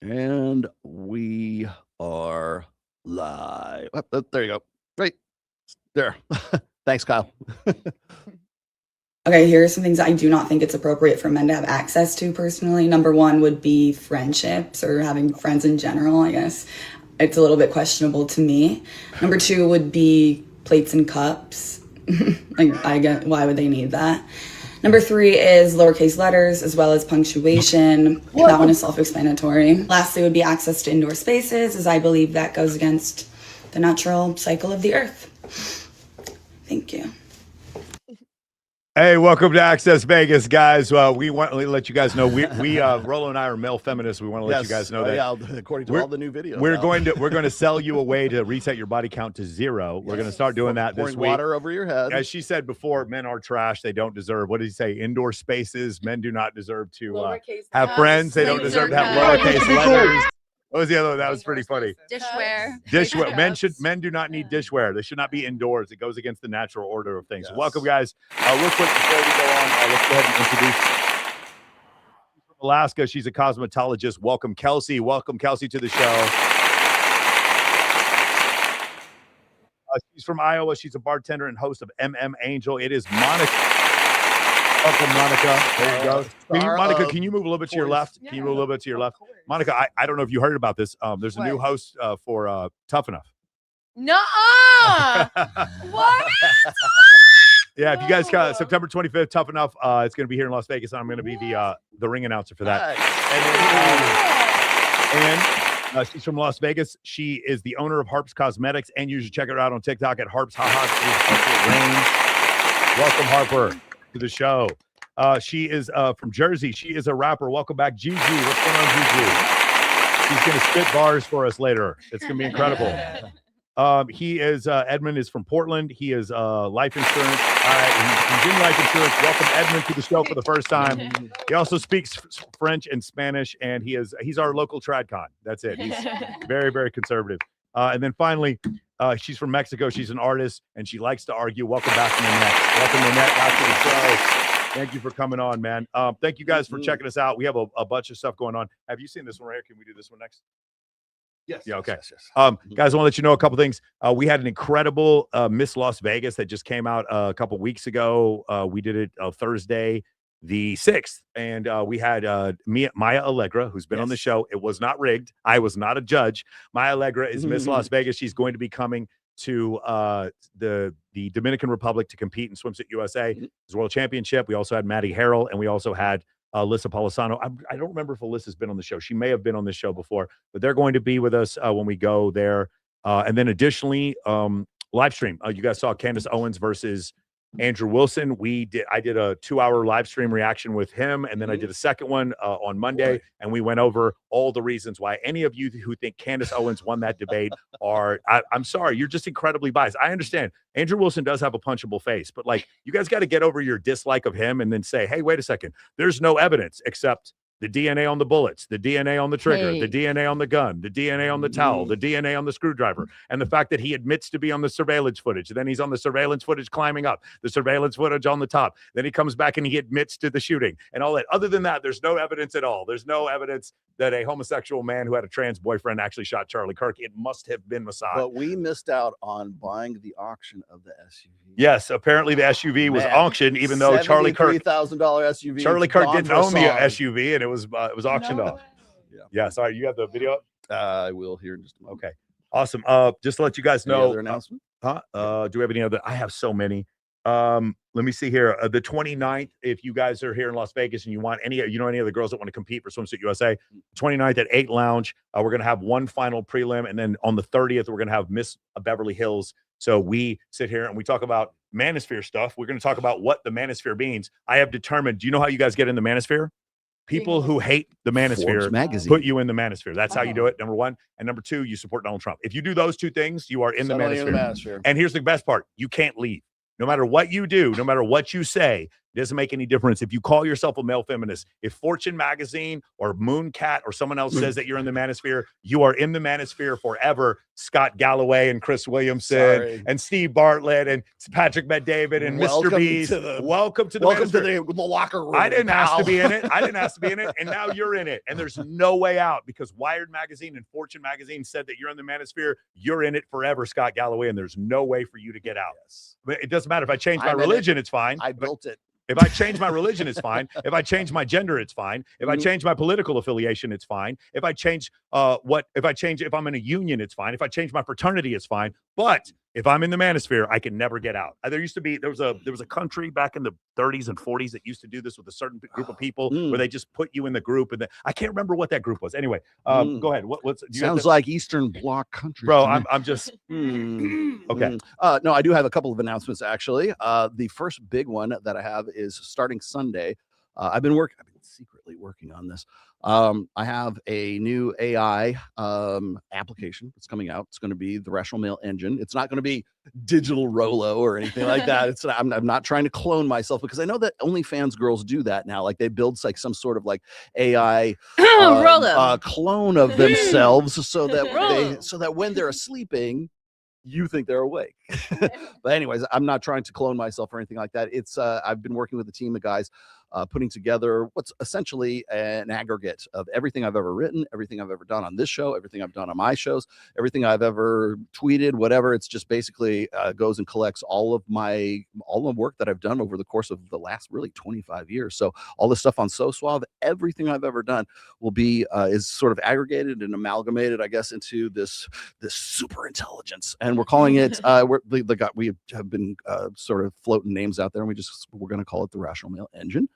And we are live. There you go. Right there. Thanks, Kyle. Okay, here are some things I do not think it's appropriate for men to have access to personally. Number one would be friendships or having friends in general, I guess. It's a little bit questionable to me. Number two would be plates and cups. I get why would they need that? Number three is lowercase letters as well as punctuation. That one is self-explanatory. Lastly would be access to indoor spaces, as I believe that goes against the natural cycle of the earth. Thank you. Hey, welcome to Access Vegas, guys. We want to let you guys know Rollo and I are male feminists. We want to let you guys know that. Yeah, according to all the new videos, we're going to sell you a way to reset your body count to 0. We're going to start doing that this week. Water over your head. As she said before, men are trash. They don't deserve. What did he say? Indoor spaces. Men do not deserve to have friends. They don't deserve to have lowercase letters. What was the other one? That was pretty funny. Dishware. Men do not need dishware. They should not be indoors. It goes against the natural order of things. Yes. Welcome, guys. Real quick before we go on, let's go ahead and introduce from Alaska. She's a cosmetologist. Welcome, Kelsey. Welcome, Kelsey, to the show. She's from Iowa. She's a bartender and host of MM Angel. It is Monica. Welcome, Monica. There you go. Monica, can you move a little bit to your left? Can you move a little bit to your left? Monica, I don't know if you heard about this. There's a new host for Tough Enough. Nuh-uh. What? Yeah, if you guys got September 25th, Tough Enough, it's going to be here in Las Vegas. And I'm going to be the ring announcer for that. And she's from Las Vegas. She is the owner of Harps Cosmetics, and you should check her out on TikTok at Harps Welcome, Harper, to the show. She is from Jersey. She is a rapper. Welcome back, Gigi. What's going on, Gigi? She's going to spit bars for us later. It's going to be incredible. He is Edmund is from Portland. He is life insurance. He's in life insurance. Welcome, Edmund, to the show for the first time. He also speaks French and Spanish, and he's our local tradcon. That's it. He's very, very conservative. And then finally, she's from Mexico. She's an artist, and she likes to argue. Welcome back, Nanette. Welcome, Nanette, back to the show. Thank you for coming on, man. Thank you guys for checking us out. We have a bunch of stuff going on. Have you seen this one right here? Can we do this one next? Yes. Yeah. Okay. Yes. Guys, I want to let you know a couple things. We had an incredible Miss Las Vegas that just came out a couple weeks ago. We did it Thursday, the 6th, and we had Maya Allegra, who's been on the show. It was not rigged. I was not a judge. Maya Allegra is Miss Las Vegas. She's going to be coming to the Dominican Republic to compete in Swimsuit USA. It's World Championship. We also had Maddie Harrell, and we also had Alyssa Polisano. I don't remember if Alyssa's been on the show. She may have been on this show before, but they're going to be with us when we go there. And then additionally, live stream. You guys saw Candace Owens versus Andrew Wilson. I did a 2-hour live stream reaction with him, and then I did a second one on Monday, and we went over all the reasons why any of you who think Candace Owens won that debate I'm sorry, you're just incredibly biased. I understand Andrew Wilson does have a punchable face, but like, you guys got to get over your dislike of him and then say, hey, wait a second, there's no evidence except the DNA on the bullets, the DNA on the trigger, the DNA on the gun, the DNA on the towel, the DNA on the screwdriver, and the fact that he admits to be on the surveillance footage. And then he's on the surveillance footage climbing up, the surveillance footage on the top. Then he comes back and he admits to the shooting and all that. Other than that, there's no evidence at all. There's no evidence that a homosexual man who had a trans boyfriend actually shot Charlie Kirk. It must have been Mossad. But we missed out on buying the auction of the SUV. Yes, apparently the SUV was auctioned, even though Charlie Kirk $73,000 SUV. Charlie Kirk didn't own the SUV, and it was auctioned off. Yeah. Sorry, you have the video up? I will here in just a moment. Okay, awesome. Just to let you guys know, any other announcement? Do we have any other? I have so many. Let me see here. The 29th, if you guys are here in Las Vegas and you want any of the girls that want to compete for Swimsuit USA, 29th at 8 Lounge, we're going to have one final prelim. And then on the 30th, we're going to have Miss Beverly Hills. So we sit here and we talk about manosphere stuff. We're going to talk about what the manosphere means. I have determined, do you know how you guys get in the manosphere? People who hate the manosphere put you in the manosphere. That's how you do it, number one. And number two, you support Donald Trump. If you do those two things, you are in the manosphere. And here's the best part. You can't leave. No matter what you do, no matter what you say, It doesn't make any difference if you call yourself a male feminist. If Fortune magazine or Mooncat or someone else says that you're in the manosphere, you are in the manosphere forever. Scott Galloway and Chris Williamson and Steve Bartlett and Patrick Bet-David and Mr. Beast. Welcome to the locker room. I didn't ask to be in it. And now you're in it. And there's no way out because Wired magazine and Fortune magazine said that you're in the manosphere. You're in it forever, Scott Galloway, and there's no way for you to get out. Yes. But it doesn't matter if I change my religion, it's fine. I built it. If I change my religion, it's fine. If I change my gender, it's fine. If I change my political affiliation, it's fine. If I change if I'm in a union, it's fine. If I change my fraternity, it's fine. But if I'm in the manosphere, I can never get out. There was a country back in the 30s and 40s that used to do this with a certain group of people where they just put you in the group, and I can't remember what that group was. Anyway, go ahead. Sounds like Eastern Bloc country, bro. I'm just okay. No, I do have a couple of announcements actually. The first big one that I have is starting Sunday. I've been secretly working on this. I have a new AI application that's coming out. It's going to be the Rational Male Engine. It's not going to be digital Rolo or anything like that. I'm not trying to clone myself because I know that OnlyFans girls do that now. Like they build like some sort of like AI clone of themselves so that when they're sleeping, you think they're awake. But anyways, I'm not trying to clone myself or anything like that. It's I've been working with a team of guys putting together what's essentially an aggregate of everything I've ever written, everything I've ever done on this show, everything I've done on my shows, everything I've ever tweeted, whatever. It's just basically goes and collects all the work that I've done over the course of the last really 25 years. So all the stuff on So Suave, everything I've ever done will be is sort of aggregated and amalgamated, I guess, into this super intelligence. And we're calling it we have been sort of floating names out there, and we're going to call it the Rational Male Engine.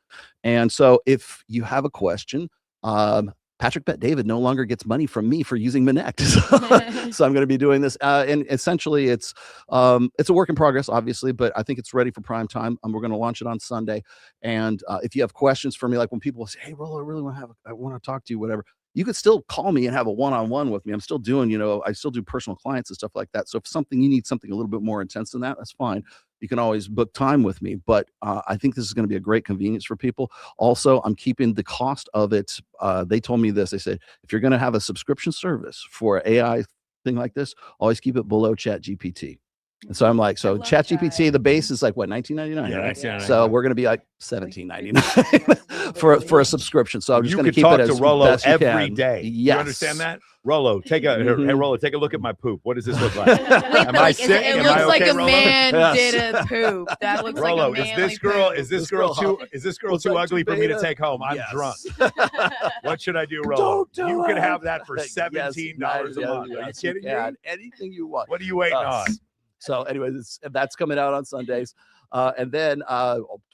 And so if you have a question, Patrick Bet-David no longer gets money from me for using Minect. So I'm going to be doing this. And essentially it's a work in progress, obviously, but I think it's ready for prime time. We're going to launch it on Sunday. And if you have questions for me, like when people say, hey, Rolo, I really want to talk to you, whatever, you could still call me and have a one-on-one with me. I'm still doing, I still do personal clients and stuff like that. So if you need something a little bit more intense than that, that's fine. You can always book time with me, but I think this is going to be a great convenience for people. Also, I'm keeping the cost of it. They told me this. They said, if you're going to have a subscription service for AI thing like this, always keep it below ChatGPT. And so I'm like, ChatGPT, the base is like what, $19.99? Yeah, right? $19.99. So we're going to be like $17.99 for a subscription. So I'm just going to keep talk it to as Rolo best you every can. day. Yes. You understand that? Rolo, hey Rolo, take a look at my poop. What does this look like? Am I Like, sick? it Am looks I like okay, a Rolo? man Yes. did a poop. That looks Rolo, like a is man. this girl too ugly for me to take home? I'm Yes. drunk. What should I do, Rolo? Don't do You could it. have that for Yes, $17 a month. Are you yes, kidding me? can. Anything you want. What are you waiting on? So anyways, that's coming out on Sundays. And then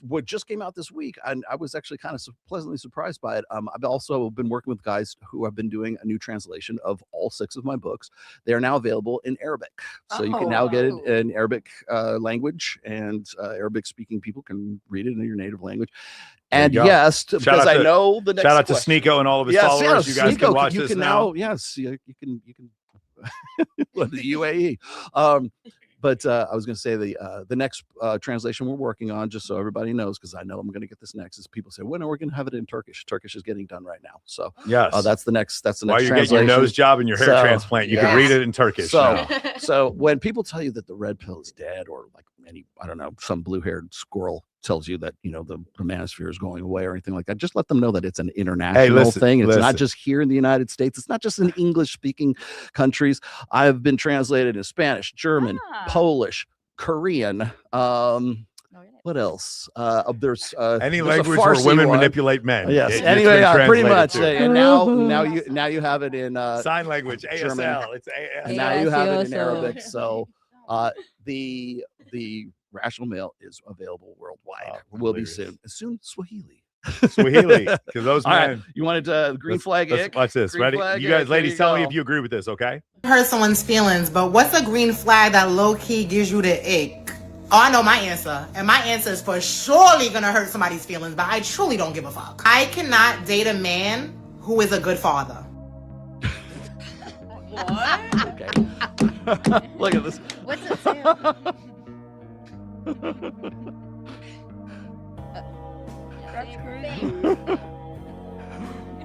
what just came out this week, and I was actually kind of pleasantly surprised by it. I've also been working with guys who have been doing a new translation of all 6 of my books. They are now available in Arabic. So you can now get it in Arabic language, and Arabic speaking people can read it in your native language. And yes, because I know the next shout out to question. Sneeko and all of his followers. You guys can watch this now. Yes, you can well, the UAE. But I was going to say the next translation we're working on, just so everybody knows, because I know I'm going to get this next, is people say, when are we going to have it in Turkish? Turkish is getting done right now. So yes, that's the next. While you're getting your nose job and your hair transplant, you can read it in Turkish. So when people tell you that the red pill is dead, or like some blue-haired squirrel tells you that the manosphere is going away or anything like that, just let them know that it's an international thing. It's not just here in the United States. It's not just in English-speaking countries. I've been translated in Spanish, German, Polish, Korean. What else? There's any there's language where women manipulate men. Yes. Anyway, pretty much. And now you have it in sign language, German. ASL. It's ASL. And now you have it in Arabic. So the Rational Male is available worldwide. Will be soon. Swahili. Swahili, because those men. Right. You wanted green flag. Watch this. Green Ready? flag, You guys, ladies, tell me go. if you agree with this, okay? Hurt someone's feelings, but what's a green flag that low-key gives you the ick? Oh, I know my answer. And my answer is for surely gonna hurt somebody's feelings, but I truly don't give a fuck. I cannot date a man who is a good father. What? Okay. Look at this. What's it say? That's crazy.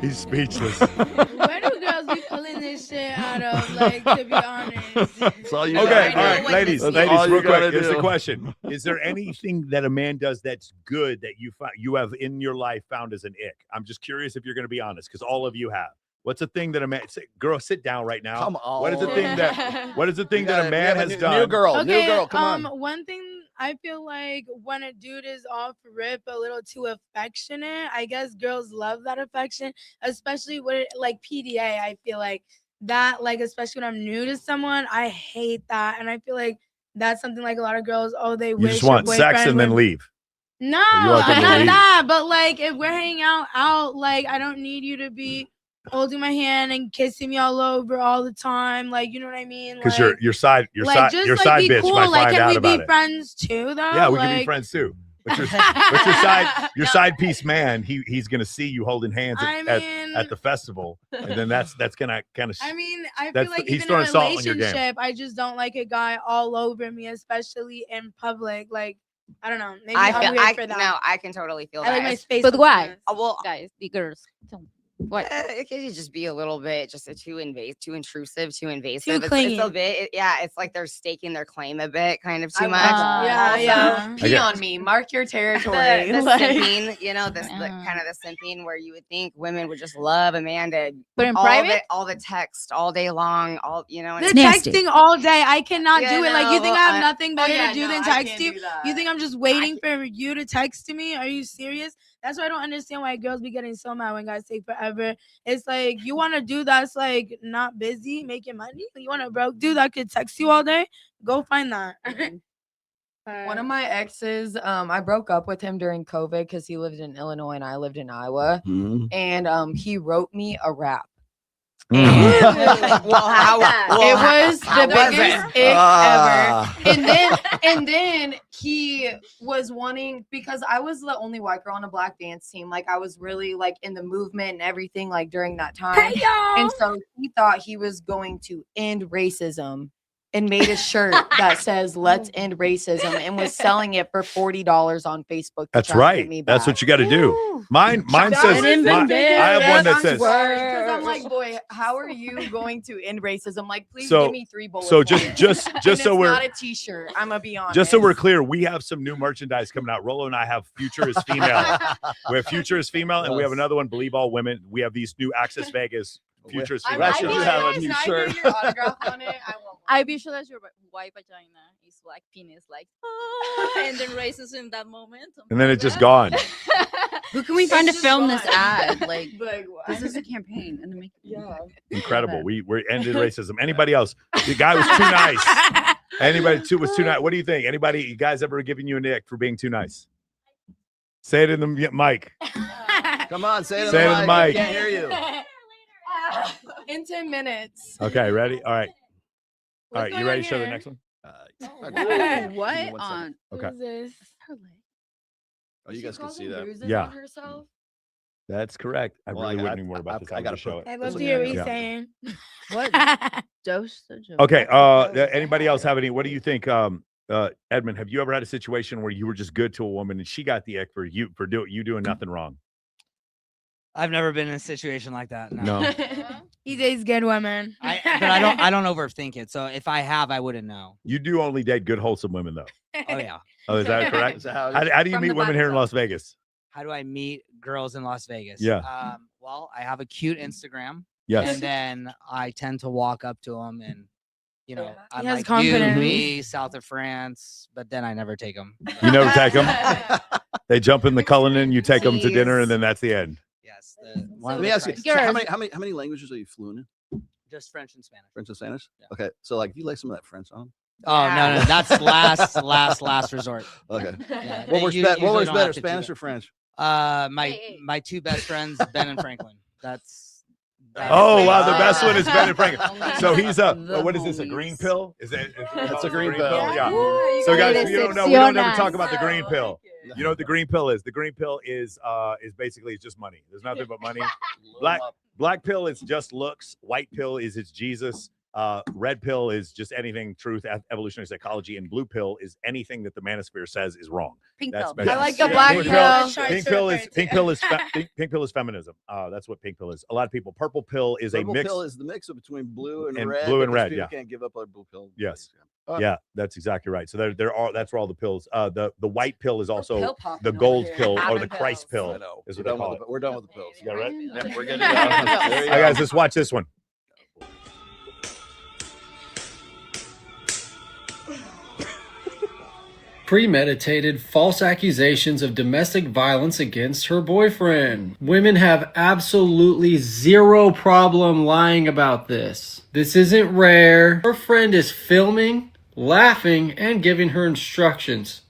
He's speechless. Where do girls be pulling this shit out of? Like, to be honest. That's all you Okay, gotta all do. right, ladies, That's ladies, all you real quick. gotta Here's the do. question: is there anything that a man does that's good that you have in your life found as an ick? I'm just curious if you're going to be honest, because all of you have. What's a thing that a man? Girl, sit down right now. Come on. What is the thing that? What is the thing You that gotta- a we man have has new, done? New girl, new girl. Come on. One thing I feel like when a dude is off rip, a little too affectionate, I guess girls love that affection, especially with it, like PDA. I feel like that, like, especially when I'm new to someone, I hate that. And I feel like that's something like a lot of girls, they You wish just your want sex boyfriend and then would- leave. No, you want them to not leave? that. But like, if we're hanging out, like, I don't need you to be holding my hand and kissing me all over all the time. Like, you know what I mean? Because like, your side just your like side be bitch cool. might Like, find can out we about be it. friends too? Though, Yeah, we can be Like, friends too. But your side piece man, he's gonna see you holding hands I at, mean, at the festival, and then that's gonna kind of. I mean, I that's- feel like he's even throwing in a salt on your game. relationship, I just don't like a guy all over me, especially in public. Like, I don't know. Maybe I I'm feel weird for that. no, I can totally feel I that. like my space. But with why? friends. Well, Guys, the girls. What? it could just be a little bit just too intrusive, too invasive. Too It's a clingy. bit, it's like they're staking their claim a bit, kind of too I much. love that. Yeah, Also, yeah. Pee Okay. on me. Mark your territory. The Like- simping, you know, the Yeah. kind of the simping where you would think women would just love a man to But in all private? all the text all day long, all you know. And The it's- nasty. texting all day, I cannot Yeah, do it. Like, you think no, I have I- nothing better yeah, to do no, than I text can't you? do that. You think I'm just waiting for you to text me? Are you serious? That's why I don't understand why girls be getting so mad when guys take forever. It's like, you want to do that's like not busy making money. You want a broke dude that could text you all day? Go find that. One of my exes, I broke up with him during COVID because he lived in Illinois and I lived in Iowa. Mhm. And he wrote me a rap. Mm. well, how It was how the was biggest it? ick Ah. ever. And then he was wanting, because I was the only white girl on a black dance team. Like, I was really like in the movement and everything like during that time. And so he thought he was going to end racism and made a shirt that says "Let's end racism" and was selling it for $40 on Facebook. to That's try and get right. me That's back. what you got to do. Mine That says. was the I have one that biggest says. Because I'm like, boy, how are you going to end racism? Like, please So- give me 3 bullets. So on just it. just And just so it's we're not a T-shirt. I'm gonna be honest. just so we're clear, we have some new merchandise coming out. Rolo and I have Future is Female. We have Future is Female, and we have Yes. another one, Believe All Women. We have these new Access Vegas Future is I Female. actually shirts. have a new shirt. Your autograph on it. I want one. I visualize your white vagina is like penis, like, and then races in that moment. And then it's just gone. Who can we find to just film this gone. ad? Like, Like, what? this is a campaign, and make Yeah. Incredible. We're ended racism. Anybody else? The guy was too nice. Anybody was too nice. What do you think? Anybody? You guys ever given you a nick for being too nice? Say it in the mic. Come on, say it in Say it the in the mic. I mic. can't hear you. In 10 minutes. Okay, ready? All right. All right, What's you going ready on to show the here? next one? what Give me one on? second. Okay. Who's this? Oh, you guys can see that. Yeah. On herself? That's correct. I Well, I really got- wouldn't even worry about this. I I gotta gotta show it. I'd This love one to hear what here. he's Yeah. saying. What? Dosage. Okay. Anybody else have any? What do you think? Edmund, have you ever had a situation where you were just good to a woman and she got the ick for you doing nothing wrong? I've never been in a situation like that. No. No. He dates good women. But I don't overthink it. So if I have, I wouldn't know. You do only date good, wholesome women, though. Oh yeah. Oh, is that correct? Is that how it How, is? how do you From meet the women back here in up. Las Vegas? How do I meet girls in Las Vegas? Yeah. Well, I have a cute Instagram, Yes. and then I tend to walk up to them and, you know, I'm He has like, confidence. you, me, south of France, but then I never take them. You never take them. They jump in the Cullinan. You take them to dinner, Jeez. and then that's the end. Yes. One Let of me the ask you, prices. so how Girls. many languages are you fluent in? Just French and Spanish. French and Spanish? Yeah. Okay. So like you like some of that French on? Oh no, that's last resort. Okay. Yeah, What works, you what usually works don't better, have to do Spanish that. or French? My two best friends, Ben and Franklin. That's Oh wow, the Ah. best one is Ben and Franklin. So he's a The what is this? A green homies. pill? Is that? That's a green pill. Yeah. Ooh, So you guys, got if it. you don't know, we don't ever Decepcionas. talk about the green pill. like it. You know what the green pill is? The green pill is basically it's just money. There's nothing but money. Black pill is just looks. White pill is it's Jesus. Red pill is just anything truth, evolutionary psychology, and blue pill is anything that the manosphere says is wrong. Pink That's pill. I like yeah. the black Pink pill. Pink pill is feminism. That's what pink pill is. A lot of people. Purple pill is Purple a mix. pill is the mix between blue and, And red. blue and because red, people yeah. can't give up on blue pill. Yes. Yeah. Yeah, that's exactly right. So there are that's where all the pills. The white pill is also pill popping the over gold here. pill or Popping the Christ pills. pill. I know. Is We're what they done, call with it. we're done with the pills. You got it right? Yeah, we're good. All right, guys, let's watch this one. Premeditated false accusations of domestic violence against her boyfriend. Women have absolutely zero problem lying about this. This isn't rare. Her friend is filming, laughing, and giving her instructions.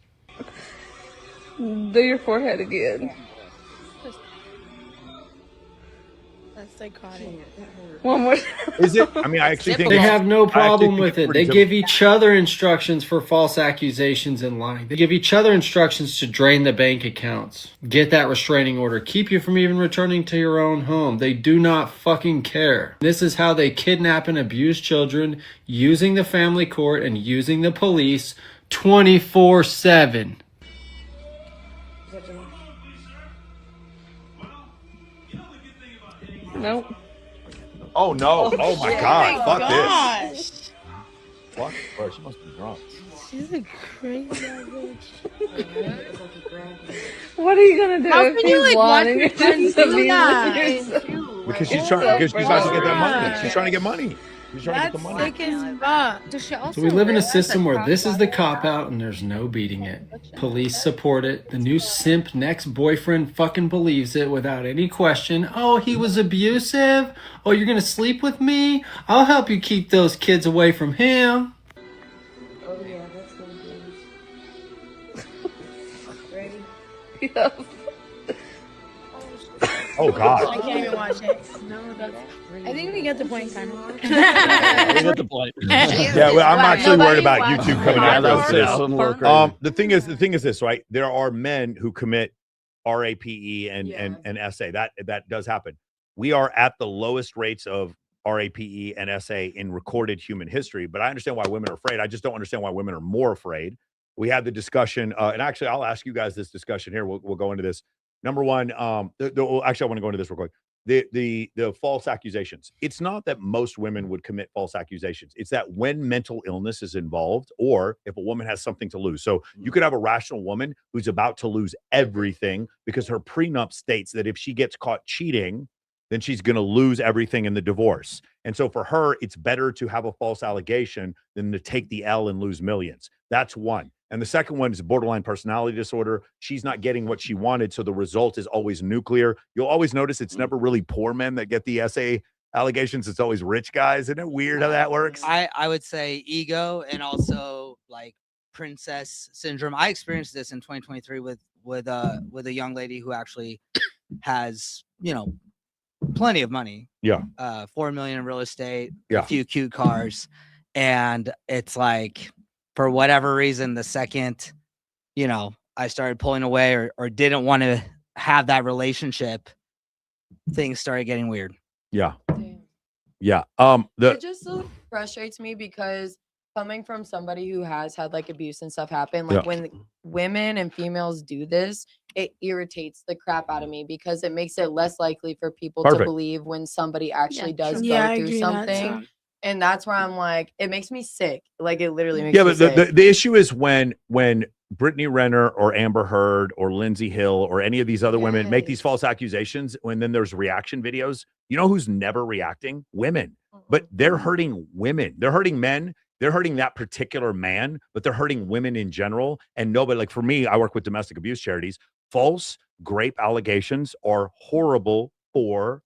Do your forehead again. That's psychotic. One more. Is it? I mean, I actually think They it's- have no I actually problem think with it's it. pretty They simple. give each other instructions for false accusations and lying. They give each other instructions to drain the bank accounts. Get that restraining order. Keep you from even returning to your own home. They do not fucking care. This is how they kidnap and abuse children, using the family court and using the police 24/7. Nope. Oh no! Oh my God! Fuck this! Gosh. Fuck, bro, she must be drunk. She's a crazy bitch. What are you gonna do How if can you, he's like, won watch and your you're friends just do that? abusing yourself? Because she's What trying. the Because she's trying to get that fuck? money. She's trying to get money. She's trying to get That's the money. sick as fuck. Does she also So we live in a realize system that where crack this is the bottle- cop out and there's no beating it. Police support it. The new simp next boyfriend fucking believes it without any question. Oh, he was abusive? Oh, you're gonna sleep with me? I'll help you keep those kids away from him. Oh yeah, that's what it is. Ready? Oh God! I can't even watch it. No, that's. I think we get the point, kind of. We get the point. Yeah, well, I'm actually worried about Nobody YouTube coming Yeah, after us that's for this. some little crazy. The thing is this, right? There are men who commit RAPE and SA. That does happen. We are at the lowest rates of RAPE and SA in recorded human history, but I understand why women are afraid. I just don't understand why women are more afraid. We had the discussion, and actually, I'll ask you guys this discussion here. We'll go into this. Number one, actually, I want to go into this real quick. The false accusations. It's not that most women would commit false accusations. It's that when mental illness is involved, or if a woman has something to lose. So you could have a rational woman who's about to lose everything because her prenup states that if she gets caught cheating, then she's going to lose everything in the divorce. And so for her, it's better to have a false allegation than to take the L and lose millions. That's one. And the second one is borderline personality disorder. She's not getting what she wanted, so the result is always nuclear. You'll always notice it's never really poor men that get the SA allegations. It's always rich guys. Isn't it weird how that works? I would say ego and also like princess syndrome. I experienced this in 2023 with a young lady who actually has, plenty of money. Yeah. 4 million in real estate, Yeah. a few cute cars. And it's like, for whatever reason, the second, I started pulling away or didn't want to have that relationship, things started getting weird. Yeah. Damn. Yeah. It just so frustrates me because coming from somebody who has had like abuse and stuff happen, like Yeah. when women and females do this, it irritates the crap out of me because it makes it less likely for people to Perfect. believe when somebody actually does Yeah, go I through agree with that something. too. And that's where I'm like, it makes me sick. Like it literally makes Yeah, me but sick. the issue is when Brittany Renner or Amber Heard or Lindsay Hill or any of these other women make these Yes. false accusations, when then there's reaction videos, you know who's never reacting? Women. But they're hurting women. They're hurting men. They're hurting that particular man, but they're hurting women in general. And nobody, like for me, I work with domestic abuse charities. False grape allegations are horrible for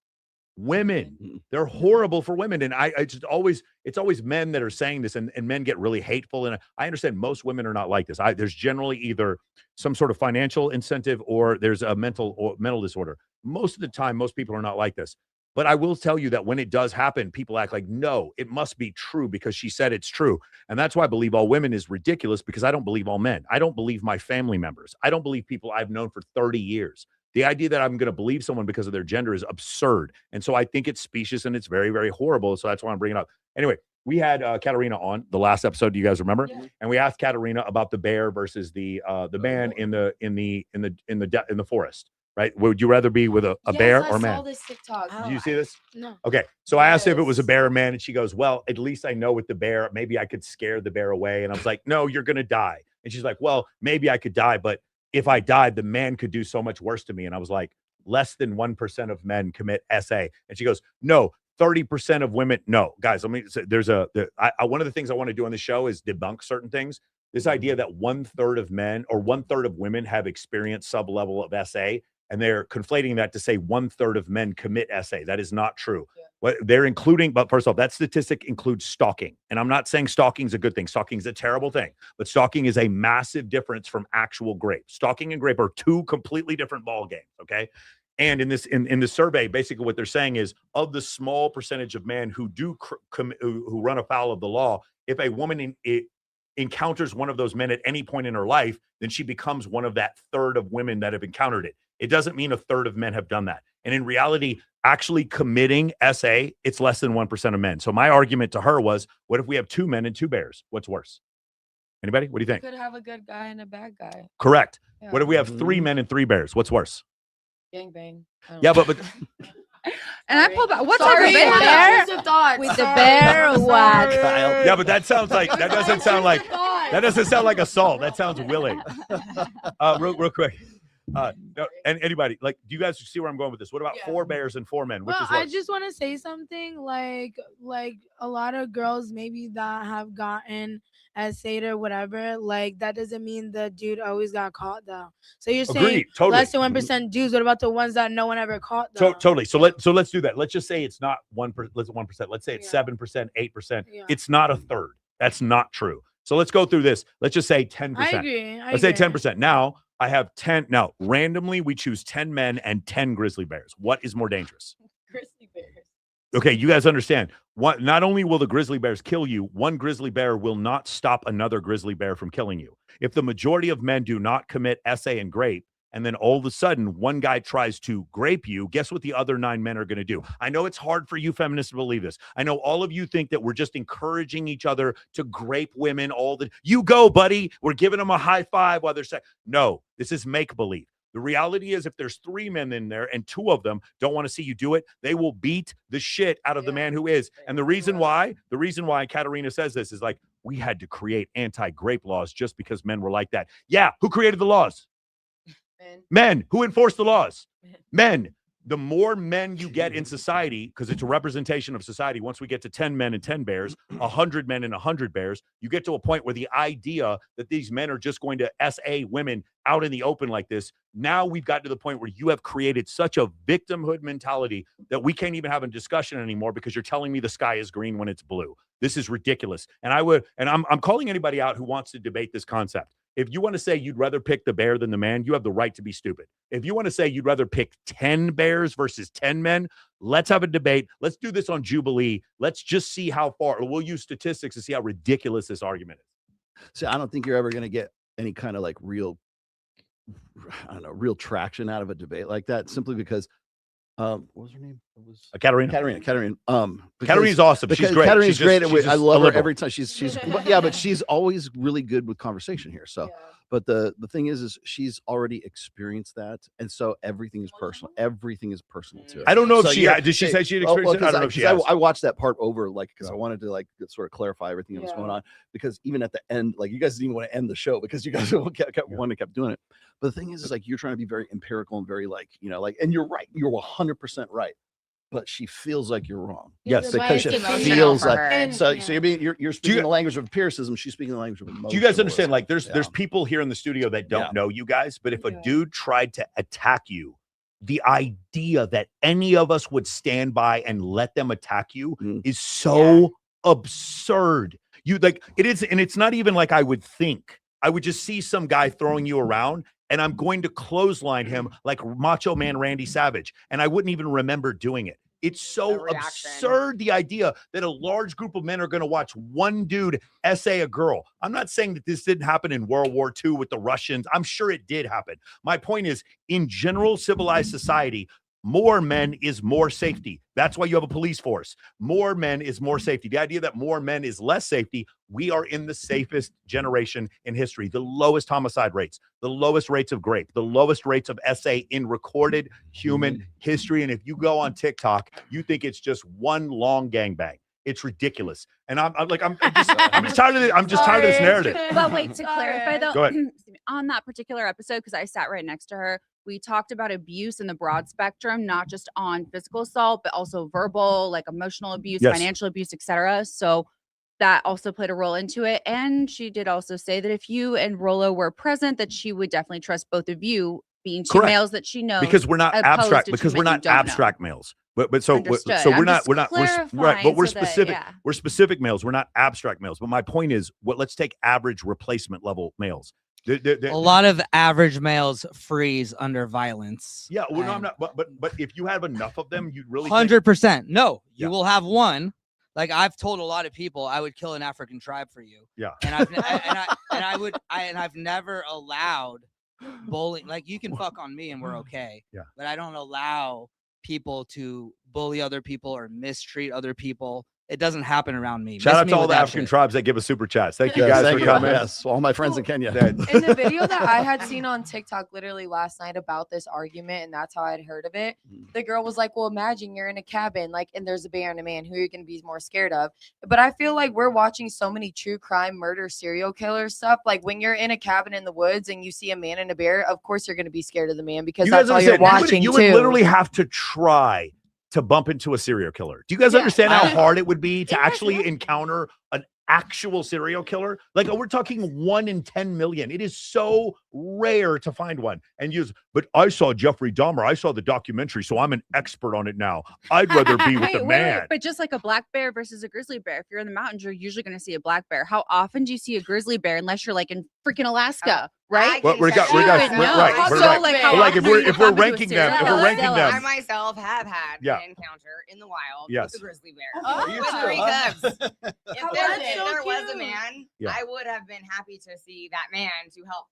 women. They're horrible for women. And it's always men that are saying this, and men get really hateful. And I understand most women are not like this. There's generally either some sort of financial incentive or there's a mental disorder. Most of the time, most people are not like this. But I will tell you that when it does happen, people act like, no, it must be true because she said it's true. And that's why I believe all women is ridiculous, because I don't believe all men. I don't believe my family members. I don't believe people I've known for 30 years. The idea that I'm going to believe someone because of their gender is absurd. And so I think it's specious and it's very, very horrible. So that's why I'm bringing it up. Anyway, we had Katarina on the last episode. Do you guys remember? And we asked Katarina about the bear versus the man in the forest. Right? Would you rather be with a bear or a man? This TikTok. Did you see this? No. Okay. So I asked her if it was a bear or man, and she goes, well, at least I know with the bear, maybe I could scare the bear away. And I was like, no, you're going to die. And she's like, well, maybe I could die, but if I died, the man could do so much worse to me. And I was like, less than 1% of men commit SA. And she goes, no, 30% of women. No, guys, let me say, one of the things I want to do on the show is debunk certain things. This idea that 1/3 of men or 1/3 of women have experienced sub level of SA. And they're conflating that to say 1/3 of men commit SA. That is not true. What they're including, but first off, that statistic includes stalking. And I'm not saying stalking is a good thing. Stalking is a terrible thing, but stalking is a massive difference from actual grape. Stalking and grape are two completely different ball games. Okay. And in the survey, basically what they're saying is of the small percentage of men who who run afoul of the law, if a woman encounters one of those men at any point in her life, then she becomes one of that third of women that have encountered it. It doesn't mean 1/3 of men have done that. And in reality, actually committing SA, it's less than 1% of men. So my argument to her was, what if we have 2 men and 2 bears? What's worse? Anybody? What do you think? Could have a good guy and a bad guy. Correct. Yeah. What if we have 3 men and 3 bears? What's worse? Gangbang. Yeah, but And I pulled back. What's Sorry, a bear? With The bear or what? yeah, but that sounds like that doesn't sound like assault. That sounds willing. Real quick. No, and anybody, like, do you guys see where I'm going with this? What about 4 bears and 4 men? Which Well, is worse? I just want to say something like a lot of girls maybe that have gotten essayed or whatever, like that doesn't mean the dude always got caught though. So you're saying Agreed, totally. less than 1% dudes. What about the ones that no one ever caught though? Totally. So let's do that. Let's just say it's not 1%. Let's say it's 7%, 8%. Yeah. It's not 1/3. That's not true. So let's go through this. Let's just say 10%. I agree. Let's say 10%. Now I have 10. Now randomly we choose 10 men and 10 grizzly bears. What is more dangerous? Grizzly bears. Okay, you guys understand. Not only will the grizzly bears kill you, one grizzly bear will not stop another grizzly bear from killing you. If the majority of men do not commit SA and grape, and then all of a sudden one guy tries to grape you, guess what the other 9 men are going to do? I know it's hard for you feminists to believe this. I know all of you think that we're just encouraging each other to grape women you go, buddy. We're giving them a high five while they're saying, no, this is make-believe. The reality is if there's 3 men in there and 2 of them don't want to see you do it, they will beat the shit out of the man who is. And the reason why Katarina says this is like, we had to create anti-grape laws just because men were like that. Yeah, who created the laws? Men. Who enforce the laws? Men. The more men you get in society, because it's a representation of society, once we get to 10 men and 10 bears, 100 men and 100 bears, you get to a point where the idea that these men are just going to SA women out in the open like this, now we've got to the point where you have created such a victimhood mentality that we can't even have a discussion anymore because you're telling me the sky is green when it's blue. This is ridiculous. And I'm calling anybody out who wants to debate this concept. If you want to say you'd rather pick the bear than the man, you have the right to be stupid. If you want to say you'd rather pick 10 bears versus 10 men, let's have a debate. Let's do this on Jubilee. Let's just see how far. We'll use statistics to see how ridiculous this argument is. So I don't think you're ever going to get any kind of like real traction out of a debate like that, simply because what was her name? It was Katarina. Katarina's awesome. She's great. Katarina's great. I love her liberal. every time. She's yeah, but she's always really good with conversation here. So, but the thing is she's already experienced that, and so everything is personal. Everything is personal to her. I don't know if So she did. She say she had experienced it? I don't know if she has. I watched that part over, like, because I wanted to like sort of clarify everything that was going on. Because even at the end, like, you guys didn't even want to end the show because you guys kept doing it. But the thing is like you're trying to be very empirical and very like, like, and you're right. You're 100% right. But she feels like you're wrong. Yes, because she feels like so. You're speaking the language of empiricism. She's speaking the language of emotion. Do you guys understand? Like, there's people here in the studio that don't know you guys, but if a dude tried to attack you, the idea that any of us would stand by and let them attack you is so absurd. You like it is, and it's not even like I would think. I would just see some guy throwing you around, and I'm going to clothesline him like Macho Man Randy Savage, and I wouldn't even remember doing it. It's so absurd, the idea that a large group of men are going to watch one dude essay a girl. I'm not saying that this didn't happen in World War II with the Russians. I'm sure it did happen. My point is, in general civilized society, More men is more safety. That's why you have a police force. More men is more safety. The idea that more men is less safety, we are in the safest generation in history. The lowest homicide rates, the lowest rates of rape, the lowest rates of SA in recorded human history. And if you go on TikTok, you think it's just one long gangbang. It's ridiculous. And I'm just tired of it. I'm just tired of this narrative. But wait, to clarify though, Go ahead. on that particular episode, because I sat right next to her, we talked about abuse in the broad spectrum, not just on physical assault, but also verbal, like emotional abuse, Yes. financial abuse, etc. So that also played a role into it. And she did also say that if you and Rolo were present, that she would definitely trust both of you, being two Correct. males that she knows. Because we're not opposed abstract. to Because two we're men you not don't know. abstract males. But so Understood. so we're I'm not just we're not we're right. But clarifying we're so that- specific. yeah. We're specific males. We're not abstract males. But my point is, let's take average replacement level males. A lot of average males freeze under violence. Yeah, well, no, I'm and not. But if you have enough of them, you really 100%. No, you Yeah. will have one. Like I've told a lot of people, I would kill an African tribe for you. Yeah. And I've never allowed bullying. Like you can fuck on me and we're okay. Yeah. But I don't allow people to bully other people or mistreat other people. It doesn't happen around me. Shout Miss out me to all with the that African shit. tribes that give us super chats. Thank you Yes, guys thank for you. coming. Yes, all my friends in Kenya. In the video that I had seen on TikTok literally last night about this argument, and that's how I'd heard of it, the girl was like, well, imagine you're in a cabin, like, and there's a bear and a man. Who are you going to be more scared of? But I feel like we're watching so many true crime, murder, serial killer stuff. Like when you're in a cabin in the woods and you see a man and a bear, of course you're going to be scared of the man because You that's guys all you're understand? watching You too. would literally have to try to bump into a serial killer. Do you guys Yeah. understand how hard it would be to actually encounter an actual serial killer? Like we're talking 1 in 10 million. It is so rare to find one. And but I saw Jeffrey Dahmer. I saw the documentary, so I'm an expert on it now. I'd rather be with the man. But just like a black bear versus a grizzly bear, if you're in the mountains, you're usually going to see a black bear. How often do you see a grizzly bear unless you're like in freaking Alaska, right? Well, we're right. No. We're Also, right. like, But how like if often we're you if we're happen to a ranking them, if serial we're ranking killer? them, I myself have had Yeah. an encounter in the wild Yes. with a grizzly bear. Oh, With you 3 too, cubs. If That's so there was a cute. man, Yeah. I would have been happy to see that man to help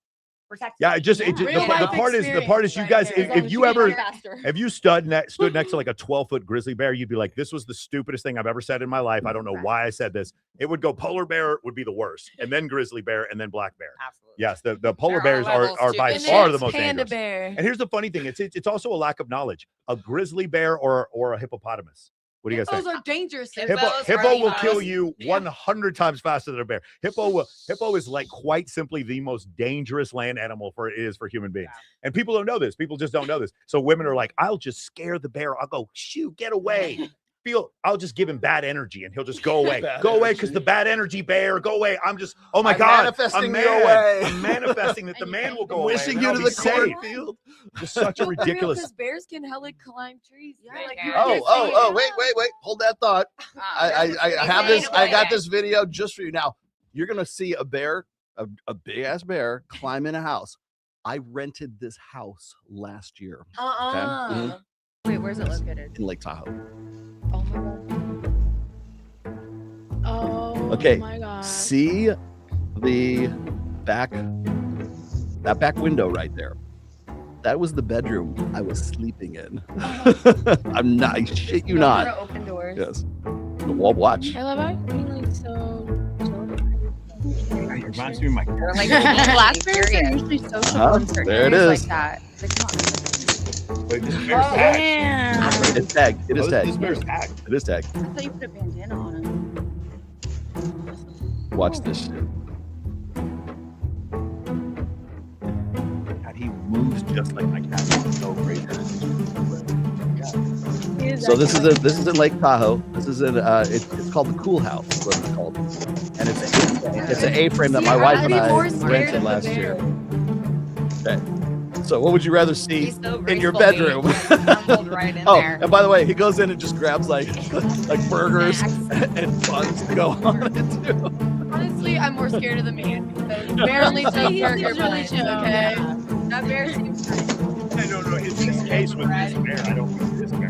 protect. yeah, me. it just Real the life part is you experience guys right there. if you ever Faster. if you stood next to like a 12-foot grizzly bear, you'd be like, this was the stupidest thing I've ever said in my life. I don't know why I said this. It would go polar bear would be the worst, and then grizzly bear, and then black bear. Absolutely. Yes, the polar There are bears levels are to by it. And far then the most panda dangerous. bear. And here's the funny thing: it's also a lack of knowledge. A grizzly bear or a hippopotamus. What do you guys think? Those are dangerous. Hippos Hippo are will the kill most- you 100 times faster than a bear. Hippo is like quite simply the most dangerous land animal for human beings. And people don't know this. People just don't know this. So women are like, I'll just scare the bear. I'll go, shoot, get away. I'll just give him bad energy and he'll just go away. Go away because the bad energy bear, go away. I'm just, oh my I'm God. manifesting I'm you mad. away. I'm manifesting that the man will go away. Wishing and you I'll to be the safe. cornfield. Just such a ridiculous. Because bears can hella climb trees. Yeah, Like, they you can. can Oh, see it. wait. Hold that thought. I have this. I got this video just for you. Now you're gonna see a bear, a big ass bear, climb in a house. I rented this house last year Uh-uh. Wait, where's it located? in Lake Tahoe. Oh my god. Oh Okay, my god. see the back window right there. That was the bedroom I was sleeping in. I'm not. I shit you Don't not. wanna Open doors. Yes. Well, watch. I love how you're being like so. It reminds me of my They're like Black bears are curious. usually sociable Huh? in certain There it areas is. like that. They come Wait, this Oh, bear's tagged. damn. It's tagged. It is Oh, tagged. This bear's tagged. It is tagged. I thought you put a bandana on him. Watch this shit. God, he moves just like my cat. He's so crazy. So this is in Lake Tahoe. This is in it's called the Cool House, is what it's called, and it's an A-frame that my See, wife I'd and be I more scared rented of the last year. bear. Okay. So what would you rather see He's so in your graceful, bedroom? he just tumbled right in Oh, there. and by the way, he goes in and just grabs like burgers and buns to go on it too. Honestly, I'm more scared of the man. The bear only took He burger seems really buns, chill. okay? That bear seems fine. I don't know his case with this bear. I don't think this bear.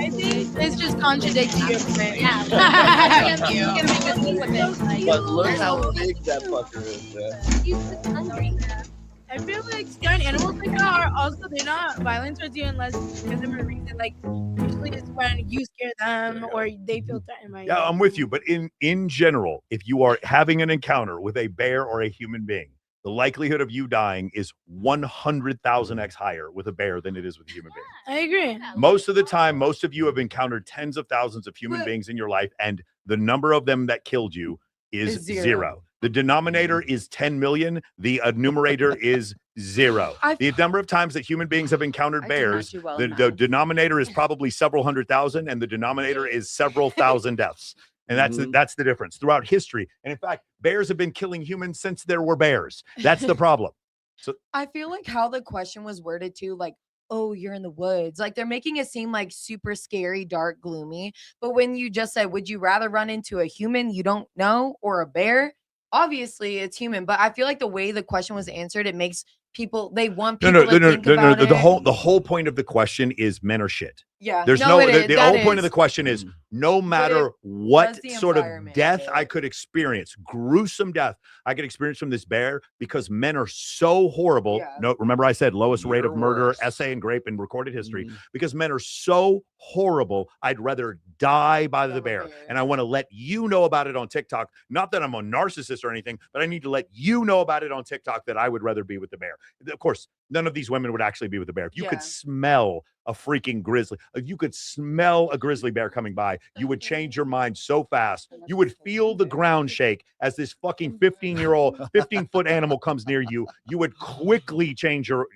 I think it's just contradicting your point. Yeah. Thank You can make a scene with it. But look how big that fucker is. Man. I feel like certain animals like that are also they're not violent towards you unless you give them a reason. Like usually it's when you scare them or they feel threatened by you. Yeah, I'm with you. But in general, if you are having an encounter with a bear or a human being, the likelihood of you dying is 100,000x higher with a bear than it is with a human being. I agree. Most of the time, most of you have encountered tens of thousands of human beings in your life, and the number of them that killed you is zero. The denominator is 10 million. The numerator is zero. The number of times that human beings have encountered bears, the denominator is probably several 100,000, and the denominator is several thousand deaths. And that's the difference throughout history. And in fact, bears have been killing humans since there were bears. That's the problem. So I feel like how the question was worded too, like, oh, you're in the woods. Like they're making it seem like super scary, dark, gloomy. But when you just said, would you rather run into a human you don't know or a bear? Obviously, it's human. But I feel like the way the question was answered, it makes people, they want people to think about it. The whole point of the question is men are shit. Yeah. There's the whole point of the question is no matter what sort of death I could experience, gruesome death I could experience from this bear, because men are so horrible. No, remember I said lowest rate of murder, essay and grape in recorded history, because men are so horrible. I'd rather die by the bear. And I want to let you know about it on TikTok. Not that I'm a narcissist or anything, but I need to let you know about it on TikTok that I would rather be with the bear. Of course, none of these women would actually be with the bear. If you could smell a freaking grizzly, if you could smell a grizzly bear coming by, you would change your mind so fast. You would feel the ground shake as this fucking 15-foot animal comes near you. You would quickly change your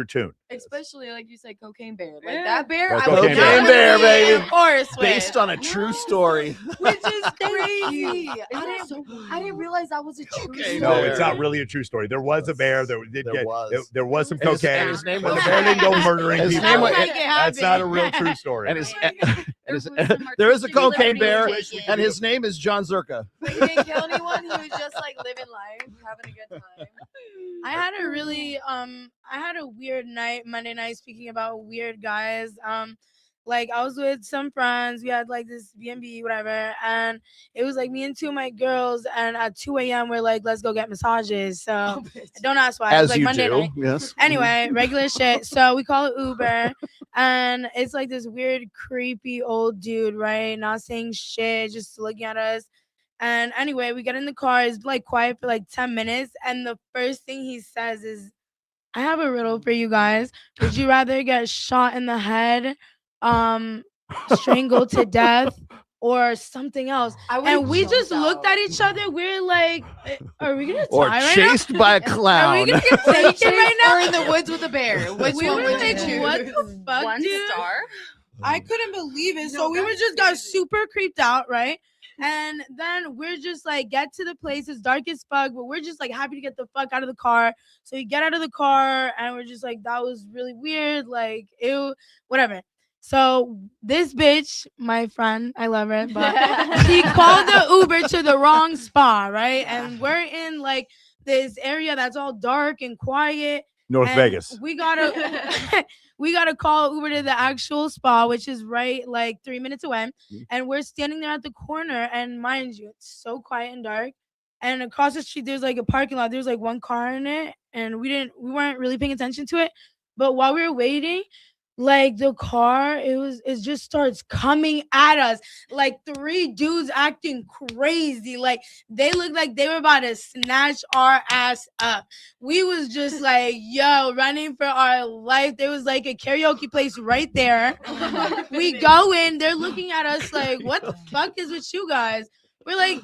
tune. Especially like you said, cocaine bear. Like that bear, I Cocaine would bear, baby. Of course, Based on a true story. which is crazy. I didn't realize that was a true story. No, it's not really a true story. There was a bear. There was some cocaine. And his name but was the bear didn't go murdering his people. name was- That's not a real true story. And there is a cocaine bear, and his name is John Zerka. But he didn't kill anyone. He was just like living life, having a good time. I had a really I had a weird night Monday night, speaking about weird guys. Like I was with some friends, we had like this B&B, whatever, and it was like me and two of my girls, and at 2 a.m. we're like, let's go get massages. So don't ask why. It was As like you Monday do, night. yes. Anyway, regular shit. So we call it Uber, and it's like this weird, creepy old dude, right? Not saying shit, just looking at us. And anyway, we get in the car, it's like quiet for like 10 minutes, and the first thing he says is, I have a riddle for you guys. Would you rather get shot in the head, strangled to death, or something else? And we just looked at each other. We're like, are we gonna die Or right chased now? by a Are clown. we gonna get taken right now? Or in the woods with a bear. Which we one were would like, you choose? what the fuck, One dude? star. I couldn't believe it. So we were just got super creeped out, right? And then we're just like, get to the place. It's dark as fuck, but we're just like happy to get the fuck out of the car. So we get out of the car, and we're just like, that was really weird. Like, ew, whatever. So this bitch, my friend, I love her, but she called the Uber to the wrong spa, right? And we're in like this area that's all dark and quiet. North and Vegas. We gotta call Uber to the actual spa, which is right like 3 minutes away. And we're standing there at the corner, and mind you, it's so quiet and dark. And across the street, there's like a parking lot. There's like one car in it, and we weren't really paying attention to it. But while we were waiting, like the car, it just starts coming at us. Like 3 dudes acting crazy. Like they looked like they were about to snatch our ass up. We was just like, yo, running for our life. There was like a karaoke place right there. We go in, they're looking at us like, what the fuck is with you guys? We're like,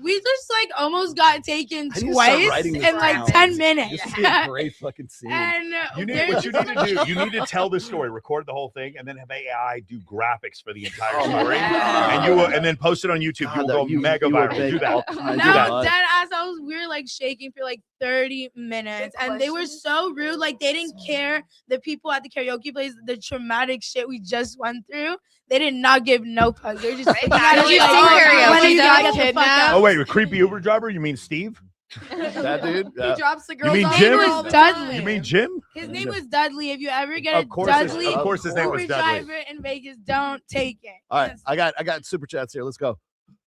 we just like almost got taken I need to start twice writing in this like down. 10 minutes. This would be a great fucking scene. And You need they're what you just need to do. You need to tell the story, record the whole thing, and then have AI do graphics for the entire Oh my story, God. and then post it on YouTube. God, You will that go you- mega you were viral. big Do that. all kinds Do of that. No, dead ass. We were like shaking for like 30 minutes, and they were so rude. Like they didn't care. The people at the karaoke place, the traumatic shit we just went through, they did not give no fuck. They were just looking at us You've like, seen "Oh, karaoke, when are you though. gonna get the fuck out?" Oh wait, a creepy Uber driver? You mean Steve? That dude. He drops the You girls mean off Jim? there all the Dudley. time. You mean Jim? His name was Dudley. If you ever get Of a course, Dudley of course, his name was Uber Dudley. driver in Vegas, don't take it. All right, I got super chats here. Let's go.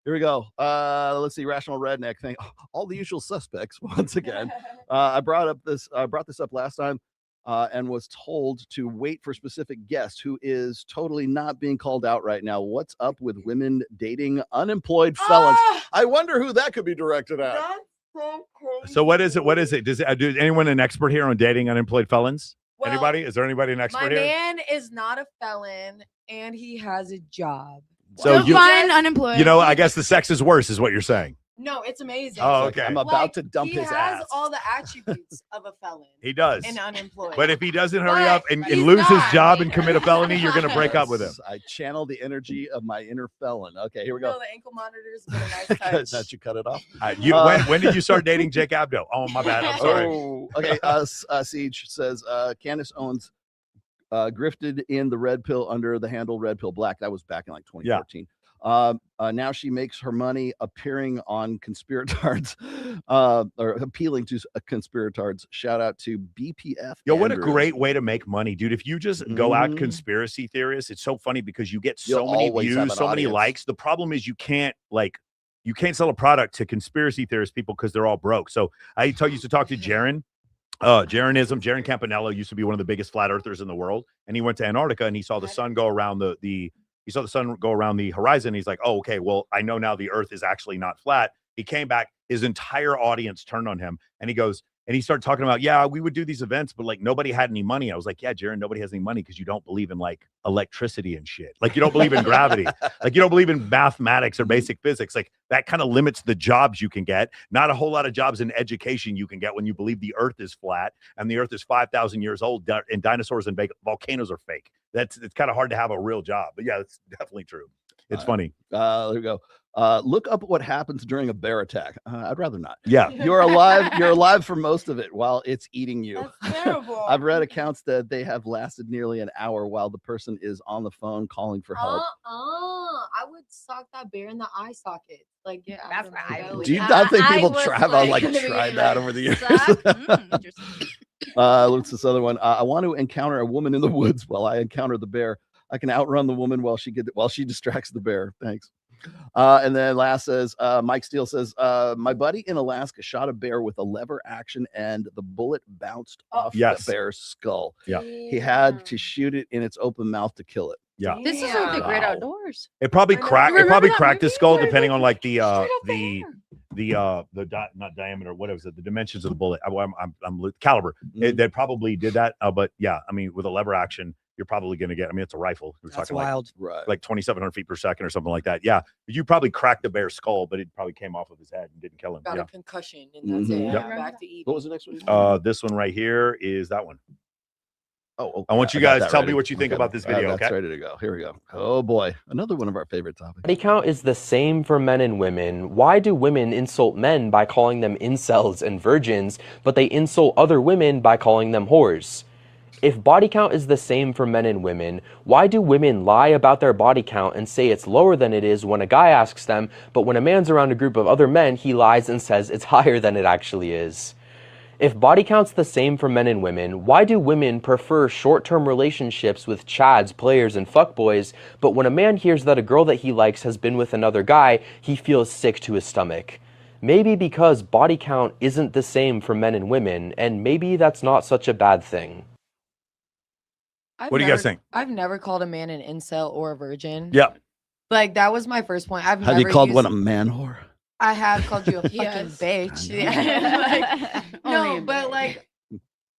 Here we go. Let's see. Rational redneck thing. All the usual suspects once again. I brought this up last time and was told to wait for specific guest who is totally not being called out right now. What's up with women dating unemployed felons? I wonder who that could be directed at. That's so crazy. So what is it? What is it? Does anyone an expert here on dating unemployed felons? Well, Anybody? Is there anybody an My expert here? man is not a felon and he has a job. So you, Define unemployed. you know, I guess the sex is worse, is what you're saying. No, it's amazing. Oh, okay. I'm about to dump he his has ass. all the attributes of a felon He does. and unemployed. But if he doesn't hurry But up and he's lose his not. job and commit a felony, you're going to break up with him. I channel the energy of my inner felon. Okay, here we No, go. the ankle monitors get a nice touch. That you cut it off. When did you start dating Jake Abdo? Oh, my bad. I'm sorry. Oh, okay. Siege says Candace owns grifted in the red pill under the handle Red Pill Black. That was back in like 2014. Now she makes her money appearing on conspiratards or appealing to conspiratards. Shout out to BPF. Yo, what a Andrew. great way to make money, dude. If you just go out Mhm. conspiracy theorists, it's so funny because you get You'll so many always have views, an so many audience. likes. The problem is you can't sell a product to conspiracy theorist people because they're all broke. So I used to talk to Jaron. Jaron Campanello used to be one of the biggest flat earthers in the world, and he went to Antarctica and he saw the sun go around the horizon. He's like, oh, okay, well, I know now the earth is actually not flat. He came back, his entire audience turned on him, and he started talking about, yeah, we would do these events, but like nobody had any money. I was like, yeah, Jaron, nobody has any money because you don't believe in like electricity and shit. Like you don't believe in gravity. Like you don't believe in mathematics or basic physics. Like that kind of limits the jobs you can get. Not a whole lot of jobs in education you can get when you believe the earth is flat and the earth is 5,000 years old and dinosaurs and volcanoes are fake. It's kind of hard to have a real job. But yeah, it's definitely true. It's funny. There we go. Look up what happens during a bear attack. I'd rather not. Yeah. You're alive for most of it while it's eating you. That's terrible. I've read accounts that they have lasted nearly an hour while the person is on the phone calling for help. I would sock that bear in the eye socket. Like, yeah, That's what I would Do you not think people was have tried that over the years? Interesting. What's this other one? I want to encounter a woman in the woods while I encounter the bear. I can outrun the woman while she distracts the bear. Thanks. And then last says Mike Steele says my buddy in Alaska shot a bear with a lever action and the bullet bounced off Yes. the bear's skull. Yeah. He had to shoot it in its open mouth to kill it. Yeah. This is like the great Wow. outdoors. It probably I know. cracked. It Remember probably that cracked his movie skull, where depending on like straight up there? not diameter. What was it? The dimensions of the bullet. I'm caliber. Mhm. They probably did that. But yeah, I mean, with a lever action, you're probably going to get. I mean, it's a rifle. We're That's talking wild. Right. like 2,700 feet per second or something like that. Yeah, you probably cracked the bear's skull, but it probably came off of his head and didn't kill him. Got Yeah. a concussion and that's Mhm. it. Yep. Back to eating. What was the next one? This one right here is that one. Oh, I want you got guys that tell me ready. what you think about this video. That's Okay. ready to go. Here we go. Oh boy, another one of our favorite topics. Body count is the same for men and women. Why do women insult men by calling them incels and virgins, but they insult other women by calling them whores? If body count is the same for men and women, why do women lie about their body count and say it's lower than it is when a guy asks them, but when a man's around a group of other men, he lies and says it's higher than it actually is? If body count's the same for men and women, why do women prefer short-term relationships with chads, players, and fuckboys, but when a man hears that a girl that he likes has been with another guy, he feels sick to his stomach? Maybe because body count isn't the same for men and women, and maybe that's not such a bad thing. What do you guys think? I've never called a man an incel or a virgin. Yeah. Like that was my first point. I've Have never you called used, one a man whore? I have called you a fucking Yes. bitch. I know. Yeah. Only No, a but bit. like,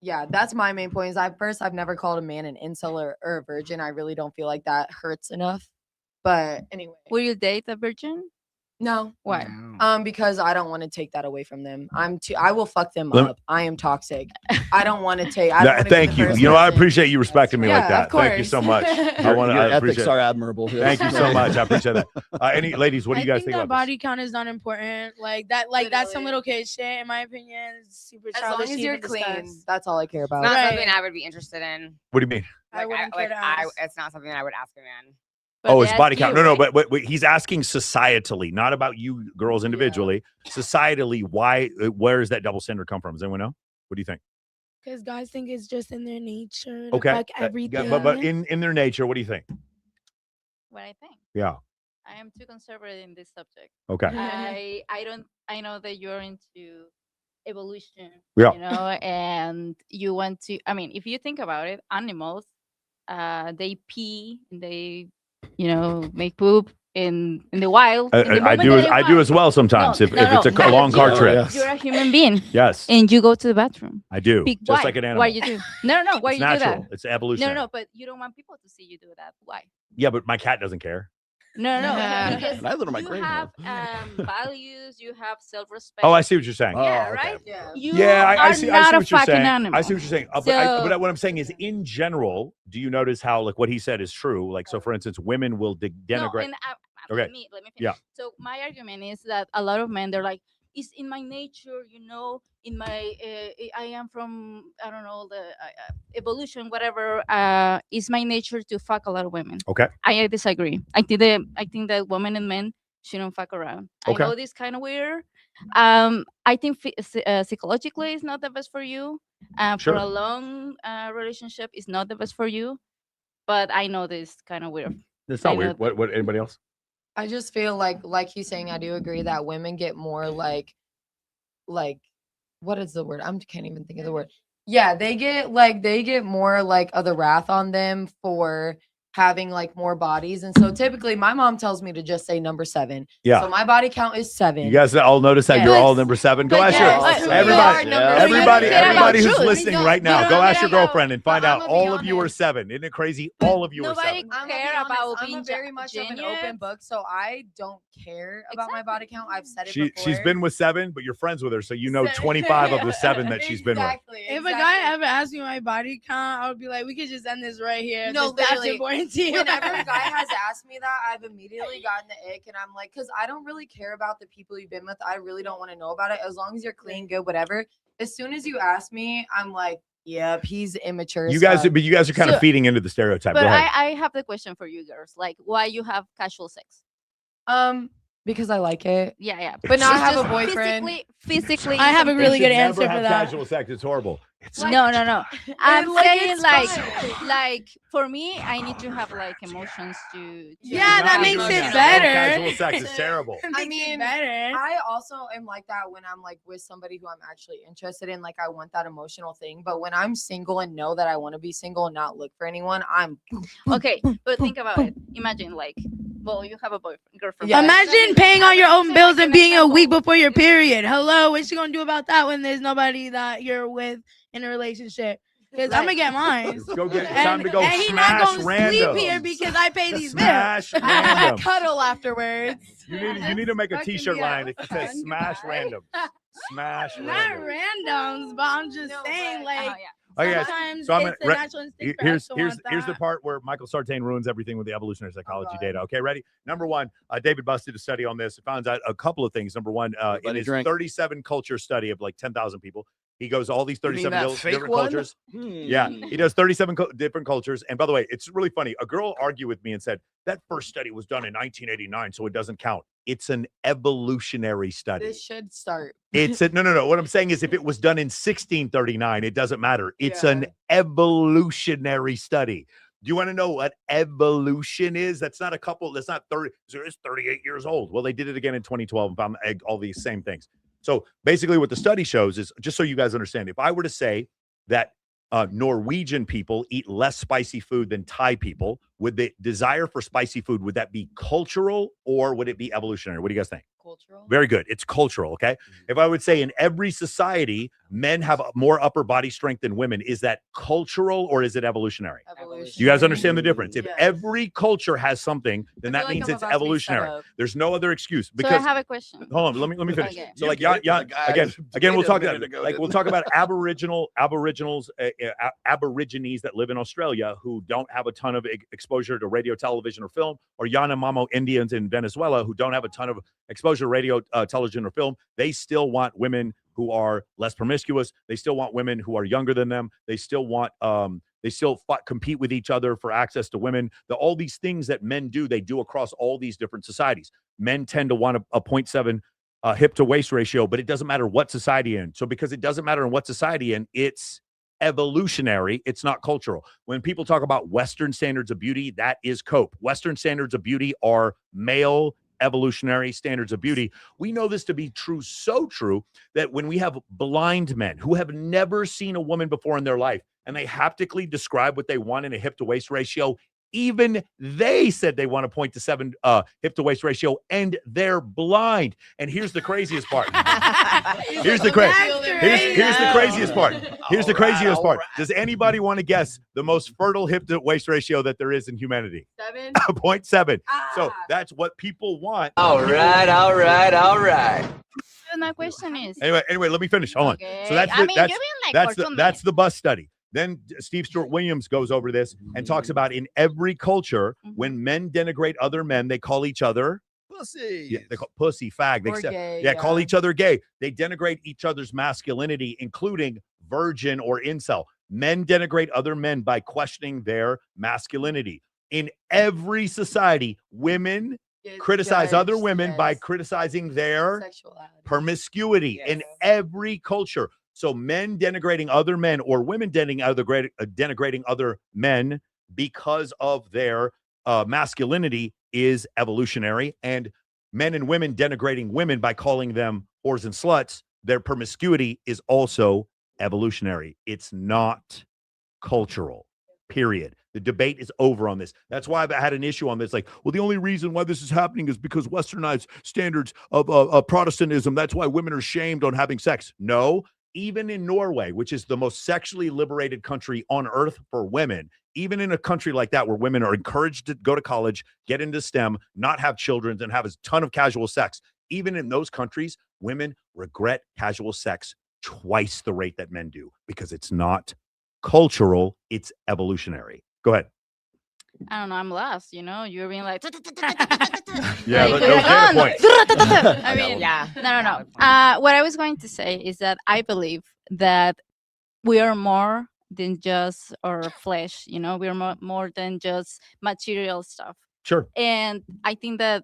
yeah, that's my main point. Is I've never called a man an incel or a virgin. I really don't feel like that hurts enough. But anyway, Will you date a virgin? no, Why? because I don't want to take that away from them. I will fuck them Lem- up. I am toxic. I don't want to take. I don't wanna be Thank the you. first You know, I person- appreciate you respecting me like Yeah, that. of Thank you so much. course. Your I ethics appreciate are it. admirable. Thank you so much. I appreciate that. Any ladies, what do you guys I think that about this? body count is not important. Like that, like that's some Literally. little kid shit. In my opinion, it's super As long childish. as to you're even clean, discuss. that's all I care about. Not Right. something I would be interested in. What do you mean? I wouldn't care to ask. It's not something I would ask a man. But Oh, they it's body ask count. you, No, right? but he's asking societally, not about you girls individually. Societally, why? Where does that double standard come from? Does anyone know? What do you think? Because guys think it's just in their nature to Okay, fuck everything. but in their nature, what do you think? What I think. Yeah. I am too conservative in this subject. Okay. I know that you're into evolution. Yeah. You know, and you want to. I mean, if you think about it, animals, they pee and they, make poop in the wild. In the I moment do. that they I do want. as well sometimes. No, if no, it's a no, long car you- trip. You're a human being. Yes. And you go to the bathroom. I do. Be- Just why? like an animal. Why you do? No. Why It's you do natural. that? It's evolutionary. No, but you don't want people to see you do that. Why? Yeah, but my cat doesn't care. No, Yeah. because Neither do my you grandma. have values, you have self-respect. Oh, I see what you're saying. Yeah, Oh, okay. right? Yeah. You Yeah, I are see. not I see a what you're fucking saying. animal. I see what you're saying. But So- what I'm saying is, in general, do you notice how like what he said is true? Like, so for instance, women will No, denigrate. and Okay. let me finish. Yeah. So my argument is that a lot of men, they're like, it's in my nature, in my, I am from, I don't know, the evolution, whatever. It's my nature to fuck a lot of women. Okay. I disagree. I think that women and men shouldn't fuck around. Okay. I know this kind of weird. I think psychologically it's not the best for you. Sure. For a long relationship, it's not the best for you. But I know this kind of weird. It's not I know weird. What? Anybody else? I just feel like he's saying, I do agree that women get more like what is the word? I can't even think of the word. Yeah, they get more like of the wrath on them for having like more bodies. And so typically my mom tells me to just say number 7. Yeah. So my body count is 7. You guys all notice that Yeah. you're all But- number 7. Go but ask yes, your we everybody, are number everybody, 7. everybody who's Truth. listening No, right you now. don't Go get ask your it out. girlfriend and find But out I'ma be all of you are honest. 7. Isn't it crazy? All of you are Nobody 7. I'm care gonna be about honest, I'm being a very much of an genuine. open book, so I don't care about my body count. I've said it She's before. been with 7, but you're friends with her, so you know So- 25 of the 7 that she's been with. Exactly, If a guy ever asked me my body count, I would be like, we could just end this right here. No, That's literally, important to you. whenever a guy has asked me that, I've immediately gotten the ick, and I'm like, because I don't really care about the people you've been with. I really don't want to know about it. As long as you're clean, good, whatever. As soon as you ask me, I'm like, yep, he's immature. You as guys, fuck. but you guys are kind So- of feeding into the stereotype. Go But ahead. I have the question for you girls. Like, why you have casual sex? Because I like it. Yeah. But now I It's have a just boyfriend. Physically, I have a something- really good They should answer never for have that. Casual sex. It's horrible. It's No. I'm like, saying it's like, fine. like for me, I need to have like emotions to. Yeah, that Not makes even it that. better. Casual sex is terrible. I mean, better. I also am like that when I'm like with somebody who I'm actually interested in. Like I want that emotional thing. But when I'm single and know that I want to be single and not look for anyone, I'm Okay, but think about it. Imagine like, well, you have a boyfriend, girlfriend. Yeah. Imagine paying all your own bills and being a week before your period. Hello, what's she gonna do about that when there's nobody that you're with in a relationship? Because I'm gonna get mine. Let's go get time to go and he not smash gonna random. sleep here because I pay these bills. Smash random. cuddle afterwards. You need to make a Fucking T-shirt yeah. line that says "Smash Random." Smash Not Random. randoms, but I'm just No, saying, but- like, Okay, guys. sometimes So I'm it's gonna- a natural instinct for us to Here's want the that. part where Michael Sartain ruins everything with the evolutionary psychology God. data. Okay, ready? Number one, David Buss did a study on this. It found out a couple of things. Number one, in Everybody his drink. 37 culture study of like 10,000 people, he goes all these You mean 37 that different fake one? cultures. Yeah, he does 37 different cultures. And by the way, it's really funny. A girl argued with me and said that first study was done in 1989, so it doesn't count. It's an evolutionary study. This should start. It's a, no. What I'm saying is, if it was done in 1639, it doesn't matter. It's Yeah. an evolutionary study. Do you want to know what evolution is? That's not a couple. That's not 30. So it's 38 years old. Well, they did it again in 2012 and found all these same things. So basically, what the study shows is, just so you guys understand, if I were to say that Norwegian people eat less spicy food than Thai people, would the desire for spicy food, would that be cultural or would it be evolutionary? What do you guys think? Cultural. Very good. It's cultural. Okay. If I would say in every society, men have more upper body strength than women, is that cultural or is it evolutionary? Evolution. You guys understand the difference? If Yes. every culture has something, then I that feel like means I'm it's about to be set evolutionary. up. There's no other excuse So because I have a question. hold on, let me finish. Okay. So You like get it yeah, from the guy again we'll debated a talk minute about ago, like didn't we'll they? talk about aborigines aborigines that live in Australia who don't have a ton of exposure to radio, television, or film, or Yanomamo Indians in Venezuela who don't have a ton of exposure to radio, television, or film. They still want women who are less promiscuous. They still want women who are younger than them. They still want they still compete with each other for access to women. All these things that men do, they do across all these different societies. Men tend to want a 0.7 hip to waist ratio, but it doesn't matter what society in. So because it doesn't matter in what society in, it's evolutionary. It's not cultural. When people talk about Western standards of beauty, that is cope. Western standards of beauty are male evolutionary standards of beauty. We know this to be true, so true, that when we have blind men who have never seen a woman before in their life, and they haptically describe what they want in a hip to waist ratio, even they said they want a 0.7 hip to waist ratio, and they're blind. And here's the craziest part. Here's the craziest part. Here's the craziest part. Does anybody want to guess the most fertile hip to waist ratio that there is in humanity? 7. 0.7. So that's what people want. All right. My question is, Anyway, let me finish. Hold on. okay, So that's I the, mean, that's you're being like that's the cartoon that's the bus study. Then Steve Stewart Williams goes over this and talks about in every culture, when men denigrate other men, they call each other Pussy. yeah, they call pussy, fag. They Or say, gay, call yeah. each other gay. They denigrate each other's masculinity, including virgin or incel. Men denigrate other men by questioning their masculinity. In every society, women Get criticize other judged, women by yes. criticizing their Sexuality. promiscuity in Yes. every culture. So men denigrating other men or women denigrating other men because of their masculinity is evolutionary. And men and women denigrating women by calling them whores and sluts, their promiscuity is also evolutionary. It's not cultural, period. The debate is over on this. That's why I've had an issue on this. Like, well, the only reason why this is happening is because westernized standards of Protestantism. That's why women are shamed on having sex. No, even in Norway, which is the most sexually liberated country on earth for women, even in a country like that where women are encouraged to go to college, get into STEM, not have children, and have a ton of casual sex, even in those countries, women regret casual sex twice the rate that men do because it's not cultural, it's evolutionary. Go ahead. I don't know. I'm lost. You're being like, Yeah, like, that was "Oh, the point." I mean, Yeah. no. What I was going to say is that I believe that we are more than just our flesh. We are more than just material stuff. Sure. And I think that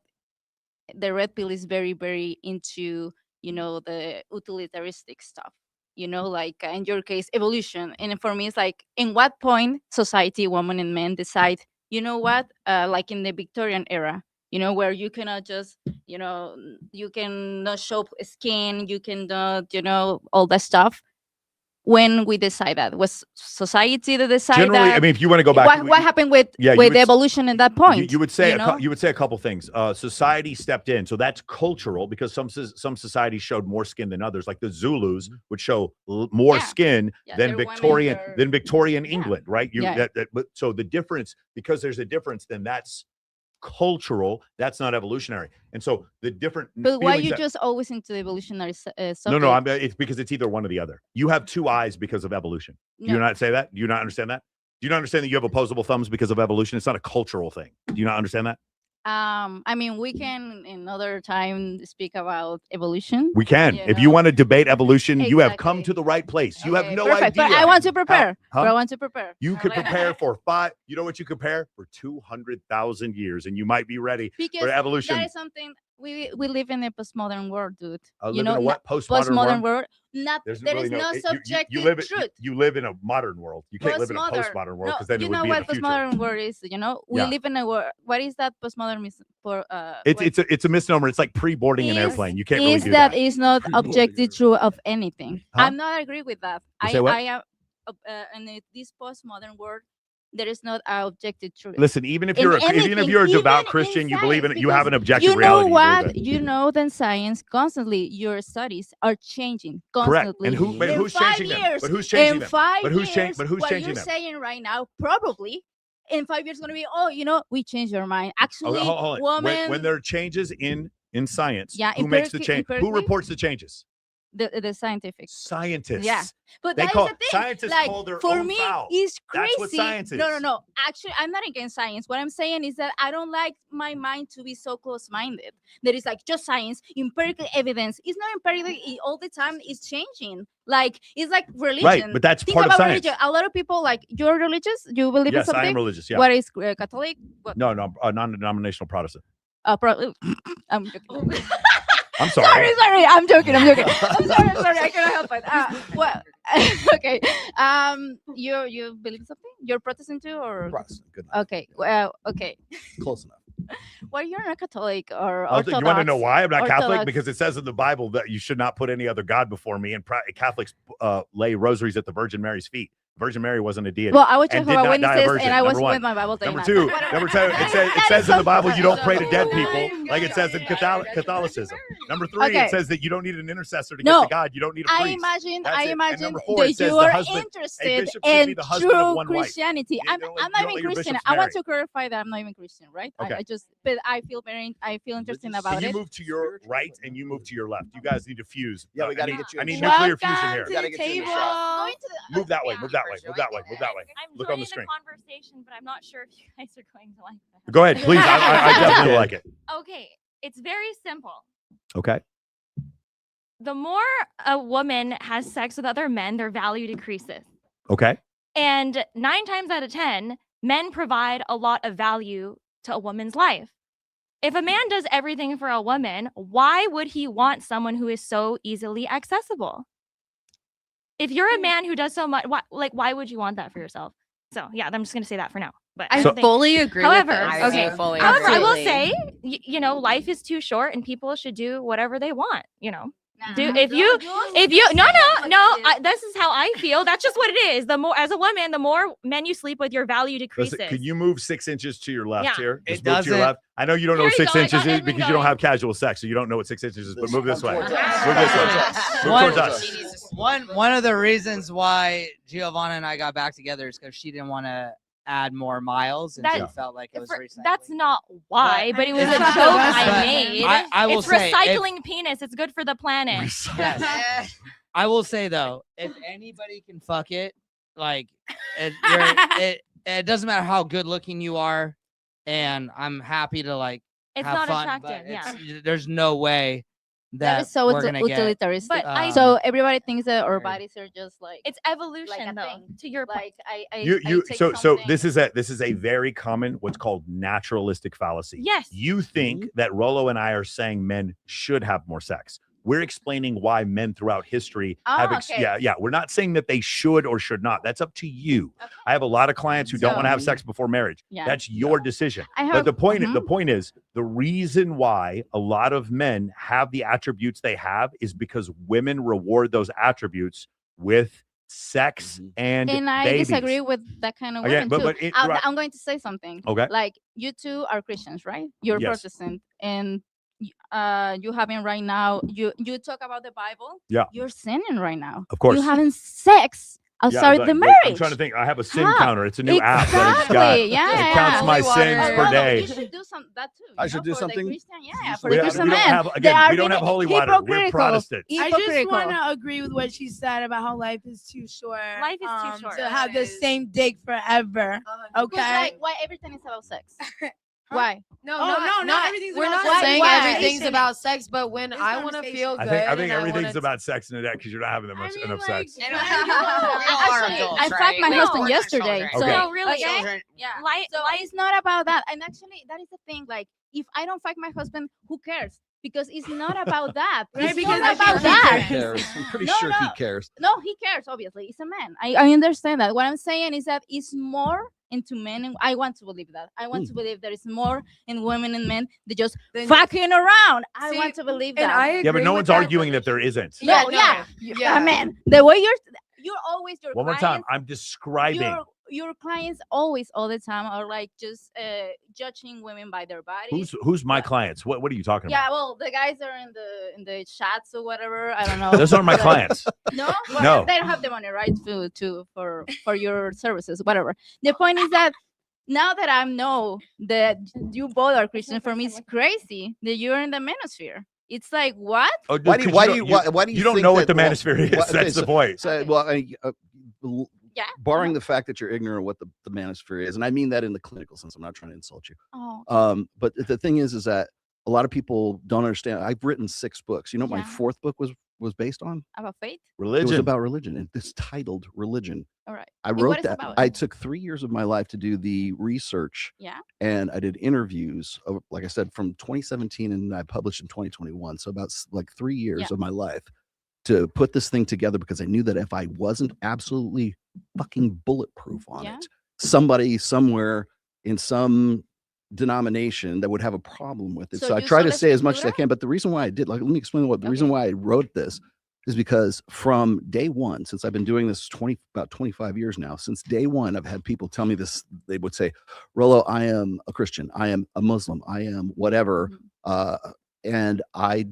the red pill is very, very into, the utilitaristic stuff. Like in your case, evolution. And for me, it's like, in what point society, women and men decide, you know what, like in the Victorian era, where you cannot just, you cannot show skin, you cannot, all that stuff. When we decide that, was society that decided Generally, that? I mean, if you want to go back, What happened with Yeah, you would s- evolution at that point? You would say know? you would say a couple things. Society stepped in, so that's cultural because some societies showed more skin than others. Like the Zulus would show more Yeah. skin Yeah, than their women Victorian Yeah. England, right? Yeah. But so the difference, because there's a difference, then that's cultural. That's not evolutionary. And so the different. But why feelings you that- just always into the evolutionary subject? No. It's because it's either one or the other. You have two eyes because of evolution. Do you No. not say that? Do you not understand that? Do you not understand that you have opposable thumbs because of evolution? It's not a cultural thing. Do you not understand that? I mean, we can another time speak about evolution. We can. You If you know? want to debate evolution, you have come Exactly. to the right place. You Okay, have no perfect. idea. But I want to how- prepare. huh? But I want to prepare. You I'm could like- prepare for you know what you prepare for 200,000 years, and you might be ready because for evolution. that is something we live in a postmodern world, dude. Live in a what? Postmodern Postmodern world? world. There really is no you subjective live truth. you live in a modern world. You can't live in a Postmodern. postmodern world No, because then you it would know be what in the future. postmodern world is. We Yeah. live in a world. What is that postmodern? It's a misnomer. It's like pre-boarding an Is- airplane. You can't really is do that that. is not objective truth of anything. Huh? I'm not agree with that. You say what? I am in this postmodern world. There is not an objective truth. Listen, even if In you're a anything, devout even Christian, in you believe in it. science, You have an because objective you know reality. you believe what? in. You know that science constantly, your studies are changing Correct. constantly. And who? But In who's 5 changing them? years, But who's changing in them? 5 But who's years, But who's what changing you're them? saying right now, probably in 5 years, gonna be, we changed our mind. Actually, Okay, hold on. woman, When there are changes in science, Yeah, who makes the empirically- change? Who empirically. reports the changes? the scientific. Scientists. Yeah, but They that call is the thing. scientists like, call their for own me, foul. it's crazy. That's what science is. No. Actually, I'm not against science. What I'm saying is that I don't like my mind to be so close-minded. There is like just science, empirical evidence. It's not empirical all the time. It's changing. Like it's like religion. Right, but that's Think part of about science. religion. A lot of people like you're religious. You believe in Yes, something. I am religious. Yeah. What is Catholic? What? No, non-denominational Protestant. I'm joking. I'm sorry. Sorry. I'm joking. I'm sorry. I cannot help it. What? Okay. You believe something? You're Protestant too, or Protestant. Good enough. okay? Well, okay. Close enough. Well, you're not Catholic or You Orthodox. want to know why I'm not Catholic? Orthodox. Because it says in the Bible that you should not put any other God before me, and Catholics lay rosaries at the Virgin Mary's feet. Virgin Mary wasn't a deity. Well, I was and Jehovah's did not die a Witnesses, virgin. and I was Number one. with my Bible. Number two, it says in the Bible you don't pray to dead people, like it says in Catholicism. Number three, Okay. it says that you don't need an intercessor to No, get to God. You don't need a priest. I And imagine number four, that it says you the are husband- a interested bishop should be in the husband of true one wife. Christianity. I'm don't not let even your Christian. bishops I want marry. to clarify that I'm not even Christian, right? Okay. But I feel interested about Can you it. move to your right and you move to your left? You guys need to fuse. Yeah, we I gotta need- get you I in need the nuclear Welcome fusion here. to Gotta the get you in the table. shot. Move that way. Move that way. Move that way. Move that way. I'm Look on the joining screen. conversation, but I'm not sure if you guys are going to like that. Go ahead, please. I definitely like it. Okay, it's very simple. Okay. The more a woman has sex with other men, their value decreases. Okay. And 9 times out of 10, men provide a lot of value to a woman's life. If a man does everything for a woman, why would he want someone who is so easily accessible? If you're a man who does so much, why would you want that for yourself? So yeah, I'm just gonna say that for now. But I don't think- fully agree with However, this. I okay. do fully However, I will agree. say, life is too short, and people should do whatever they want. Do Nah. if you this is how I feel. That's just what it is. The more, as a woman, the more men you sleep with, your value decreases. Listen, can you move 6 inches to your left Yeah. here? It Just move to your doesn't- left. I know you don't know what There you 6 go, I inches got is Edmund because you don't going. have casual sex, so you don't know what 6 inches is. But move this way. Towards Move us. this way. Move One- towards us. One of the reasons why Giovanna and I got back together is because she didn't want to add more miles, and she That- felt like it was recycling. That's not why, but it was a It's joke not the I best. made. I will it's say, if- recycling penis. It's good for the planet. Yes. I will say though, if anybody can fuck it, like it doesn't matter how good looking you are, and I'm happy to like It's have not fun, attractive. but Yeah. there's no way That that is so we're gonna get. utilitaristic. But I- So everybody thinks that our Right. bodies are just like It's evolution, like a though. thing. To your point. like I You take so something- this is a very common what's called naturalistic fallacy. Yes. You think that Rolo and I are saying men should have more sex. We're explaining why men throughout history have okay. yeah. We're not saying that they should or should not. That's up to you. Okay. I have a lot of clients who don't So- want to have sex before marriage. Yeah. That's your decision. I But have the point mhm. is the reason why a lot of men have the attributes they have is because women reward those attributes with sex and I babies. disagree with that kind of Again, women too. but I'm going to say something. Okay. Like you two are Christians, right? You're Yes. Protestant, and you having right now. You talk about the Bible. Yeah. You're sinning right now. Of course. You having sex outside but- the but marriage. I'm trying to think. I have a sin How? counter. It's a new app that it's got. Exactly. Yeah, It yeah, counts yeah. my Holy sins water. per No, day. you should do that too. I should do for something? The Christian, yeah, for We the don't- Christian we don't man. have- They again, are we don't have being holy water. We're hypocritical. Protestants. I just Hypocritical. want to agree with what she said about how life is too short. Life is too short. to have the same dick forever. But, Okay. like, why everything is about sex? Why? No, Oh, not everything's We're about not sex. saying Why? everything's about sex, but when This I want to conversation. feel good, I think and everything's wanna about sex in that because you're not having that much enough sex. I fucked my husband yesterday. So Okay. No, really. okay? Yeah. Life, So it's not about that. And actually, that is the thing. Like, if I don't fuck my husband, who cares? Because it's not about that. Right, It's because not I about feel He that. cares. I'm pretty No, sure he no. cares. No, he cares. Obviously, he's a man. I understand that. What I'm saying is that it's more into men, and I want to believe that. I want to believe there is more in women and men that just Then- fucking around. I See, want to believe and that. I Yeah, but agree no with one's that. arguing that there isn't. yeah, No, no. yeah. Yeah. Man, the way you're always your One more time. clients- I'm describing. your clients always all the time are like just judging women by their body. Who's my clients? What are you talking Yeah, well, the guys are in the chats or whatever. I don't know. about? Those aren't my Like- clients. No, well, No. they don't have the money, right? For your services, whatever. The point is that now that I know that you both are Christian, for me it's crazy that you're in the manosphere. It's like what? Oh, Why do you, because why don't- do you, why do you don't think know that, what the well, manosphere is. well, okay, That's the point. So, well, Yeah. barring the fact that you're ignorant of what the manosphere is, and I mean that in the clinical sense. I'm not trying to insult you. Oh, But the thing is that a lot of people don't understand. I've written 6 books. You know what my Yeah. 4th book was based on? about faith. It was Religion. about religion, and it's titled Religion. All right. I And wrote what is that. about? I took 3 years of my life to do the research, Yeah. and I did interviews, like I said, from 2017, and I published in 2021. So about like 3 years Yeah. of my life to put this thing together because I knew that if I wasn't absolutely fucking bulletproof on Yeah. it, somebody somewhere in some denomination that would have a problem with it. So So I you try saw to the say as much as I scriptura? can. But the reason why I did, like, let me explain what the reason why I wrote this is because from day one, since I've been doing this about 25 years now, since day one, I've had people tell me this. They would say, Rollo, I am a Christian, I am a Muslim, I am whatever. And I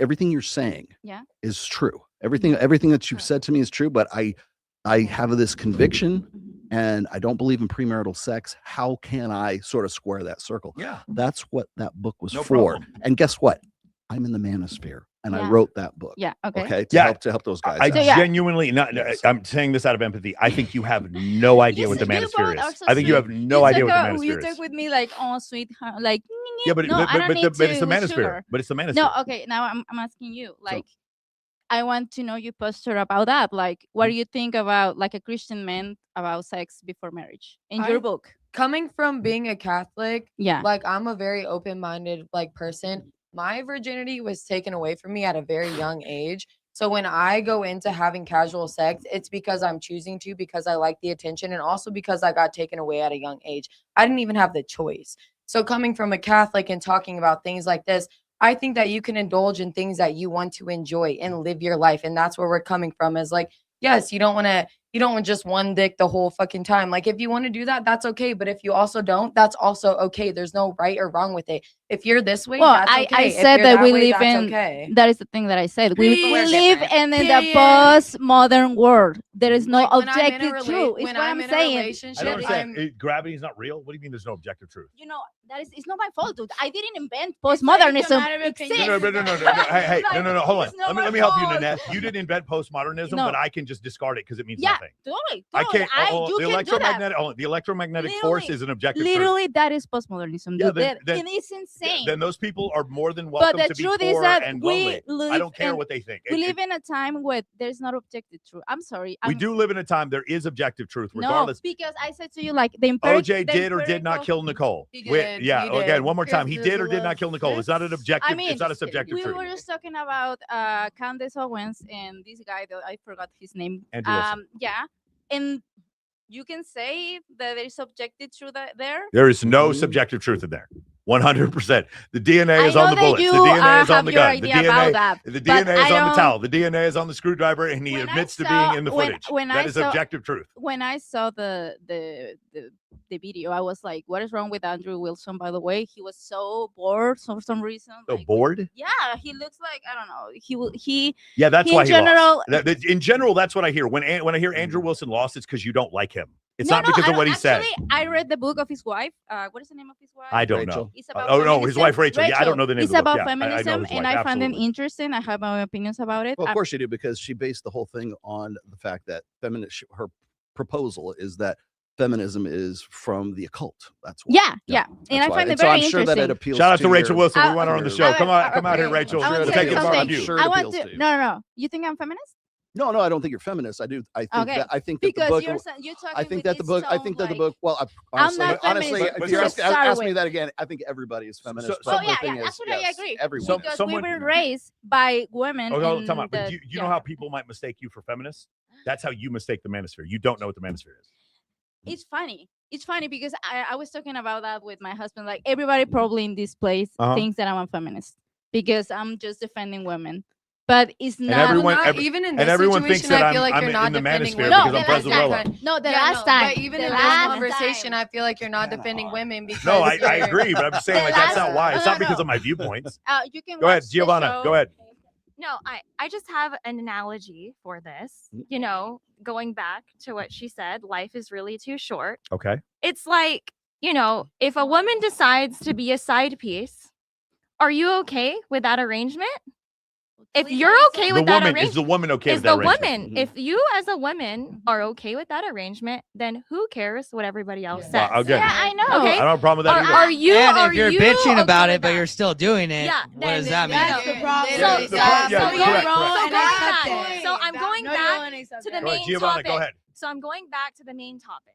everything you're saying Yeah. is true. Everything that you've said to me is true, but I have this conviction and I don't believe in premarital sex. How can I sort of square that circle? Yeah. That's what that book was No for. problem. And guess what? I'm in the manosphere and I Yeah. wrote that book. Yeah. Okay. Okay. Yeah. To help those guys. I out. genuinely not. I'm saying this out of empathy. I think you have no idea what the Yes, you manosphere both are is. so I think you sweet. have no idea what the You manosphere talk is. with me like, oh, sweetheart, like. Yeah, but no, I don't need but it's the to manosphere. sugar. But it's the manosphere. No, okay. Now I'm asking you, like, I want to know your posture about that. Like, what do you think about like a Christian man about sex before marriage in your book? Coming from being a Catholic, Yeah. like I'm a very open-minded like person. My virginity was taken away from me at a very young age. So when I go into having casual sex, it's because I'm choosing to, because I like the attention, and also because I got taken away at a young age. I didn't even have the choice. So coming from a Catholic and talking about things like this, I think that you can indulge in things that you want to enjoy and live your life. And that's where we're coming from, is like, yes, you don't want just one dick the whole fucking time. Like, if you want to do that, that's okay. But if you also don't, that's also okay. There's no right or wrong with it. If you're this way, Well, that's I okay. If said you're that we way, live that's in. okay. That is the thing that I said. We We're live different. in the Period. postmodern world. There is no Like, when I'm in a objective rela- truth. Is when what I'm I'm in a saying. I relationship, don't understand. Gravity is not real. What do you mean there's no objective truth? You know, it's not my fault, dude. I didn't invent It's like a postmodernism. matter of It opinion. No, exists. hey, no, hold on. It's not Let my me help you, fault. Nanette. You didn't invent postmodernism, No. but I can just discard it because it means Yeah, nothing. totally. I can't. You The can do that. electromagnetic force Literally- is an objective truth. Literally, that is postmodernism, Yeah, dude. then- That- then- and it's insane. Then those people are more than But welcome the to be truth is poor that and we lonely. I live don't care in- what they think. we live in a time where there's not objective truth. I'm sorry. We I'm- do live in a time there is objective truth, No, regardless. because I said to you, like, the OJ did or did not kill Nicole. He Wait, did, yeah. he Again, did. one more time. He Here's did or the did not love. kill Nicole. It's not an objective. I mean, it's not a subjective we truth. were just talking about Candace Owens and this guy that I forgot his name. Andrew Wilson. Yeah, and you can say that there is objective truth there. There is no subjective truth in there. 100%. The DNA I is know on the that bullets. you The DNA is on have the your gun. The idea about DNA, that, the but DNA is I on the don't- towel. The DNA is on the screwdriver, and he When I admits to saw- being in the when- footage. when That I is saw- objective truth. When I saw the video, I was like, "What is wrong with Andrew Wilson?" By the way, he was so bored for some reason. So bored? Yeah, he looks like, I don't know. He Yeah, that's he why in he general. lost. In general, that's what I hear. When I hear Andrew Wilson lost, it's because you don't like him. It's No, not no, because I of what don't- he said. Actually, I read the book of his wife. What is the name of his wife? I don't Rachel. know. It's about Oh no, his feminism. wife Rachel. Yeah, I don't know the name It's of the book. about Yeah, I know feminism, his and wife, I find it absolutely. interesting. I have my opinions about it. Well, of course you do, because she based the whole thing on the fact that her proposal is that feminism is from the occult. That's why. Yeah, and I That's why. find it And so very I'm sure that it interesting. appeals Shout out to Rachel your- Wilson. We I- want her on the your- show. Come I- on, come out here, okay. Rachel. I want to Take say it from something. you. Sure it I want appeals to. to you. No. You think I'm feminist? No, I don't think you're feminist. I think Okay. that I think that Because the book. you're talking I think with that the this book. I tone, think that the like, book. Well, I'm not honestly, feminist if to you start ask me with. that again, I think everybody is feminist. So- but Oh the yeah, thing yeah, is, absolutely, I yes, agree. everyone. Because Someone- we were raised by women. Oh, in time out. But the- you know how people might mistake you for feminists? That's how you mistake the manosphere. You don't know what the manosphere is. It's funny. It's funny because I was talking about that with my husband. Like, everybody probably in this place Uh-huh. thinks that I'm a feminist because I'm just defending women. But it's And not. everyone- Not every- even in and this everyone situation, thinks that I feel I'm- like you're I'm not in the defending manosphere women. because I'm the friends with last Rolo. time. No, the Yeah, last no, time. But even the in this last conversation, time. I feel like you're not defending women because No, I you're- agree, but I'm just saying The like that's not last- why. It's no, not because no. of my viewpoints. You can Go ahead, watch the Giovanna. show. Go ahead. No, I just have an analogy for this. You know, going back to what she said, life is really too short. Okay. It's like, you know, if a woman decides to be a side piece, are you okay with that arrangement? If you're okay The with that woman arrangement, is the woman okay is with that the arrangement? woman. Mhm. If you as a woman are okay with that arrangement, then who cares what everybody else says? Wow, okay. Yeah, I know. Okay. I don't have a problem with that Are, either. are you? and are if you're you bitching about okay it, but with you're that? still doing it, Yeah, what then- does that mean? That's the problem. Yeah, the part- yeah, so correct, you're correct. wrong, and I That's accept the it. So I'm going No, you're back willing to accept to the that. Go ahead, main Giovanna, topic. go ahead. So I'm going back to the main topic.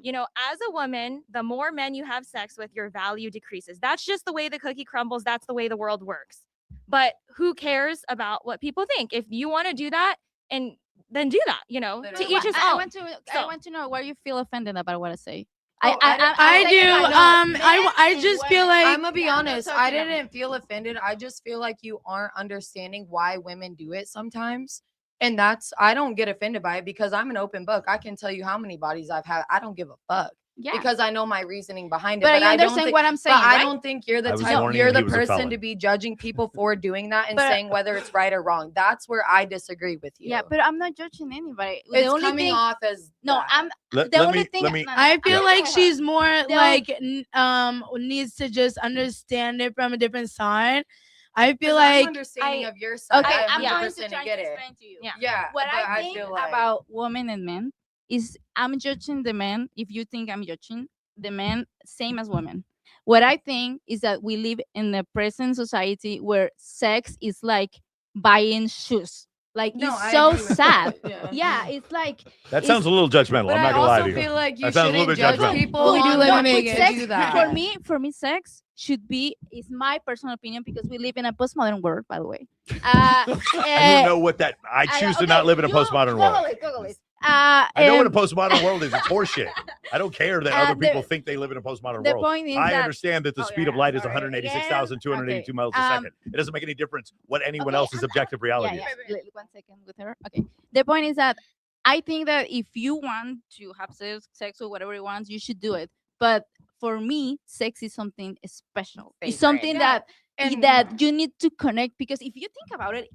You know, as a woman, the more men you have sex with, your value decreases. That's just the way the cookie crumbles. That's the way the world works. But who cares about what people think? If you want to do that, and then do that, to Well, each his I own. want to I So- want to know why you feel offended about what I say. I just feel like I'm gonna be Yeah, I'm honest. not I talking about- didn't feel offended. I just feel like you aren't understanding why women do it sometimes. And I don't get offended by it because I'm an open book. I can tell you how many bodies I've had. I don't give a fuck. Yeah. Because I know my reasoning behind it. But I don't understand think, what I'm saying, But I right? don't think you're the I was type, warning you're you the he was a person felon. to be judging people for doing that and But- saying whether it's right or wrong. That's where I disagree with you. Yeah, but I'm not judging anybody. The it's only coming thing, off as no, that. I'm Let- the let only me- thing. let me- no, I feel go like ahead. she's more The like needs to just understand it from a different side. I feel 'Cause I'm like understanding I- of your side. Okay, I I'm going to 100% try get to it. explain to you. Yeah. Yeah, What but I think feel like about women and men is I'm judging the men. If you think I'm judging the men, same as women. What I think is that we live in a present society where sex is like buying shoes. Like No, it's I so agree with sad. that, Yeah, it's like That it's- sounds a little judgmental. But I'm not I gonna lie also to you. feel like you That sounds a little shouldn't bit judge judgmental. people We do on live what in they Vegas. can sex do that. for me sex should be is my personal opinion because we live in a postmodern world, by the way. I don't know what that. I choose to not live in a postmodern world. Google it. I know what a postmodern world is. It's horseshit. I don't care that other the- people think they live in a postmodern the world. point is I that- understand that the Oh, speed yeah, of light is sorry. 186,282 miles a Okay, second. It doesn't make any difference what anyone Okay, else's objective reality yeah, is. yeah. 1 second with her. Okay. The point is that I think that if you want to have sex or whatever you want, you should do it. But for me, sex is something special. It's Sacred. something Yeah. that And- that you need to connect because if you think about it,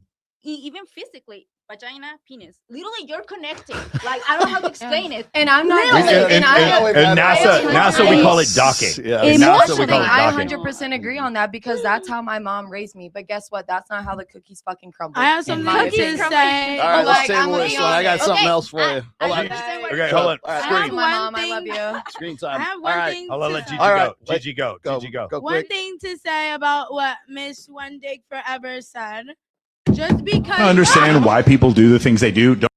even physically, vagina, penis, literally you're connecting. Like I don't know how to explain it. And I'm not. Literally. And NASA we call it docking. Yeah. In NASA we Emotionally, call it I docking. 100% agree on that because that's how my mom raised me. But guess what? That's not how the cookies fucking crumble. I have in something my to opinion. say. All right, let's Like, I'm table gonna this be one. I got honest. something Okay, else for you. Hold on. understand what Okay, hold on. I have Screen. My one mom, I thing- love you. Screen I time. have All one right. thing. I'll to let say. Gigi All go. right, let- Gigi go. Go, Gigi go. go One quick. thing to say about what Miss One Dick Forever said. Just because I understand why people do the things they do. Don't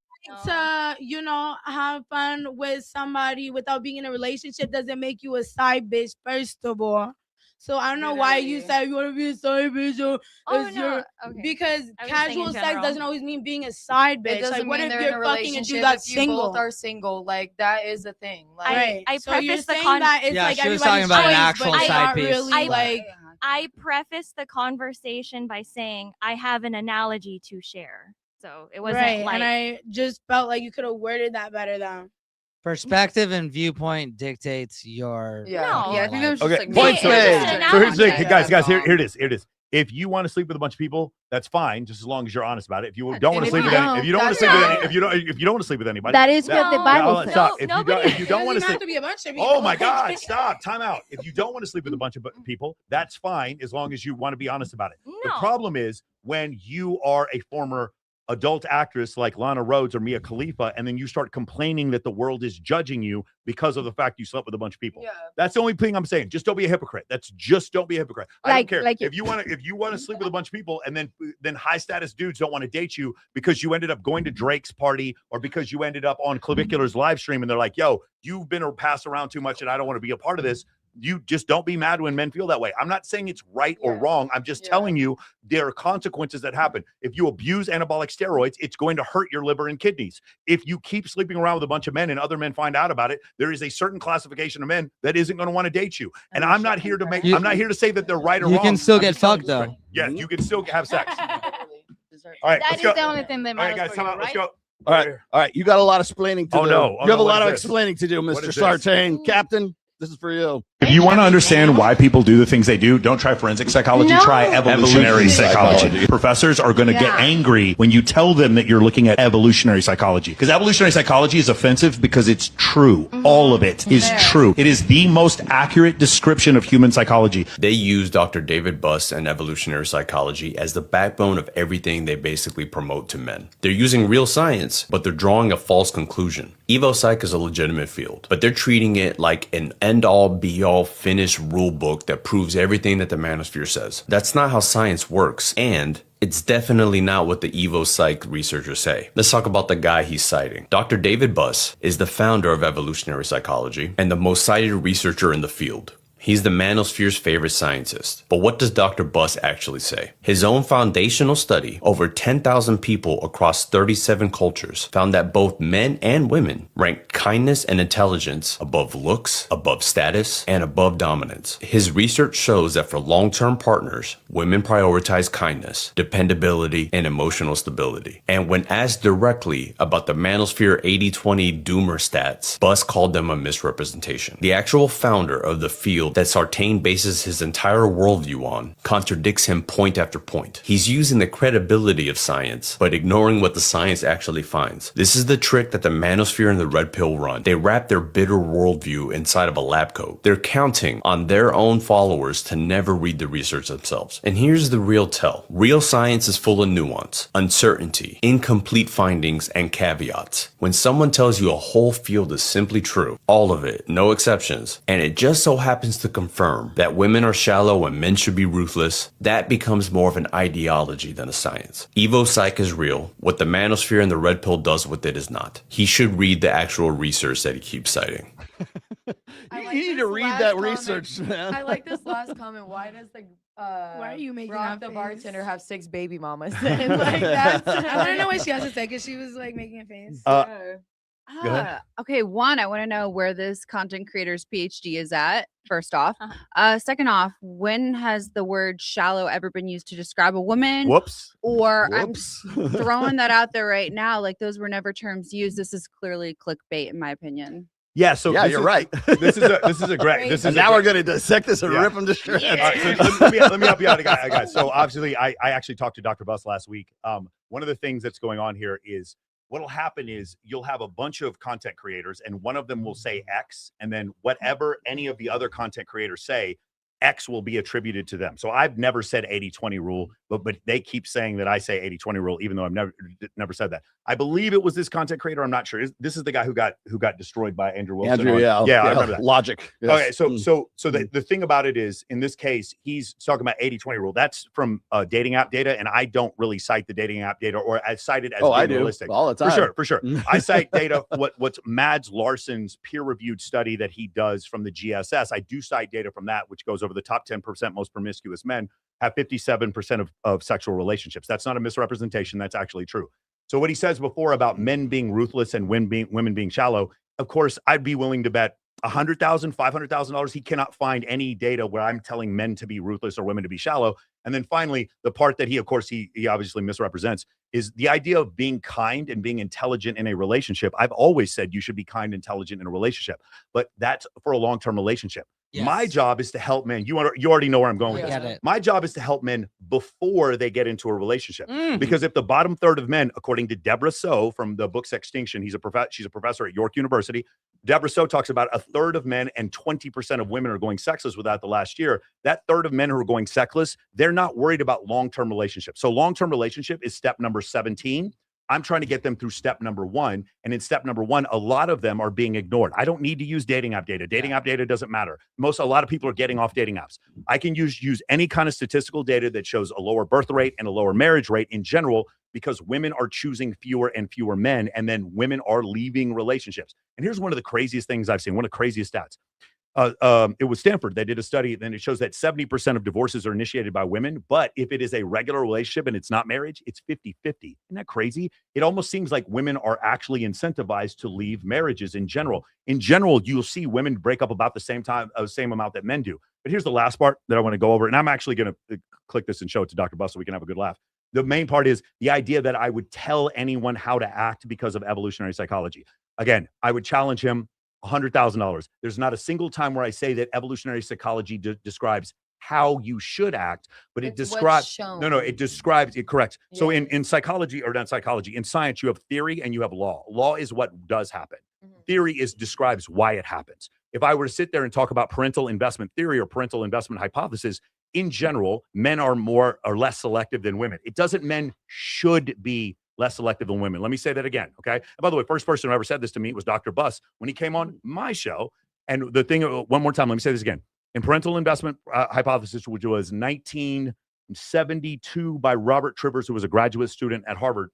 to have fun with somebody without being in a relationship doesn't make you a side bitch, first of all. So I don't know why you Literally. say you want to be a side bitch or Oh, is no. your- Okay. because I was saying casual in sex general. doesn't always mean being a side bitch. It doesn't Like what mean if they're in a you're fucking a relationship dude that's if you single? both are single. Like that is the thing. Like, Right. I so you're preface the saying con- that it's Yeah, like she was everybody's talking about an choice, actual but they side aren't piece. really like I preface the conversation by saying I have an analogy to share. So it wasn't right. like And I just felt like you could have worded that better though. Perspective and viewpoint dictates your. yeah, No. yeah. I think there's Okay, just like points Me, made. it's just an So here's the analogy. thing, guys. Here it is. Here it is. If you want to sleep with a bunch of people, that's fine, just as long as you're honest about it. If you don't want And to if sleep you with any, don't, if you don't want to that's sleep with fine. any, if you don't want to sleep with anybody, That is what the No, Bible no, says. stop. No, If nobody- you don't want to It doesn't have sleep, to be a bunch of people. oh my God, stop, time out. If you don't want to sleep with a bunch of people, that's fine as long as you want to be honest about it. The No. problem is when you are a former adult actress like Lana Rhoades or Mia Khalifa, and then you start complaining that the world is judging you because of the fact you slept with a bunch of people. Yeah. That's the only thing I'm saying. Just don't be a hypocrite. That's just don't be a hypocrite. I Like- don't care like if you want to sleep with a bunch of people, and then high status dudes don't want to date you because you ended up going to Drake's party or because you ended up on Clavicular's live stream, and they're like, "Yo, you've been passed around too much, and I don't want to be a part of this." You just don't be mad when men feel that way. I'm not saying it's right or Yeah. wrong. I'm just Yeah. telling you there are consequences that happen. If you abuse anabolic steroids, it's going to hurt your liver and kidneys. If you keep sleeping around with a bunch of men and other men find out about it, there is a certain classification of men that isn't going to want to date you. And I'm not here to make. You- I'm not here to say that they're right or You wrong. can still I'm get just telling fucked you though. straight. Yeah, you can still have sex. All right, That let's is go. the only thing that All right, matters guys, for time you, out. Let's right? go. All right. You got a lot of explaining to Oh, do. no. Oh, You have no. a What lot is of this? explaining to do, What Mr. is this? Sartain. Captain, this is for you. If you want to understand why people do the things they do, don't try forensic psychology, No. try evolutionary psychology. Professors are going to get Yeah. angry when you tell them that you're looking at evolutionary psychology. Because evolutionary psychology is offensive because it's true. All of it is There. true. It is the most accurate description of human psychology. They use Dr. David Buss and evolutionary psychology as the backbone of everything they basically promote to men. They're using real science, but they're drawing a false conclusion. EvoPsych is a legitimate field, but they're treating it like an end-all, be-all, finished rule book that proves everything that the manosphere says. That's not how science works, and it's definitely not what the EvoPsych researchers say. Let's talk about the guy he's citing. Dr. David Buss is the founder of evolutionary psychology and the most cited researcher in the field. He's the manosphere's favorite scientist. But what does Dr. Buss actually say? His own foundational study, over 10,000 people across 37 cultures, found that both men and women ranked kindness and intelligence above looks, above status, and above dominance. His research shows that for long-term partners, women prioritize kindness, dependability, and emotional stability. And when asked directly about the manosphere 80-20 doomer stats, Buss called them a misrepresentation. The actual founder of the field that Sartain bases his entire worldview on contradicts him point after point. He's using the credibility of science, but ignoring what the science actually finds. This is the trick that the manosphere and the red pill run. They wrap their bitter worldview inside of a lab coat. They're counting on their own followers to never read the research themselves. And here's the real tell. Real science is full of nuance, uncertainty, incomplete findings, and caveats. When someone tells you a whole field is simply true, all of it, no exceptions, and it just so happens to confirm that women are shallow and men should be ruthless, that becomes more of an ideology than a science. Evo Psych is real. What the manosphere and the red pill does with it is not. He should read the actual research that he keeps citing. You need to read that research, man. I like this last comment. Why does the Why are you making Rob that the face? bartender have 6 baby mamas? And like that's I want to know what she has to say because she was like making a face. Go ahead. Okay, one, I want to know where this content creator's PhD is at, first off. Uh-huh. Second off, when has the word shallow ever been used to describe a woman? Whoops. Or Whoops. I'm throwing that out there right now. Like, those were never terms used. This is clearly clickbait, in my opinion. Yeah, so Yeah, this you're is- right. This is a great. This is And a now great- we're going to dissect this and Yeah. rip them to shreds. All right, so let me help you out, guys. So obviously, I actually talked to Dr. Buss last week. One of the things that's going on here is what'll happen is you'll have a bunch of content creators, and one of them will say X, and then whatever any of the other content creators say, X will be attributed to them. So I've never said 80-20 rule, but they keep saying that I say 80-20 rule, even though I've never said that. I believe it was this content creator. I'm not sure. This is the guy who got destroyed by Andrew Wilson. Andrew, I remember that. Logic. Yes. Okay, so the thing about it is, in this case, he's talking about 80-20 rule. That's from dating app data, and I don't really cite the dating app data, or I cite it as being I do realistic. all the time. For sure. I cite data. What's Mads Larsen's peer-reviewed study that he does from the GSS. I do cite data from that, which goes over the top 10% most promiscuous men have 57% of sexual relationships. That's not a misrepresentation. That's actually true. So what he says before about men being ruthless and women being shallow, of course, I'd be willing to bet $100,000, $500,000. He cannot find any data where I'm telling men to be ruthless or women to be shallow. And then finally, the part that he obviously misrepresents is the idea of being kind and being intelligent in a relationship. I've always said you should be kind, intelligent in a relationship, but that's for a long-term relationship. Yes. My job is to help men. You already know where I'm going with Get this. it. My job is to help men before they get into a relationship. Because if the bottom third of men, according to Deborah So from the book Sextinction, she's a professor at York University. Deborah So talks about a third of men and 20% of women are going sexless without the last year. That third of men who are going sexless, they're not worried about long-term relationships. So long-term relationship is step number 17. I'm trying to get them through step number 1. And in step number 1, a lot of them are being ignored. I don't need to use dating app data. Dating app data doesn't matter. A lot of people are getting off dating apps. I can use any kind of statistical data that shows a lower birth rate and a lower marriage rate in general, because women are choosing fewer and fewer men, and then women are leaving relationships. And here's one of the craziest things I've seen, one of the craziest stats. It was Stanford. They did a study, and it shows that 70% of divorces are initiated by women. But if it is a regular relationship and it's not marriage, it's 50-50. Isn't that crazy? It almost seems like women are actually incentivized to leave marriages in general. In general, you'll see women break up about the same amount that men do. But here's the last part that I want to go over. And I'm actually going to click this and show it to Dr. Buss so we can have a good laugh. The main part is the idea that I would tell anyone how to act because of evolutionary psychology. Again, I would challenge him. $100,000. There's not a single time where I say that evolutionary psychology describes how you should act, but it describes it describes it. Correct. Yeah. So in psychology, or not psychology, in science, you have theory and you have law. Law is what does happen. Theory describes why it happens. If I were to sit there and talk about parental investment theory or parental investment hypothesis, in general, men are more or less selective than women. It doesn't men should be less selective than women. Let me say that again, okay? And by the way, first person who ever said this to me was Dr. Buss when he came on my show. And the thing, one more time, let me say this again. In parental investment hypothesis, which was 1972 by Robert Trivers, who was a graduate student at Harvard,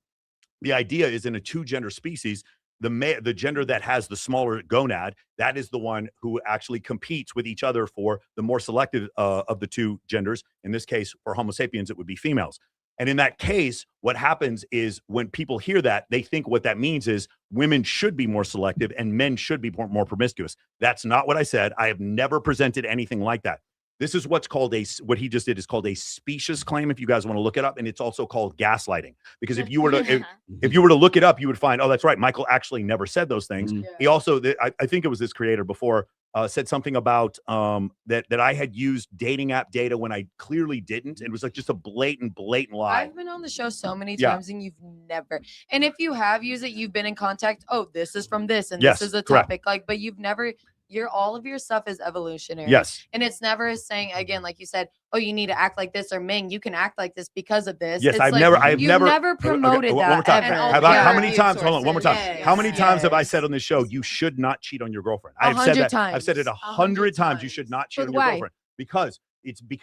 the idea is in a two-gender species, the gender that has the smaller gonad, that is the one who actually competes with each other for the more selective of the two genders. In this case, for Homo sapiens, it would be females. And in that case, what happens is when people hear that, they think what that means is women should be more selective and men should be more promiscuous. That's not what I said. I have never presented anything like that. This is what's called what he just did is called a specious claim. If you guys want to look it up, and it's also called gaslighting. Because if you were to if you were to look it up, you would find, oh, that's right, Michael actually never said those things. He also, I think it was this creator before, said something about that I had used dating app data when I clearly didn't. It was like just a blatant lie. I've been on the show so many Yeah. times and you've never. And if you have used it, you've been in contact. Oh, this is from this and Yes, this is a correct. topic. Like, but you've never. All of your stuff is evolutionary. Yes. And it's never saying again, like you said, oh, you need to act like this, or Ming, you can act like this because of this. Yes, It's I've like, never you've never promoted one that. more time. ever. Have I, how many times? Hold on, one more time. Yes, How many times have I yes. said on this show you should not cheat on your girlfriend? I've said 100 that. I've said it 100 times. You should not cheat But on your why? girlfriend because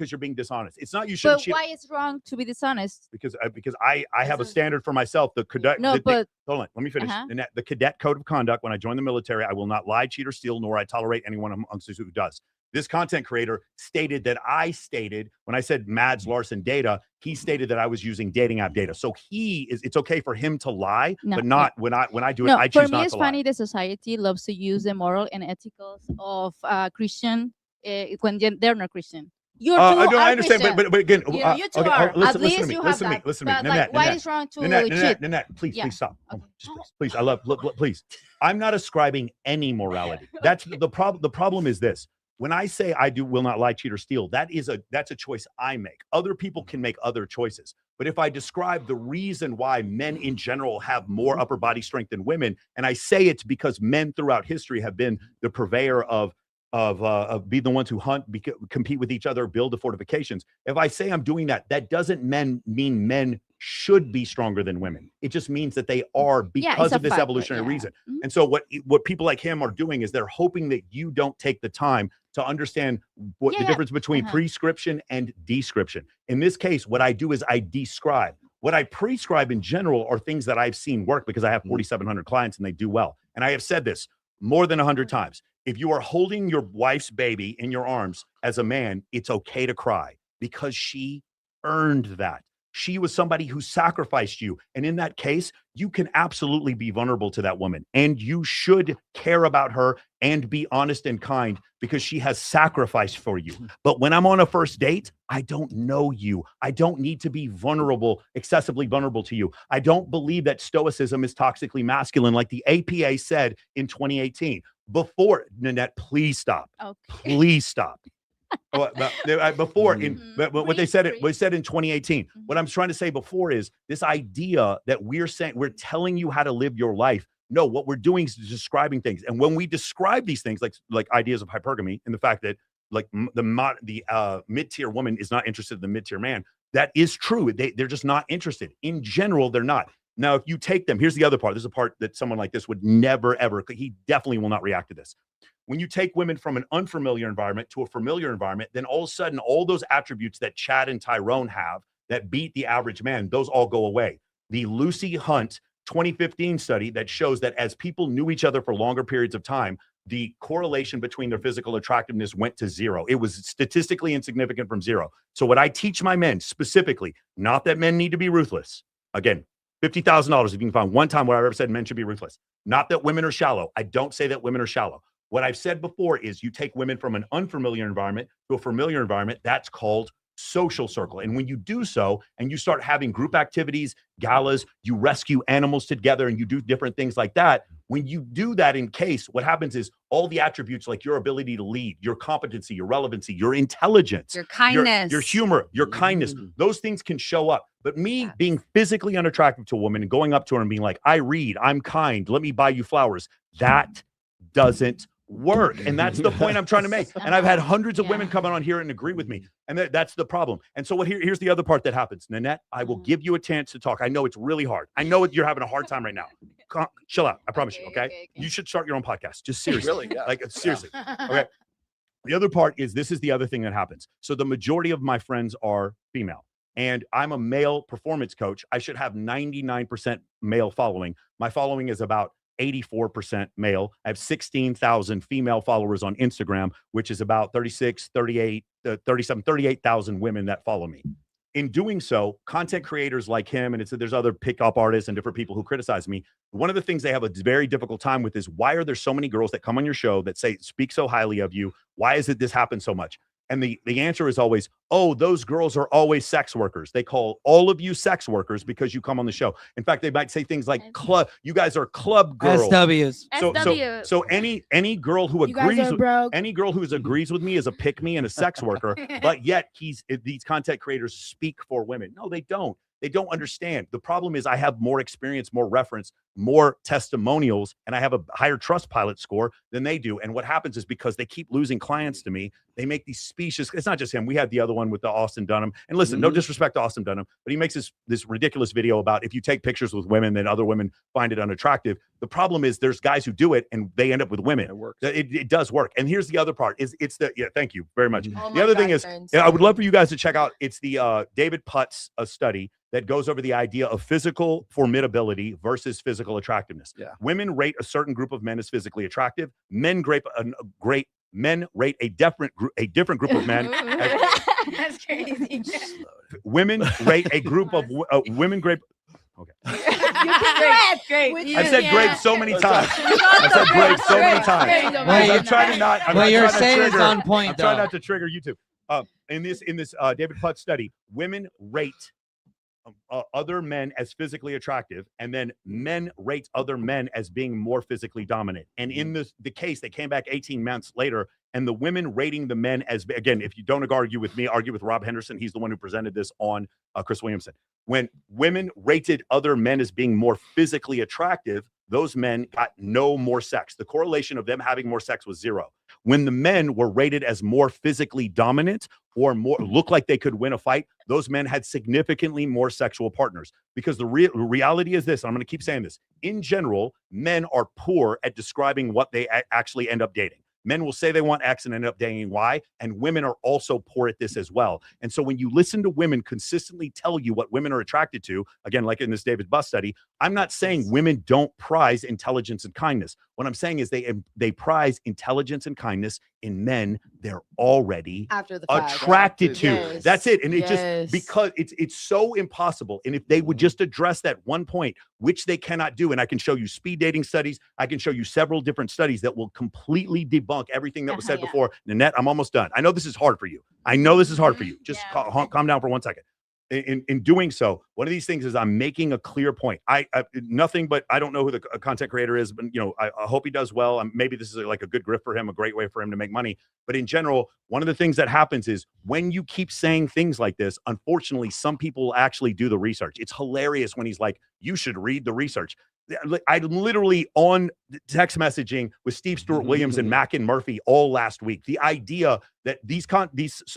you're being dishonest. It's not you But shouldn't cheat why is wrong to be dishonest? because I have a standard for myself. The cadet. No, but hold on, let me finish. Uh-huh. The cadet code of conduct. When I joined the military, I will not lie, cheat, or steal, nor I tolerate anyone amongst us who does. This content creator stated that I stated when I said Mads Larson data, he stated that I was using dating app data. So it's okay for him to lie, No, but not when I do it. no, I for choose me, not it's to lie. funny the society loves to use the moral and ethicals of Christian when they're not Christian. You two no, are I understand, Christian. but again, You know, you two okay, are. listen, At listen to least me, you listen have to me, that. listen to me, But, Nanette, like, why Nanette, is wrong to Nanette, cheat? please, Yeah. please stop. Just please, I love, please. I'm not ascribing any morality. That's the problem. The problem is this. When I say will not lie, cheat, or steal, that's a choice I make. Other people can make other choices. But if I describe the reason why men in general have more upper body strength than women, and I say it's because men throughout history have been the purveyor of be the ones who hunt, compete with each other, build the fortifications. If I say I'm doing that, that doesn't mean men should be stronger than women. It just means that they are because of this evolutionary reason. And so what people like him are doing is they're hoping that you don't take the time to understand what the difference between prescription and description. In this case, what I do is I describe. What I prescribe in general are things that I've seen work because I have 4,700 clients and they do well. And I have said this more than 100 times. If you are holding your wife's baby in your arms as a man, it's okay to cry because she earned that. She was somebody who sacrificed you. And in that case, you can absolutely be vulnerable to that woman. And you should care about her and be honest and kind because she has sacrificed for you. But when I'm on a first date, I don't know you. I don't need to be vulnerable, excessively vulnerable to you. I don't believe that stoicism is toxically masculine like the APA said in 2018. Before, Nanette, please stop. Okay. Please stop. Before what they said in 2018. What I'm trying to say before is this idea that we're telling you how to live your life. No, what we're doing is describing things. And when we describe these things like ideas of hypergamy and the fact that like the mid-tier woman is not interested in the mid-tier man, that is true. They're just not interested. In general, they're not. Now, if you take them, here's the other part. This is a part that someone like this would never, ever, he definitely will not react to this. When you take women from an unfamiliar environment to a familiar environment, then all of a sudden, all those attributes that Chad and Tyrone have that beat the average man, those all go away. The Lucy Hunt 2015 study that shows that as people knew each other for longer periods of time, the correlation between their physical attractiveness went to zero. It was statistically insignificant from zero. So what I teach my men specifically, not that men need to be ruthless. Again, $50,000 if you can find one time where I've ever said men should be ruthless. Not that women are shallow. I don't say that women are shallow. What I've said before is you take women from an unfamiliar environment to a familiar environment. That's called social circle. And when you do so and you start having group activities, galas, you rescue animals together and you do different things like that. When you do that in case, what happens is all the attributes like your ability to lead, your competency, your relevancy, your intelligence, your kindness, your humor, your kindness, those things can show up. But me being physically unattractive to a woman and going up to her and being like, I read, I'm kind, let me buy you flowers. That doesn't work. And that's the point I'm trying to make. And I've had hundreds of women come on here and agree with me. And that's the problem. And so here's the other part that happens. Nanette, I will give you a chance to talk. I know it's really hard. I know you're having a hard time right now. Chill out. I promise you. Okay? You should start your own podcast. Just seriously. Really? Yeah. Like seriously. Okay. The other part is this is the other thing that happens. So the majority of my friends are female. And I'm a male performance coach. I should have 99% male following. My following is about 84% male. I have 16,000 female followers on Instagram, which is about 38,000 women that follow me. In doing so, content creators like him, and there's other pickup artists and different people who criticize me. One of the things they have a very difficult time with is, why are there so many girls that come on your show that speak so highly of you? Why is it this happens so much? And the answer is always, oh, those girls are always sex workers. They call all of you sex workers because you come on the show. In fact, they might say things like, club, you guys are club girls. SWs. So any girl who agrees with me is a pick me and a sex worker, but yet these content creators speak for women. No, they don't. They don't understand. The problem is I have more experience, more reference, more testimonials, and I have a higher Trustpilot score than they do. And what happens is, because they keep losing clients to me, they make these specious, it's not just him. We had the other one with the Austin Dunham. And listen, no disrespect to Austin Dunham, but he makes this ridiculous video about if you take pictures with women, then other women find it unattractive. The problem is there's guys who do it and they end up with women. It works. It does work. And here's the other part thank you very much. The other thing is, I would love for you guys to check out, it's the David Putz study that goes over the idea of physical formidability versus physical attractiveness. Yeah. Women rate a certain group of men as physically attractive. Men rate a different group of men. That's crazy. Women rate a group of women great. Okay. Great. I've said great so many times. I've said great so many times. I'm trying to not. What you're saying is on point, I'm trying not to trigger YouTube. In this David Putz study, women rate other men as physically attractive, and then men rate other men as being more physically dominant. And in the case, they came back 18 months later, and the women rating the men as, again, if you don't argue with me, argue with Rob Henderson. He's the one who presented this on Chris Williamson. When women rated other men as being more physically attractive, those men got no more sex. The correlation of them having more sex was 0. When the men were rated as more physically dominant or more look like they could win a fight, those men had significantly more sexual partners. Because the reality is this, and I'm going to keep saying this, in general, men are poor at describing what they actually end up dating. Men will say they want X and end up dating Y, and women are also poor at this as well. And so when you listen to women consistently tell you what women are attracted to, again, like in this David Buss study, I'm not saying women don't prize intelligence and kindness. What I'm saying is they prize intelligence and kindness in men they're already attracted to. Yes. That's it. And it just, because it's so impossible. And if they would just address that one point, which they cannot do, and I can show you speed dating studies, I can show you several different studies that will completely debunk everything that was said before. Nanette, I'm almost done. I know this is hard for you. Just calm down for 1 second. In doing so, one of these things is I'm making a clear point. I nothing, but I don't know who the content creator is, but I hope he does well. Maybe this is like a good grift for him, a great way for him to make money. But in general, one of the things that happens is when you keep saying things like this, unfortunately, some people actually do the research. It's hilarious when he's like, you should read the research. I'm literally on text messaging with Steve Stewart Williams and Mac and Murphy all last week. The idea that these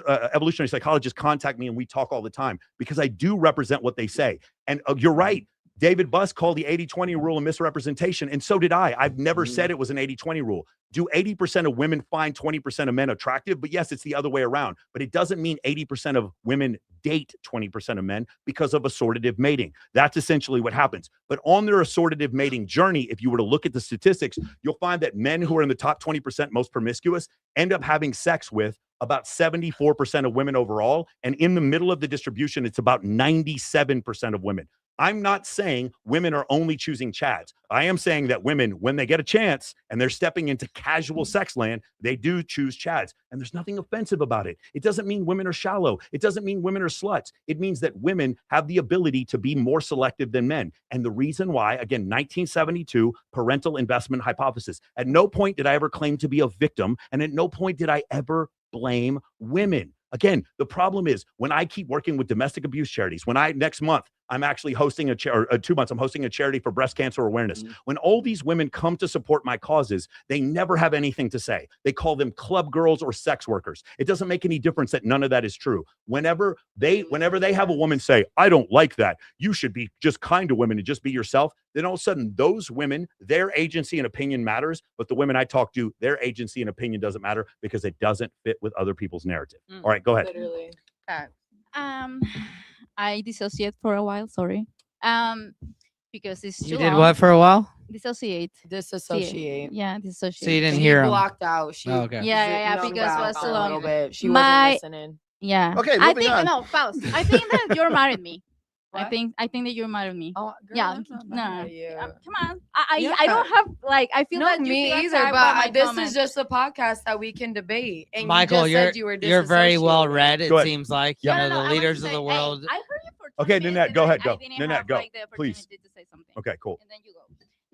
evolutionary psychologists contact me and we talk all the time because I do represent what they say. And you're right. David Buss called the 80-20 rule a misrepresentation, and so did I. I've never said it was an 80-20 rule. Do 80% of women find 20% of men attractive? But yes, it's the other way around. But it doesn't mean 80% of women date 20% of men because of assortative mating. That's essentially what happens. But on their assortative mating journey, if you were to look at the statistics, you'll find that men who are in the top 20% most promiscuous end up having sex with about 74% of women overall. And in the middle of the distribution, it's about 97% of women. I'm not saying women are only choosing Chads. I am saying that women, when they get a chance and they're stepping into casual sex land, they do choose Chads. And there's nothing offensive about it. It doesn't mean women are shallow. It doesn't mean women are sluts. It means that women have the ability to be more selective than men. And the reason why, again, 1972 parental investment hypothesis. At no point did I ever claim to be a victim. And at no point did I ever blame women. Again, the problem is when I keep working with domestic abuse charities, next month, I'm actually hosting 2 months, I'm hosting a charity for breast cancer awareness. When all these women come to support my causes, they never have anything to say. They call them club girls or sex workers. It doesn't make any difference that none of that is true. Whenever they have a woman say, I don't like that, you should be just kind to women and just be yourself, then all of a sudden those women, their agency and opinion matters, but the women I talk to, their agency and opinion doesn't matter because it doesn't fit with other people's narrative. All right, go ahead. Literally. I dissociate for a while, sorry. Because it's too You did long. what for a while? Dissociate. Disassociate. Yeah, dissociate. So you didn't She hear him. blocked out. She Oh, okay. Yeah, numbed because out was for too a little long. bit. She My- wasn't listening. Yeah. Okay, I moving think on. no, false. I think that you're mad at me. I What? think that you're mad at me. Oh, girl, yeah. I'm not No. mad at you. Come on. I Yeah. don't have like I feel No, that you me feel either. attacked by my But this comment. is just a podcast that we can debate. And Michael, you just said you were you're very well disassociated. read. It Go ahead. seems like Yeah. you know No, the I want to leaders of say, the hey, world. I heard you for 20 Okay, minutes Nanette, and go I- ahead, I go. didn't Nanette, have, go. like, the Please. opportunity to say something. Okay, cool. And then you go.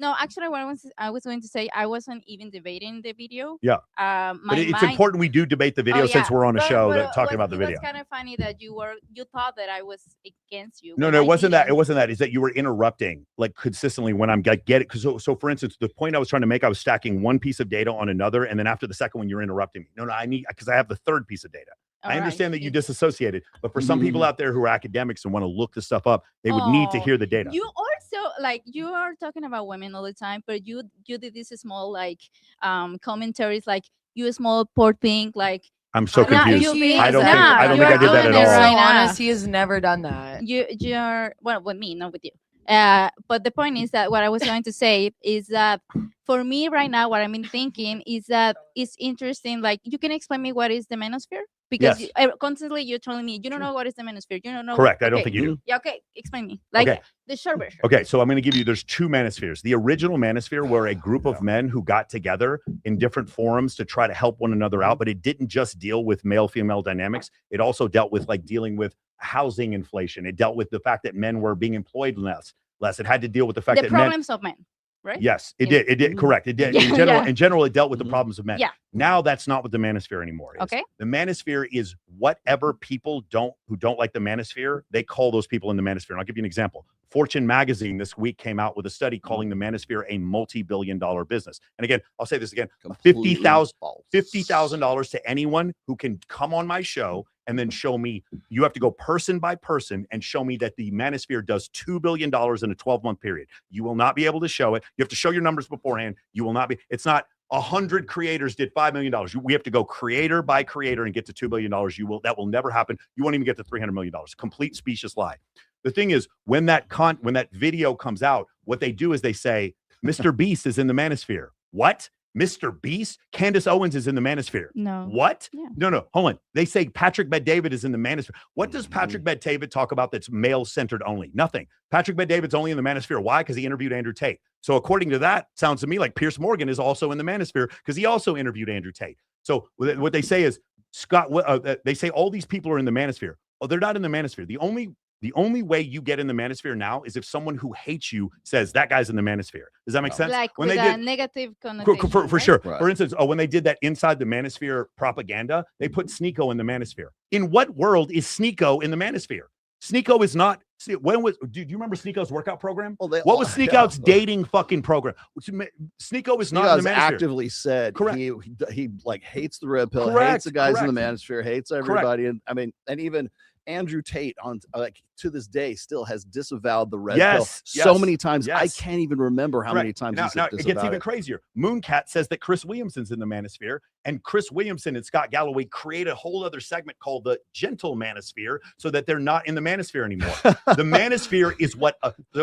No, actually, what I was going to say, I wasn't even debating the video. Yeah. My But it's mind- important we do debate the video Oh, since yeah. we're on a But- show but that talking about the it video. was kind of funny that you thought that I was against you. No, when no, I it wasn't that. It didn't. wasn't that. Is that you were interrupting like consistently when I'm get it. Because so for instance, the point I was trying to make, I was stacking one piece of data on another, and then after the second one, you're interrupting me. No, I need because I have the third piece of data. All I right. understand that you disassociated, but for some people Mhm. out there who are academics and want to look this stuff up, they would need to Oh, hear the data. You also like you are talking about women all the time, but you did this small like commentaries like you small poor thing like I'm so Nah, confused. you being- I don't think nah, I don't think you're I did that doing at it all. right So now. honest, he has never done that. You're well with me, not with you. But the point is that what I was going to say is that for me right now, what I've been thinking is that it's interesting. Like, you can explain me what is the manosphere because Yes. constantly you're telling me you don't know what is the manosphere. You don't know. Correct. I don't Okay. think you do. Yeah. Okay. Explain me. Like Okay. the short version. Okay, so I'm going to give you. There's two manospheres. The original manosphere were a group of men who got together in different forums to try to help one another out, but it didn't just deal with male-female dynamics. It also dealt with like dealing with housing inflation. It dealt with the fact that men were being employed less. It had to deal with the fact The that men. problems of men, right? Yes, it Yeah. did. It did. Correct. It did. Yeah, In general, yeah. in general, it dealt with the problems of men. Yeah. Now that's not what the manosphere anymore is. Okay. The manosphere is whatever people who don't like the manosphere, they call those people in the manosphere. And I'll give you an example. Fortune magazine this week came out with a study calling the manosphere a multi-billion-dollar business. And again, I'll say this again: Completely false. $50,000 to anyone who can come on my show and then show me. You have to go person by person and show me that the manosphere does $2 billion in a 12-month period. You will not be able to show it. You have to show your numbers beforehand. You will not be. It's not 100 creators did $5 million. We have to go creator by creator and get to $2 billion. That will never happen. You won't even get to $300 million. Complete specious lie. The thing is, when that video comes out, what they do is they say, Mr. Beast is in the manosphere. What? Mr. Beast? Candace Owens is in the manosphere. No. What? Yeah. No. Hold on. They say Patrick Bet-David is in the manosphere. What does Patrick Bet-David talk about that's male-centered only? Nothing. Patrick Bet-David's only in the manosphere. Why? Because he interviewed Andrew Tate. So according to that, sounds to me like Pierce Morgan is also in the manosphere because he also interviewed Andrew Tate. So what they say is they say all these people are in the manosphere. Oh, they're not in the manosphere. The only way you get in the manosphere now is if someone who hates you says that guy's in the manosphere. Does that make sense? Like When with they a did negative connotation. for right? sure. Right. For instance, when they did that inside the manosphere propaganda, they put Sneeko in the manosphere. In what world is Sneeko in the manosphere? Sneeko is not. Do you remember Sneeko's workout program? Well, What was Sneeko's dating fucking program? Sneeko is not in the manosphere. actively said Correct. he like hates the red pill, Correct, hates the guys in the correct. manosphere, hates everybody, and I mean, and even Andrew Tate on like to this day still has disavowed the red pill Yes, so yes, many times. I yes. can't even remember how many Right. times Now, he's now it disavowed gets even crazier. Mooncat says that Chris Williamson's in the manosphere, and Chris Williamson and Scott Galloway create a whole other segment called the Gentle Manosphere, so that they're not in the manosphere anymore. The manosphere is what.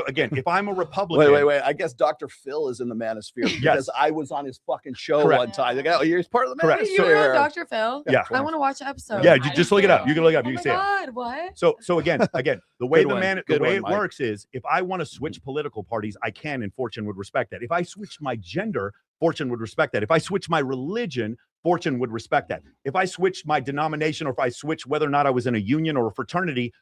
Again, if I'm a Republican, Wait. I guess Dr. Phil is in the manosphere because I was on his fucking show Correct. one time. Like, oh, you're part of the Correct. manosphere. You were on Dr. Phil? Yeah. I want to watch the episode. Yeah, just look it up. You can look it up. Oh You my can see it. God, what? So again, the way Good one. the Good way one, it Mike. works is if I want to switch political parties, I can, and Fortune would respect that. If I switch my gender, Fortune would respect that. If I switch my religion, Fortune would respect that. If I switch my denomination, or if I switch whether or not I was in a union or a fraternity,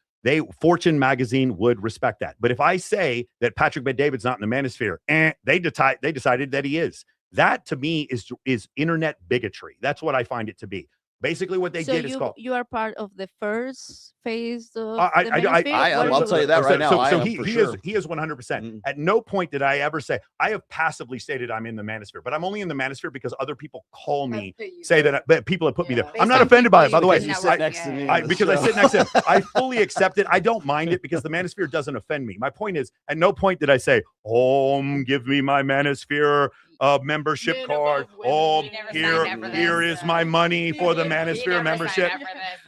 Fortune magazine would respect that. But if I say that Patrick Bet-David's not in the manosphere, they decided that he is. That to me is internet bigotry. That's what I find it to be. Basically, what they So did is called. you are part of the first phase of I- the I- manosphere? I am. What I'll do tell you that So- right now. So, I so am he for he sure. is 100%. At no point did I ever say I have passively stated I'm in the manosphere, but I'm only in the manosphere because other people call me, say that but people have put me there. I'm not offended by it, by the way. Because you sit next to me. Because I sit next to him. I fully accept it. I don't mind it because the manosphere doesn't offend me. My point is, at no point did I say, give me my manosphere membership card. We never signed up for Here this. is my money for the manosphere membership.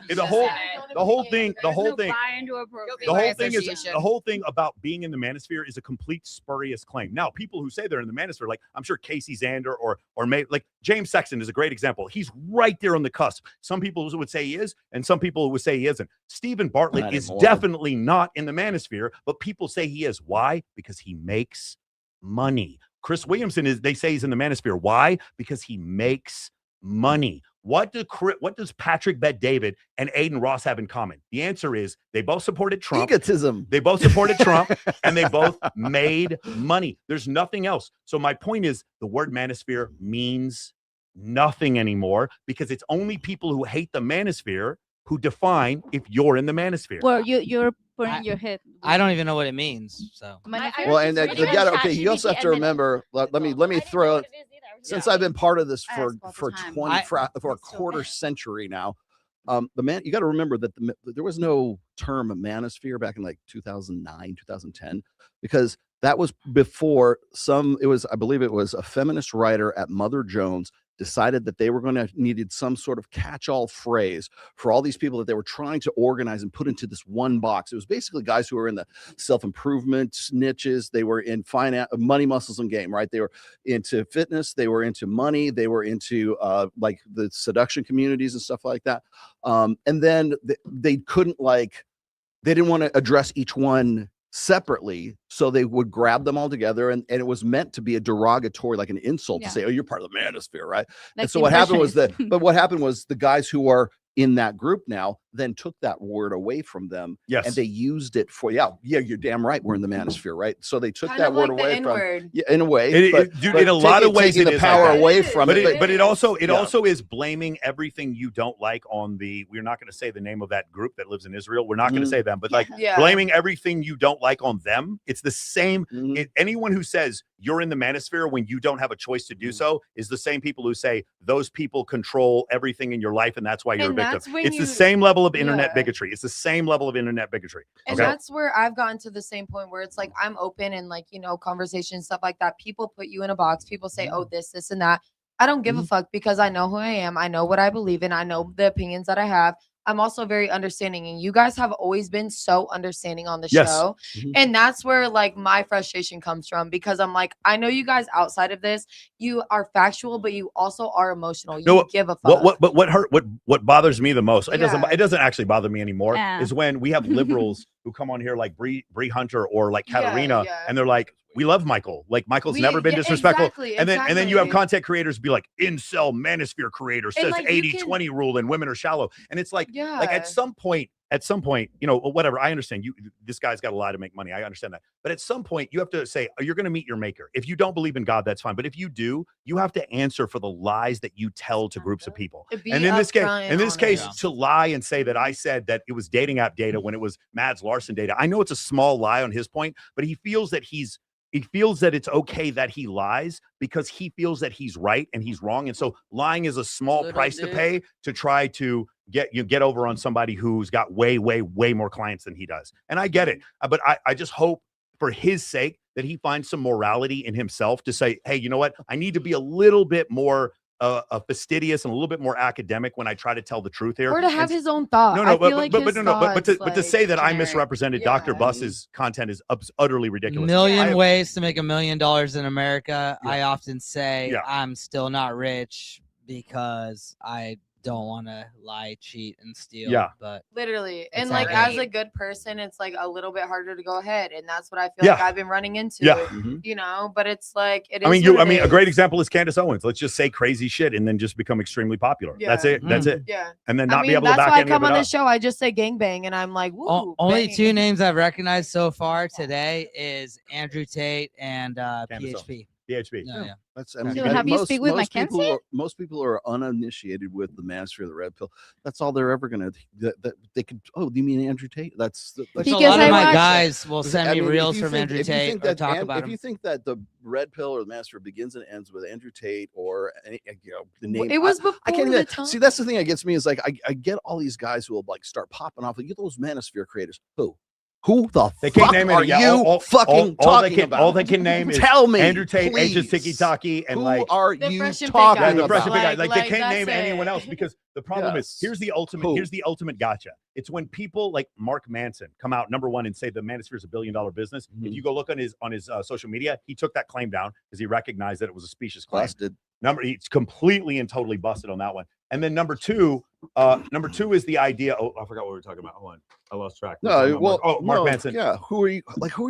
The whole The whole thing, the whole thing, Guilty the by whole thing is association. the whole thing about being in the manosphere is a complete spurious claim. Now, people who say they're in the manosphere, like I'm sure Casey Zander or like James Sexton is a great example. He's right there on the cusp. Some people would say he is, and some people would say he isn't. Stephen Bartlett Not is anymore. definitely not in the manosphere, but people say he is. Why? Because he makes money. Chris Williamson is. They say he's in the manosphere. Why? Because he makes money. What does Patrick Bet-David and Aiden Ross have in common? The answer is they both supported Trump. Egotism. They both supported Trump, and they both made money. There's nothing else. So my point is the word manosphere means nothing anymore because it's only people who hate the manosphere who define if you're in the manosphere. Well, you're putting your head. I don't even know what it means. So Well, and you got okay. You also have to remember. Let me throw. Since I've been part of this for 20 for a quarter century now, you got to remember that there was no term manosphere back in like 2009, 2010, because that was before I believe it was a feminist writer at Mother Jones decided that they were going to needed some sort of catch-all phrase for all these people that they were trying to organize and put into this one box. It was basically guys who were in the self-improvement niches. They were in finance, money, muscles, and game, right? They were into fitness. They were into money. They were into like the seduction communities and stuff like that. And then they couldn't they didn't want to address each one separately, so they would grab them all together, and it was meant to be a derogatory, like an insult to say, oh, you're part of the manosphere, right? And so what happened was the guys who are in that group now then took that word away from them, and they used it for you're damn right, we're in the manosphere, right? So they took that word away from in a way, Dude, in a lot of ways, taking the power away from it. But it also is blaming everything you don't like on we're not going to say the name of that group that lives in Israel. We're not going to say them, but blaming everything you don't like on them. It's the same. Anyone who says you're in the manosphere when you don't have a choice to do so is the same people who say those people control everything in your life, and that's why you're a victim. It's the same level of internet bigotry. It's the same level of internet bigotry. And that's where I've gotten to the same point where it's like I'm open and conversations, stuff like that. People put you in a box. People say, oh, this, and that. I don't give a fuck because I know who I am. I know what I believe in. I know the opinions that I have. I'm also very understanding, and you guys have always been so understanding on the show. And that's where my frustration comes from, because I'm like, I know you guys outside of this, you are factual, but you also are emotional. You give a fuck. What bothers me the most, it doesn't actually bother me anymore, is when we have liberals who come on here like Bree Hunter or like Katarina, and they're like, we love Michael. Like Michael's never been disrespectful. And then you have content creators be like, incel manosphere creator says 80-20 rule and women are shallow. And it's like at some point, whatever. I understand this guy's got a lot to make money. I understand that. But at some point you have to say, you're going to meet your maker. If you don't believe in God, that's fine. But if you do, you have to answer for the lies that you tell to groups of people. And in this case, to lie and say that I said that it was dating app data when it was Mads Larson data. I know it's a small lie on his point, but he feels that it's okay that he lies because he feels that he's right and he's wrong. And so lying is a small price to pay to try to get over on somebody who's got way, way, way more clients than he does. And I get it. But I just hope for his sake that he finds some morality in himself to say, hey, you know what? I need to be a little bit more fastidious and a little bit more academic when I try to tell the truth here, or to have his own thought. But to say that I misrepresented Dr. Buss's content is utterly ridiculous. Million ways to make $1 million in America. I often say I'm still not rich because I don't want to lie, cheat, and steal. But literally, and as a good person, it's a little bit harder to go ahead, and that's what I feel like I've been running into. But it's a great example is Candace Owens. Let's just say crazy shit and then just become extremely popular. That's it. Yeah. And then not be able to back that's why I any come of it on up. this show. I just say gangbang, and I'm like, woo. Only two names I've recognized so far today is Andrew Tate and PHP. PHP. That's have you speak with Mackenzie? Most people are uninitiated with the manosphere of the red pill. That's all they're ever gonna. They could. Oh, do you mean Andrew Tate? That's a lot of my guys will send me reels from Andrew Tate or talk about him. If you think that the red pill or the manosphere begins and ends with Andrew Tate or the name, it was before I can't the even time. see. That's the thing that gets me is I get all these guys who will start popping off. Like, get those manosphere creators. Who? Who the They can't fuck name are it. Yeah, you fucking talking about? All they can name is Tell me, Andrew Tate, please. Asia's Tiki Taki, and Who like are The you Fresh and Fit talking guys. the about? Fresh and Fit guys. Like- Like, they like, can't name that's anyone it. else because the problem is Yes. here's the ultimate Who? gotcha. It's when people like Mark Manson come out number one and say the Manosphere is $1 billion business. If you go look on his social media, he took that claim down because he recognized that it was a specious claim. Busted. He's completely and totally busted on that one. And then number two is the idea. Oh, I forgot what we were talking about. Hold on, I lost track. No, well, Mark no, Manson. Yeah, who are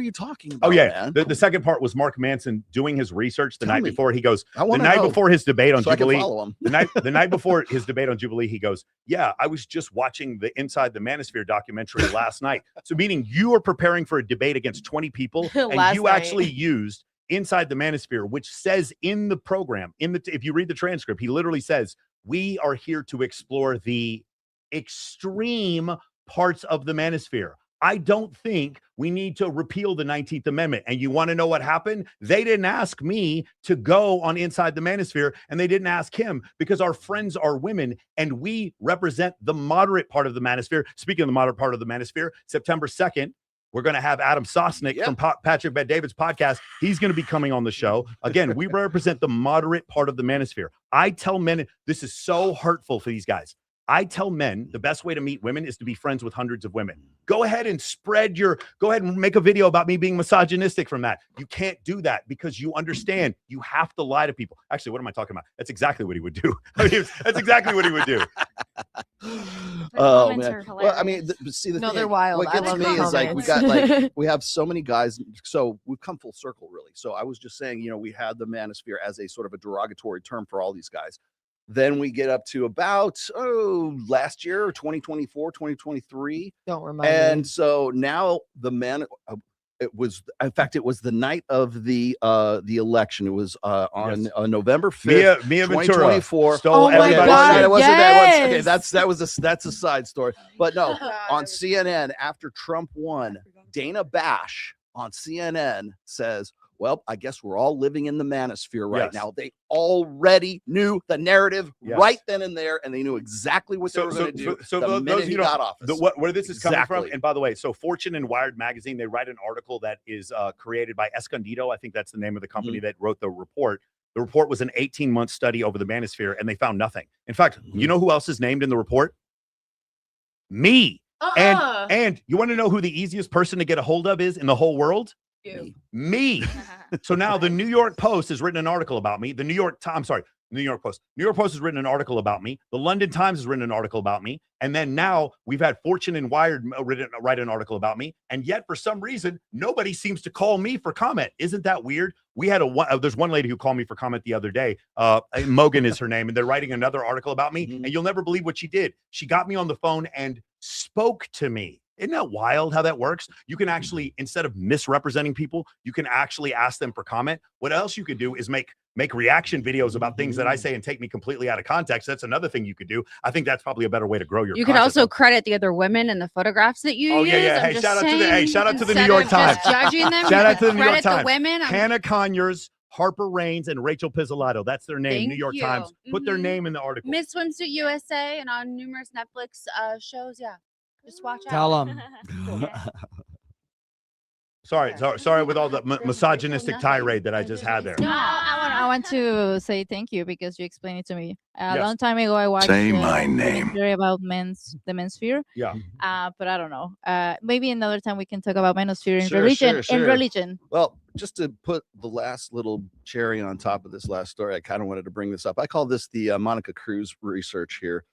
you talking about? Oh yeah, man? the second part was Mark Manson doing his research the Tell night me. before. He goes I the wanna night know before his debate on so I can Jubilee. follow him. the night before his debate on Jubilee, he goes, "Yeah, I was just watching the Inside the Manosphere documentary last night." So meaning you are preparing for a debate against 20 people, and Last you night. actually used Inside the Manosphere, which says in the program, if you read the transcript, he literally says, "We are here to explore the extreme parts of the Manosphere." I don't think we need to repeal the 19th Amendment. And you want to know what happened? They didn't ask me to go on Inside the Manosphere, and they didn't ask him because our friends are women and we represent the moderate part of the Manosphere. Speaking of the moderate part of the Manosphere, September 2nd, we're going to have Adam Sosnick from Patrick Bet David's podcast. He's going to be coming on the show. Again, we represent the moderate part of the Manosphere. I tell men, this is so hurtful for these guys. I tell men the best way to meet women is to be friends with hundreds of women. Go ahead and go ahead and make a video about me being misogynistic from that. You can't do that because you understand you have to lie to people. Actually, what am I talking about? That's exactly what he would do. That's exactly what he would do. Oh comments man. are Well, I mean, see the No, thing, they're wild. What I gets like me the is like we comments. got we have so many guys. So we've come full circle, really. So I was just saying, we had the Manosphere as a sort of a derogatory term for all these guys. Then we get up to about last year, 2024, 2023. Don't remind And me. so now it was the night of the election. It was on November 5th, Mia Ventura 2024. stole Oh my everybody's God, shit. That wasn't that. Okay, yes. that's a side story. But no, on CNN after Trump won, Dana Bash on CNN says, "Well, I guess we're all living in the Manosphere right Yes. now." They already knew the narrative Yes. right then and there, and they knew exactly what they were going to do. So the those minute of he you got don't- office. where this is coming from, Exactly. and by the way, so Fortune and Wired magazine, they write an article that is created by Escondido. I think that's the name of the company that wrote the report. The report was an 18-month study over the Manosphere, and they found nothing. In fact, you know who else is named in the report? Me. And you want to know who the easiest person to get a hold of is in the whole world? Me. So now the New York Post has written an article about me. The New York Post has written an article about me. The London Times has written an article about me. And then now we've had Fortune and Wired write an article about me. And yet for some reason, nobody seems to call me for comment. Isn't that weird? We had there's one lady who called me for comment the other day. Mogan is her name. And they're writing another article about me. And you'll never believe what she did. She got me on the phone and spoke to me. Isn't that wild how that works? You can actually, instead of misrepresenting people, you can actually ask them for comment. What else you could do is make reaction videos about things that I say and take me completely out of context. That's another thing you could do. I think that's probably a better way to grow your You could content. also credit the other women in the photographs that you use. Yeah. I'm Hey, just shout out to saying, shout out to the New instead York of Times. just judging them, Shout you out to the New York credit the Times. women. Hannah Conyers, Harper Raines, and Rachel Pizzolatto. That's their name. Thank New York you. Times. Put their Mhm. name in the article. Miss Swimsuit USA and on numerous Netflix shows. Yeah, just watch out. Tell them. Sorry with all the misogynistic tirade that I just had there. No, I want to say thank you because you explained it to me. A Yes. long time ago, I watched Say a my name. documentary about the Manosphere. Yeah. But I don't know. Maybe another time we can talk about Manosphere in Sure, religion. sure, In sure. religion. Well, just to put the last little cherry on top of this last story, I kind of wanted to bring this up. I call this the Monica Cruz research here.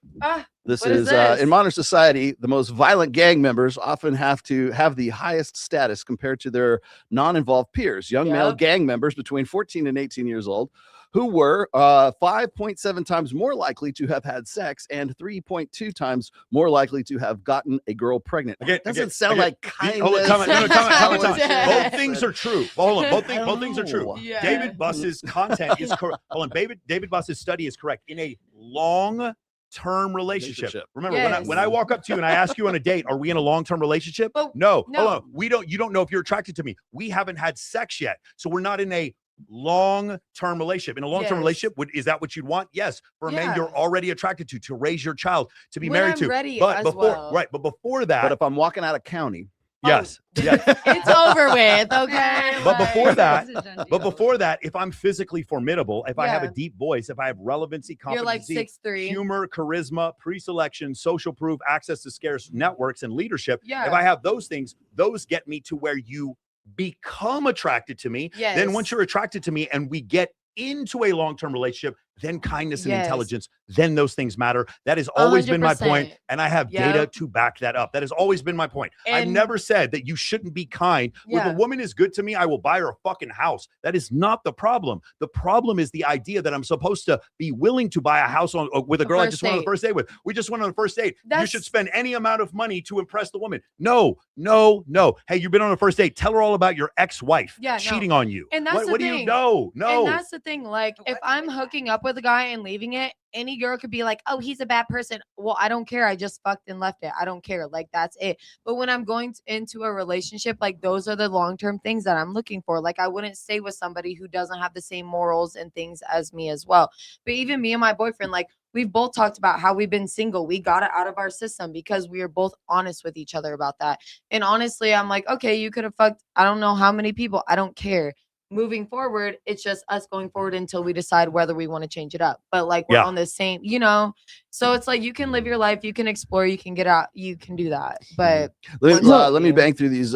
This what is is this? in modern society, the most violent gang members often have to have the highest status compared to their non-involved peers, young male Yep. gang members between 14 and 18 years old, who were 5.7 times more likely to have had sex and 3.2 times more likely to have gotten a girl pregnant. Doesn't sound like kindness. Hold on, time. Yeah. Both things are true. Hold on, both things are true. Yeah. David Buss's content is correct. Hold on, David Buss's study is correct. In a long-term relationship. Remember, Yes. when I walk up to you and I ask you on a date, are we in a long-term relationship? No. Hold on. You don't know if you're attracted to me. We haven't had sex yet. So we're not in a long-term relationship. In a long-term Yes. relationship, is that what you'd want? Yes. For a man Yeah. you're already attracted to raise your child, to be When married I'm to. ready But as before well. but before that, But if I'm walking out of county Yes. Yes. It's over with. Okay. But before that, It's a done but deal. before that, if I'm physically formidable, if I have a Yeah. deep voice, if I have relevancy, You're like competency, 6'3". humor, charisma, pre-selection, social proof, access to scarce networks, and leadership, Yeah. if I have those things, those get me to where you become attracted to me. Then once Yes. you're attracted to me and we get into a long-term relationship, then kindness and Yes. intelligence, then those things matter. That has always been my point, 100%. and I have data Yep. to back that up. That has always been my point. I've And- never said that you shouldn't be kind. When Yeah. a woman is good to me, I will buy her a fucking house. That is not the problem. The problem is the idea that I'm supposed to be willing to buy a house with a girl I first just went on the date. first date with. We just went on the first date. You That's- should spend any amount of money to impress the woman. No, no, no. Hey, you've been on a first date. Tell her all about your ex-wife Yeah, no. cheating on you. And that's the what do you thing. know? No. And that's the thing. Like, if I'm hooking up with a guy and leaving it, any girl could be like, oh, he's a bad person. Well, I don't care. I just fucked and left it. I don't care. Like, that's it. But when I'm going into a relationship, like, those are the long-term things that I'm looking for. Like, I wouldn't stay with somebody who doesn't have the same morals and things as me as well. But even me and my boyfriend, like, we've both talked about how we've been single. We got it out of our system because we are both honest with each other about that. And honestly, I'm like, okay, you could have fucked, I don't know how many people. I don't care. Moving forward, it's just us going forward until we decide whether we want to change it up. But like, we're Yeah. on the same, you know? So it's like, you can live your life, you can explore, you can get out, you can do that. But Let me bang through these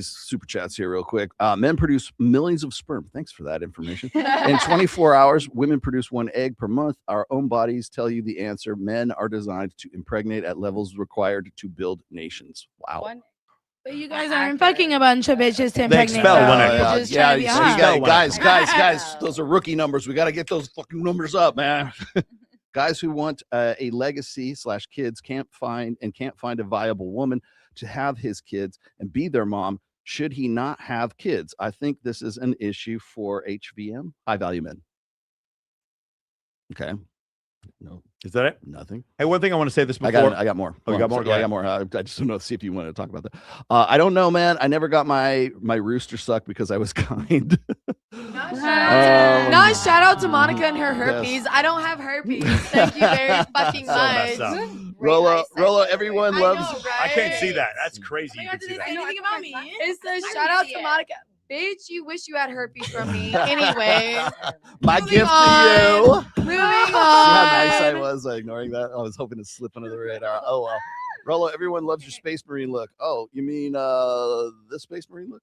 super chats here real quick. Men produce millions of sperm. Thanks for that information. In 24 hours, women produce 1 egg per month. Our own bodies tell you the answer. Men are designed to impregnate at levels required to build nations. Wow. But you guys aren't fucking a bunch of bitches to They impregnate expel them. one You're egg. just trying to be hot. Guys, those are rookie numbers. We got to get those fucking numbers up, man. Guys who want a legacy / kids can't find a viable woman to have his kids and be their mom. Should he not have kids? I think this is an issue for HVM, high value men. Okay. No. Is that it? Nothing. Hey, one thing I want to say this before. I got more. Oh, you got more? Go I ahead. got more. I just don't know. See if you want to talk about that. I don't know, man. I never got my rooster sucked because I was kind. not shout out to Monica and her herpes. I don't have herpes. Thank you very fucking So messed up. much. Rolo, everyone I loves. know, I can't see right? that. That's crazy. You can see that. Anything about me? It says shout out to Monica. Bitch, you wish you had herpes from me. Anyway, My moving gift on. to you. Moving See how nice I on. was ignoring that? I was hoping to slip under the radar. Oh, well. Rolo, everyone loves your Space Marine look. Oh, you mean the Space Marine look?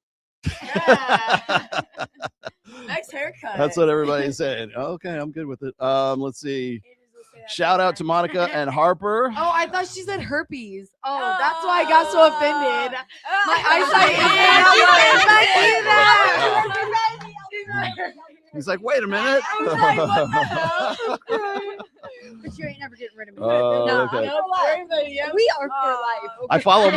Nice haircut. That's what everybody's saying. Okay, I'm good with it. Let's see. Shout out to Monica and Harper. Oh, I thought she said herpes. Oh, that's why I got so offended. My eyesight is He's like, wait a minute. But you ain't never getting rid of me. Oh, okay. We are for life. I follow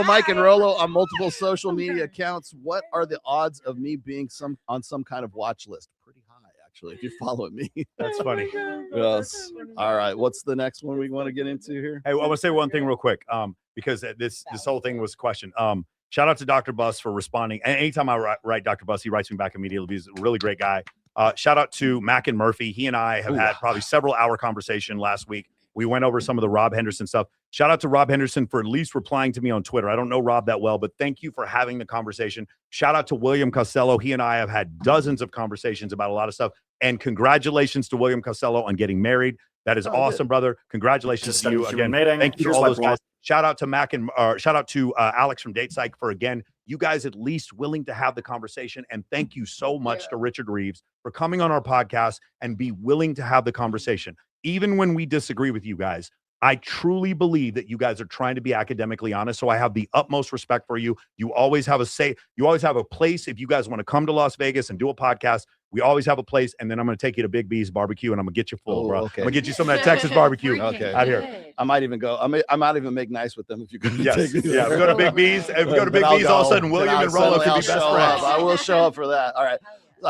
Mike and Rolo on multiple social media accounts. What are the odds of me being on some kind of watch list? Pretty high, actually, if you follow me. That's funny. Yes. All right. What's the next one we want to get into here? Hey, I want to say one thing real quick. Because this whole thing was questioned. Shout out to Dr. Bus for responding. And anytime I write Dr. Bus, he writes me back immediately. He's a really great guy. Shout out to Mac and Murphy. He and I have had probably several hour conversation last week. We went over some of the Rob Henderson stuff. Shout out to Rob Henderson for at least replying to me on Twitter. I don't know Rob that well, but thank you for having the conversation. Shout out to William Costello. He and I have had dozens of conversations about a lot of stuff. And congratulations to William Costello on getting married. That is awesome, brother. Congratulations to you again. Thank you to all those guys. Shout out to Mac and shout out to Alex from Date Psych for again, you guys at least willing to have the conversation. And thank you so much to Richard Reeves for coming on our podcast and be willing to have the conversation. Even when we disagree with you guys, I truly believe that you guys are trying to be academically honest. So I have the utmost respect for you. You always have you always have a place. If you guys want to come to Las Vegas and do a podcast, we always have a place. And then I'm going to take you to Big B's barbecue and I'm going to get you full, bro. Okay. I'm going to get you some of that Texas barbecue Okay. out here. I might even go. I might even make nice with them if you could. Yes. Take me Yeah. there. We go to Big B's. If we go to Big Then I'll B's, all of a go. sudden, Then William I'll and Rolo suddenly could be I'll best show friends. up. I will show up for that. All right.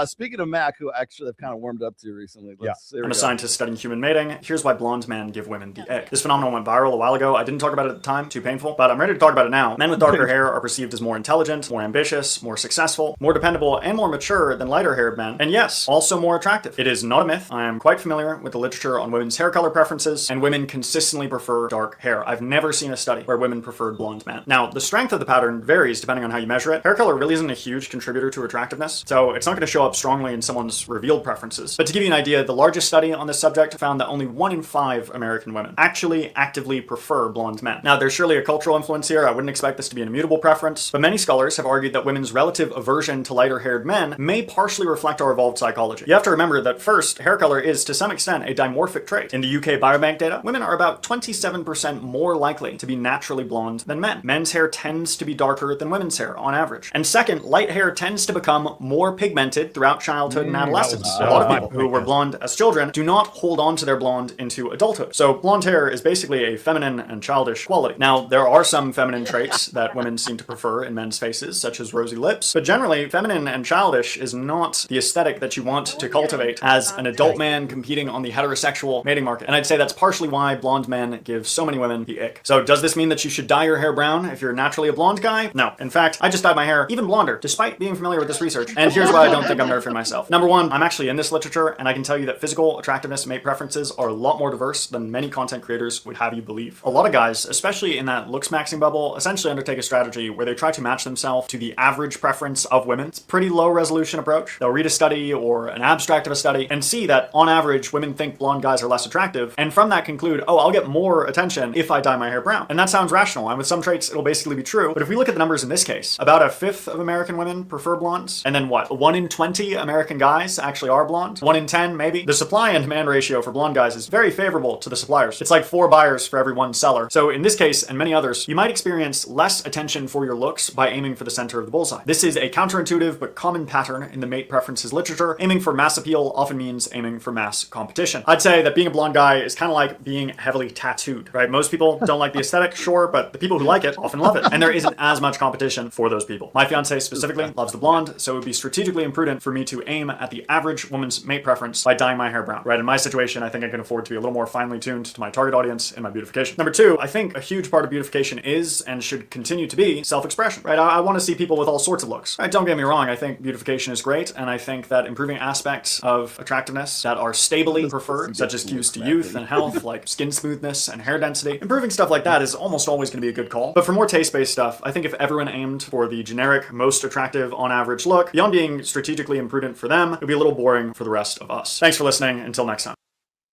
Speaking of Mac, who actually I've kind of warmed up to recently. Here we I'm a go. scientist studying human mating. Here's why blonde men give women the egg. This phenomenon went viral a while ago. I didn't talk about it at the time, too painful, but I'm ready to talk about it now. Men with darker hair are perceived as more intelligent, more ambitious, more successful, more dependable, and more mature than lighter haired men. And yes, also more attractive. It is not a myth. I am quite familiar with the literature on women's hair color preferences, and women consistently prefer dark hair. I've never seen a study where women preferred blonde men. Now, the strength of the pattern varies depending on how you measure it. Hair color really isn't a huge contributor to attractiveness, so it's not going to show up strongly in someone's revealed preferences. But to give you an idea, the largest study on this subject found that only 1 in 5 American women actually actively prefer blonde men. Now, there's surely a cultural influence here. I wouldn't expect this to be an immutable preference, but many scholars have argued that women's relative aversion to lighter-haired men may partially reflect our evolved psychology. You have to remember that first, hair color is to some extent a dimorphic trait. In the UK Biobank data, women are about 27% more likely to be naturally blonde than men. Men's hair tends to be darker than women's hair on average. And second, light hair tends to become more pigmented throughout childhood and adolescence. A lot of people who were blonde as children do not hold on to their blonde into adulthood. So blonde hair is basically a feminine and childish quality. Now, there are some feminine traits that women seem to prefer in men's faces, such as rosy lips, but generally, feminine and childish is not the aesthetic that you want to cultivate as an adult man competing on the heterosexual mating market. And I'd say that's partially why blonde men give so many women the ick. So does this mean that you should dye your hair brown if you're naturally a blonde guy? No. In fact, I just dyed my hair even blonder, despite being familiar with this research. And here's why I don't think I'm nerfing myself. Number one, I'm actually in this literature, and I can tell you that physical attractiveness and mate preferences are a lot more diverse than many content creators would have you believe. A lot of guys, especially in that looks maxing bubble, essentially undertake a strategy where they try to match themselves to the average preference of women. It's a pretty low resolution approach. They'll read a study or an abstract of a study and see that on average, women think blonde guys are less attractive, and from that conclude, oh, I'll get more attention if I dye my hair brown. And that sounds rational, and with some traits, it'll basically be true. But if we look at the numbers in this case, about 1/5 of American women prefer blondes, and then what? 1 in 20 American guys actually are blonde? 1 in 10, maybe? The supply and demand ratio for blonde guys is very favorable to the suppliers. It's like 4 buyers for every 1 seller. So in this case, and many others, you might experience less attention for your looks by aiming for the center of the bullseye. This is a counterintuitive but common pattern in the mate preferences literature. Aiming for mass appeal often means aiming for mass competition. I'd say that being a blonde guy is kind of like being heavily tattooed, right? Most people don't like the aesthetic, sure, but the people who like it often love it. And there isn't as much competition for those people. My fiance specifically loves the blonde, so it would be strategically imprudent for me to aim at the average woman's mate preference by dyeing my hair brown, right? In my situation, I think I can afford to be a little more finely tuned to my target audience in my beautification. Number two, I think a huge part of beautification is and should continue to be self-expression, right? I want to see people with all sorts of looks, right? Don't get me wrong, I think beautification is great, and I think that improving aspects of attractiveness that are stably preferred, such as cues to youth and health, like skin smoothness and hair density, improving stuff like that is almost always going to be a good call. But for more taste-based stuff, I think if everyone aimed for the generic, most attractive on average look, beyond being strategically imprudent for them, it would be a little boring for the rest of us. Thanks for listening. Until next time.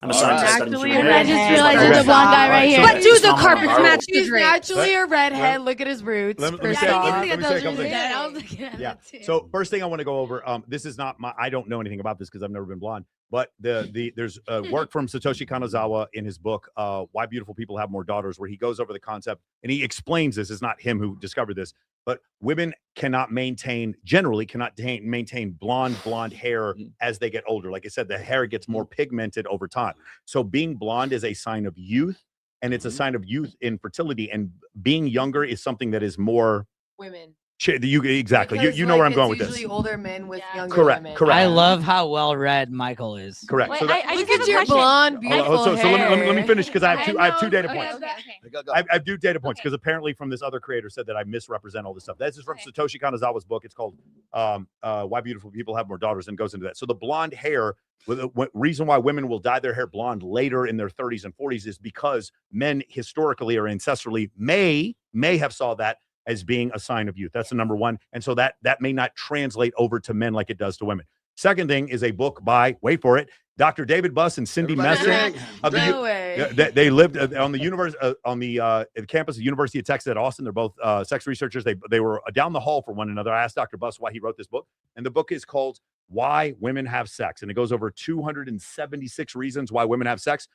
I'm a scientist studying human I mating. just realized there's a blonde guy right here. But do the carpets match the He's drapes? naturally a redhead. Look at his roots. Let me first say off. a couple things. I was looking at Yeah. that too. So first thing I want to go over, this is not my, I don't know anything about this because I've never been blonde, but there's work from Satoshi Kanazawa in his book, Why Beautiful People Have More Daughters, where he goes over the concept and he explains this. It's not him who discovered this, but women generally cannot maintain blonde hair as they get older. Like I said, the hair gets more pigmented over time. So being blonde is a sign of youth, and it's a sign of youth in fertility, and being younger is something that is more Women. Exactly. Because, You know where I'm it's going with this. usually older men with younger Correct. women. Correct. I love how well read Michael is. Correct. Wait, So that- I Look just have at a your question. blonde, beautiful so let me finish because I have I two know. data Okay, points. okay. I have 2 data points because apparently from this other creator said that I misrepresent all this stuff. This is from Satoshi Kanazawa's book. It's called Why Beautiful People Have More Daughters, and goes into that. So the blonde hair, reason why women will dye their hair blonde later in their 30s and 40s is because men historically or ancestrally may have saw that as being a sign of youth. That's the number one. And so that may not translate over to men like it does to women. Second thing is a book by, wait for it, Dr. David Buss and Cindy Messer. No way. They lived on the campus of University of Texas at Austin. They're both sex researchers. They were down the hall from one another. I asked Dr. Buss why he wrote this book, and the book is called Why Women Have Sex, and it goes over 276 reasons why women have sex.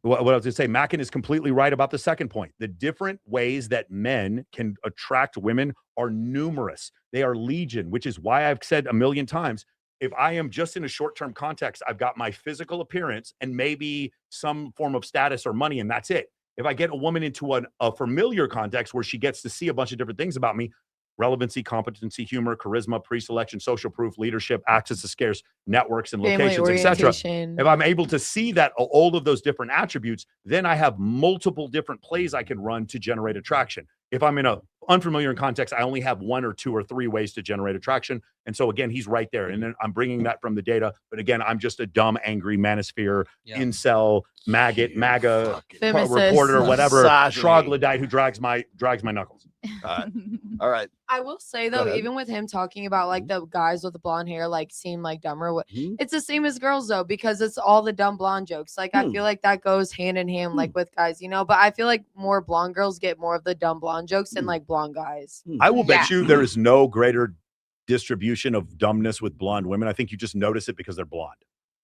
What I was going to say, Mackin is completely right about the second point. The different ways that men can attract women are numerous. They are legion, which is why I've said a million times, if I am just in a short-term context, I've got my physical appearance and maybe some form of status or money, and that's it. If I get a woman into a familiar context where she gets to see a bunch of different things about me, relevancy, competency, humor, charisma, pre-selection, social proof, leadership, access to scarce networks and Family locations, etc. orientation. If I'm able to see that all of those different attributes, then I have multiple different plays I can run to generate attraction. If I'm in a unfamiliar context, I only have 1 or 2 or 3 ways to generate attraction. And so again, he's right there. And then I'm bringing that from the data. But again, I'm just a dumb, angry manosphere, incel, maggot, MAGA reporter, whatever, Misogyny. troglodyte who drags my knuckles. All right. I will say Go though, ahead. even with him talking about like the guys with the blonde hair like seem like dumber, it's the same as girls though, because it's all the dumb blonde jokes. Like I feel like that goes hand in hand, like with guys, you know. But I feel like more blonde girls get more of the dumb blonde jokes than like blonde guys. I will bet you there is no greater distribution of dumbness with blonde women. I think you just notice it because they're blonde.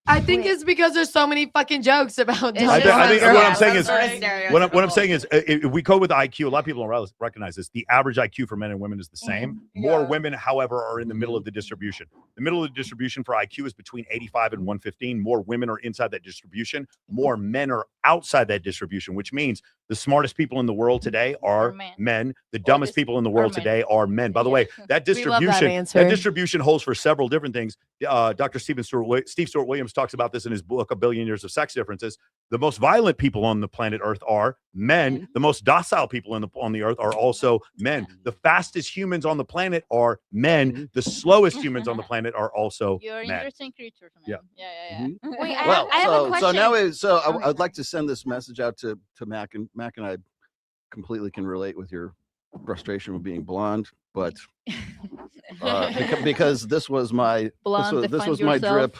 I think it's because there's so many fucking jokes about. dumb I think blonde what I'm girls. saying is, Like- what I'm saying is, if we code with IQ, a lot of people don't recognize this. The average IQ for men and women is the same. More women, however, are in the middle of the distribution. The middle of the distribution for IQ is between 85 and 115. More women are inside that distribution. More men are outside that distribution, which means the smartest people in the world today are men. The dumbest people in the world today are men. By the way, that We love that distribution, answer. distribution holds for several different things. Dr. Steve Stewart Williams talks about this in his book, A Billion Years of Sex Differences. The most violent people on the planet Earth are men. The most docile people on the earth are also men. The fastest humans on the planet are men. The slowest humans on the planet are also You're men. interesting creatures, man. Yeah. Yeah. Wait, Well, I have a question. so now I'd like to send this message out to Mac, and Mac and I completely can relate with your frustration with being blonde, but because this was my Blonde, this define was my yourself. drip.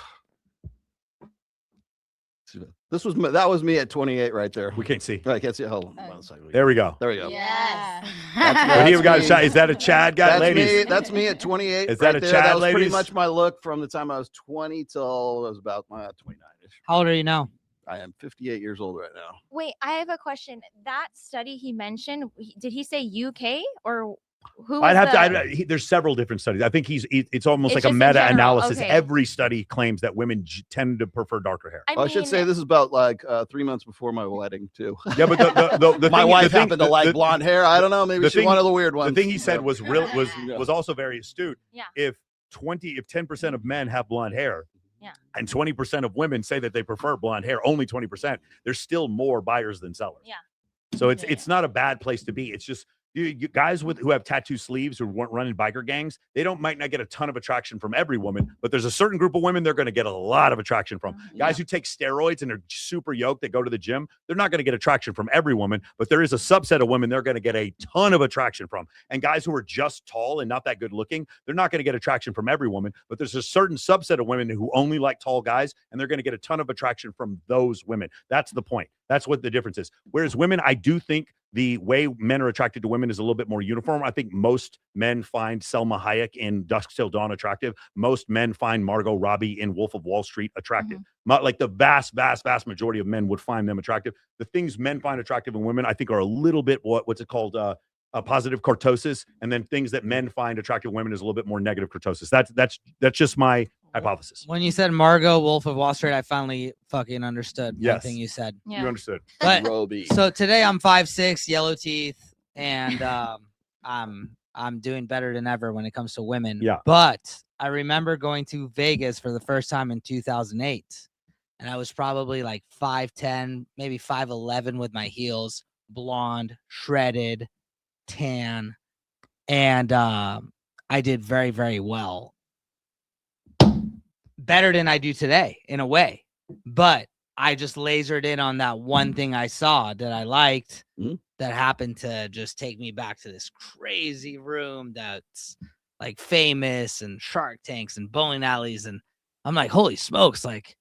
That was me at 28 right there. We can't see. I can't see. Hold on one second. There we go. There we go. Yes. But he got a shot. Is that a Chad guy, That's ladies? me. That's me at 28. Is that right a there. Chad, That was pretty ladies? much my look from the time I was 20 till I was about 29ish. How old are you now? I am 58 years old right now. Wait, I have a question. That study he mentioned, did he say UK or who? I'd was have the- to. There's several different studies. I think it's almost It's like a just in general, meta-analysis. okay. Every study claims that women tend to prefer darker hair. I should say this is about like 3 months before my wedding too. Yeah, but the my thing- wife the thing- happened to like blonde hair. I don't know. Maybe she's one of the weird ones. The thing he said Yeah. was real was also very astute. Yeah. If 10% of men have blonde hair, yeah, and 20% of women say that they prefer blonde hair, only 20%, there's still more buyers than sellers. Yeah. So it's not a bad place to be. It's just you guys who have tattoo sleeves who weren't running biker gangs, they might not get a ton of attraction from every woman, but there's a certain group of women they're going to get a lot of attraction from. Guys who take steroids and are super yoked that go to the gym, they're not going to get attraction from every woman, but there is a subset of women they're going to get a ton of attraction from. And guys who are just tall and not that good looking, they're not going to get attraction from every woman, but there's a certain subset of women who only like tall guys, and they're going to get a ton of attraction from those women. That's the point. That's what the difference is. Whereas women, I do think the way men are attracted to women is a little bit more uniform. I think most men find Selma Hayek in Dusk Till Dawn attractive. Most men find Margot Robbie in Wolf of Wall Street attractive. Like the vast majority of men would find them attractive. The things men find attractive in women, I think, are a little bit what's it called? Positive cortosis, and then things that men find attractive in women is a little bit more negative cortosis. That's just my hypothesis. When you said Margot Wolf of Wall Street, I finally fucking understood Yes. everything you said. You understood. But Roby. so today I'm 5'6", yellow teeth, and I'm doing better than ever when it comes to women. Yeah. But I remember going to Vegas for the first time in 2008, and I was probably like 5'10", maybe 5'11" with my heels, blonde, shredded, tan, and I did very, very well. Better than I do today in a way, but I just lasered in on that one thing I saw that I liked that happened to just take me back to this crazy room that's like famous and Shark Tanks and bowling alleys, and I'm like, holy smokes, like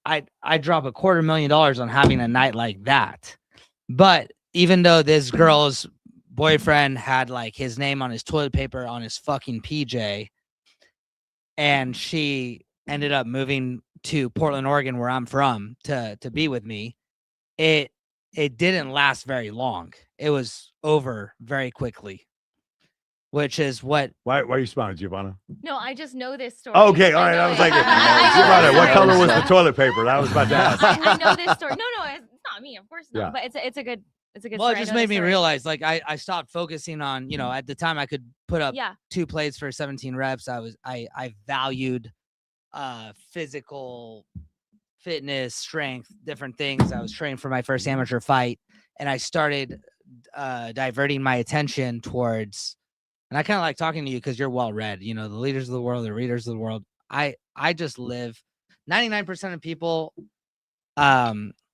I drop $250,000 on having a night like that. But even though this girl's boyfriend had like his name on his toilet paper on his fucking PJ, and she ended up moving to Portland, Oregon, where I'm from, to be with me, it didn't last very long. It was over very quickly, which is what. Why are you smiling, Giovanna? No, I just know this story. Okay, all right. I was like, Giovanna, what color was the toilet paper? That was about to ask. I know this story. No, it's not me, of course not. Yeah. But it's a good It's a good Well, it story. I just know the made me story. realize, like, I stopped focusing on, you know, at the time I could put up Yeah. 2 plates for 17 reps. I valued physical fitness, strength, different things. I was trained for my first amateur fight, and I started diverting my attention towards, and I kind of like talking to you because you're well read, you know, the leaders of the world, the readers of the world. I just live, 99% of people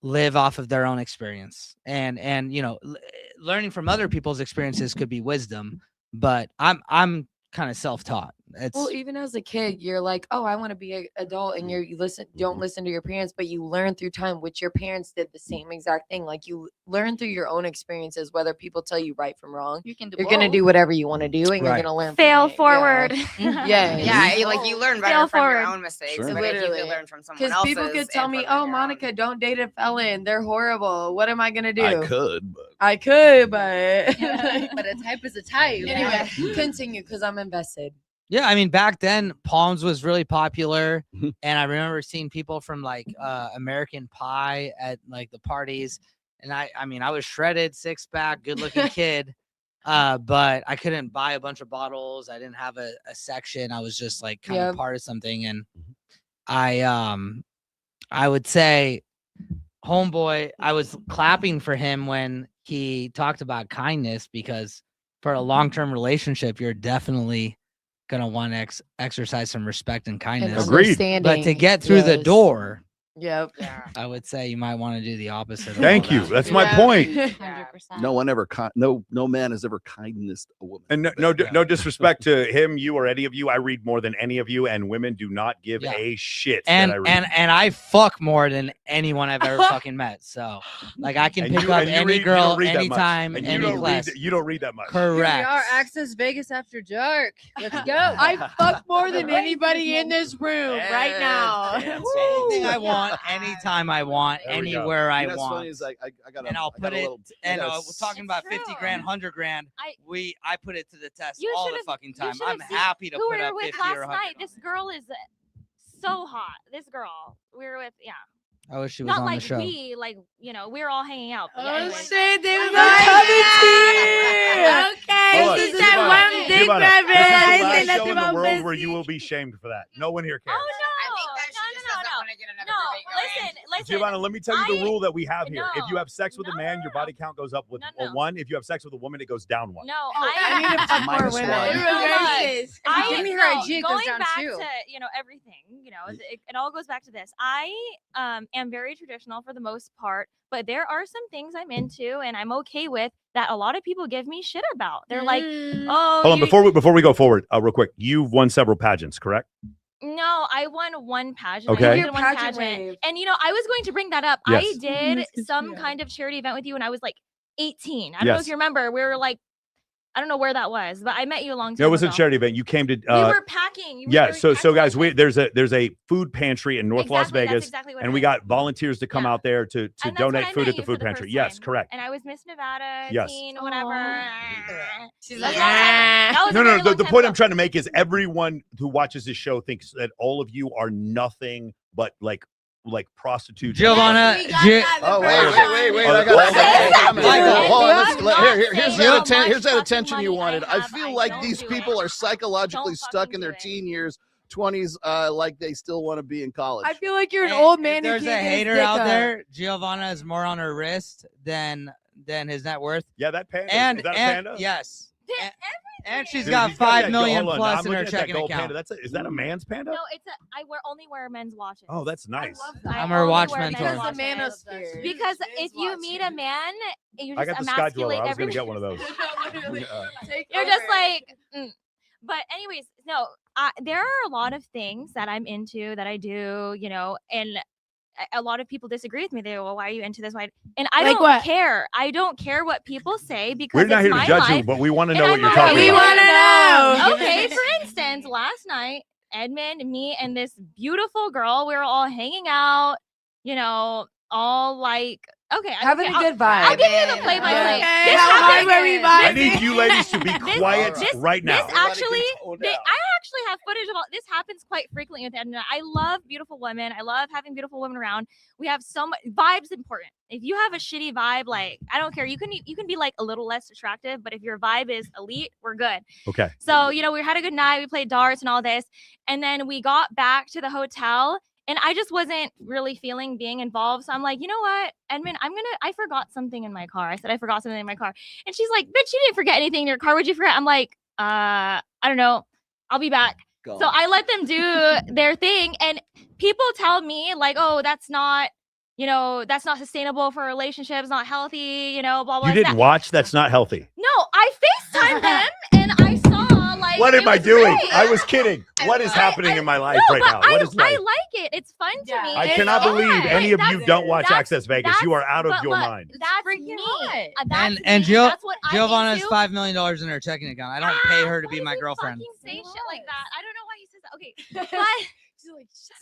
live off of their own experience, and you know, learning from other people's experiences could be wisdom, but I'm kind of self-taught. It's Well, even as a kid, you're like, oh, I want to be an adult, and you don't listen to your parents, but you learn through time, which your parents did the same exact thing. Like you learn through your own experiences, whether people tell you right from wrong. You can do You're gonna both. do whatever you want to do, and you're Right. gonna learn. Fail from it. forward. Yeah, Yeah, like you learn better Fail from your forward. own mistakes, Sure. but if you Literally. could learn from someone Because else's. people could tell and me, put it in "Oh, your own. Monica, don't date a felon. They're horrible. What am I gonna do?" I could, but I could, but But a type is a type. anyway, continue because I'm invested. Yeah, I mean, back then Palms was really popular, Mhm. and I remember seeing people from like American Pie at like the parties, and I mean, I was shredded, 6-pack, good-looking kid, but I couldn't buy a bunch of bottles. I didn't have a section. I was just like kind Yep. of part of something, and I would say, homeboy, I was clapping for him when he talked about kindness, because for a long-term relationship, you're definitely gonna want to exercise some respect and kindness. Agreed. But to get through the Yes. door, Yep. I would say you might want to do the opposite. Of Thank all you. that. That's my Yeah. point. 100%. no one ever, no man has ever kindness a woman. And no disrespect to him, you, or any of you. I read more than any of you, and women do not give Yeah. a shit. And that I read. and I fuck more than anyone I've ever fucking met. So like I can And pick you- up and you any read- you girl don't read that much. anytime, And you any don't read class. that- you don't read that much. Correct. Access Vegas after dark. Let's go. I fuck more than anybody in this room right now. Anything I want, anytime I want, There we go. anywhere I You know what's want. funny is I got And I'll put it. And we're talking about It's 50 true. grand, 100 grand. I- I put it to the test You all the should've- fucking you time. should've I'm seen happy to who put we were up with 50 or last 100. night. This girl is so hot. This girl we were with, yeah. I wish she was Not on like the show. we, like, you know, we're all hanging out. But Oh anyways. shit, they was Hold on, Okay, this is one dick Giovanna, rabbit. this is the I last say show nothing in the about world where you pussy. will be shamed for that. No one here cares. Oh no! I think that she just doesn't want to get another debate going. Listen. Giovanna, let me tell you the I- rule that we have here. If you no, have sex with a man, your body count goes up with No. 1. If you have sex with a woman, it goes down 1. No, I need to fuck more Minus women. one. You're No, racist. If you give me her IG, it goes going down back too. to everything, it all goes back to this. I am very traditional for the most part, but there are some things I'm into and I'm okay with that a lot of people give me shit about. They're like, oh, Hold on, you- before we go forward, real quick. You've won several pageants, correct? No, I won one pageant. Okay. I Your did one pageant pageant. wave. And I was going to bring that up. Yes. I did some kind of charity event with you when I was like 18. I don't know Yes. if you remember. We were like, I don't know where that was, but I met you a long time No, it was a ago. charity event. You came to We were packing. yeah, so guys, there's a food pantry in North Las Exactly, that's Vegas, exactly what and it we is. got volunteers to come out there to And that's when donate I food met at the you for food the pantry. first Yes, time. correct. And I was Miss Nevada, Yes. teen, whatever. She's That's like, all time. That was a No, very the long time point I'm ago. trying to make is everyone who watches this show thinks that all of you are nothing but like prostitutes. Giovanna, Oh wait! I got hold on. Here's that attention you wanted. I feel like these people are psychologically stuck in their teen years, 20s, like they still want to be in college. I feel like you're an old man. If who there's a can't get his hater dick out up. there, Giovanna is more on her wrist than his net worth. Yeah, that panda. And is that a and panda? yes. And she's Dude, got he's 5 yeah, million hold on. plus I'm in her looking at that checking gold account. Panda. Is that a man's panda? No, I only wear men's watches. Oh, that's nice. I'm her watch mentor. Because the manosphere. Because if you meet a man, you I just got the Sky Dweller. emasculate I was gonna everything. get one of those. You're just like, but anyways, no. There are a lot of things that I'm into that I do, and a lot of people disagree with me. They go, "Well, why are you into this? Why?" And I Like don't what? care. I don't care what people say because We're not it's here to my judge life. you, but we want to and know what I'm you're not talking gonna- We about. wanna know. Okay, for instance, last night, Edmund, me, and this beautiful girl, we were all hanging out, all like, okay, Having a good vibe. I'll give you the play-by-play. Okay, This how happened- high were we I vibing? need you ladies to be quiet right now. This actually, actually have footage of all this. Happens quite frequently with Edna. I love beautiful women. I love having beautiful women around. We have so much vibes important. If you have a shitty vibe, like I don't care. You can be like a little less attractive, but if your vibe is elite, we're good. Okay. So, you know, we had a good night. We played darts and all this. And then we got back to the hotel and I just wasn't really feeling being involved. So I'm like, you know what, Edmund, I forgot something in my car. I said, I forgot something in my car. And she's like, bitch, you didn't forget anything in your car. What'd you forget? I'm like, I don't know. I'll be back. Go. So I let them do their thing. And people tell me like, oh, that's not sustainable for relationships, not healthy, blah, blah. You didn't watch? That's not healthy. No, I FaceTimed them and I saw like. What it am I was doing? great. I was kidding. What is happening in my life right now? What is I life? like it. It's fun to me. I It's cannot fun. believe any of you That's- don't watch that's- Access Vegas. You are out of but your look, mind. That's me. That's And me. That's what I'm Giovanna's into. $5 million in her checking account. I don't pay her to be my girlfriend. Say shit like that. I don't know why he says that. Okay, but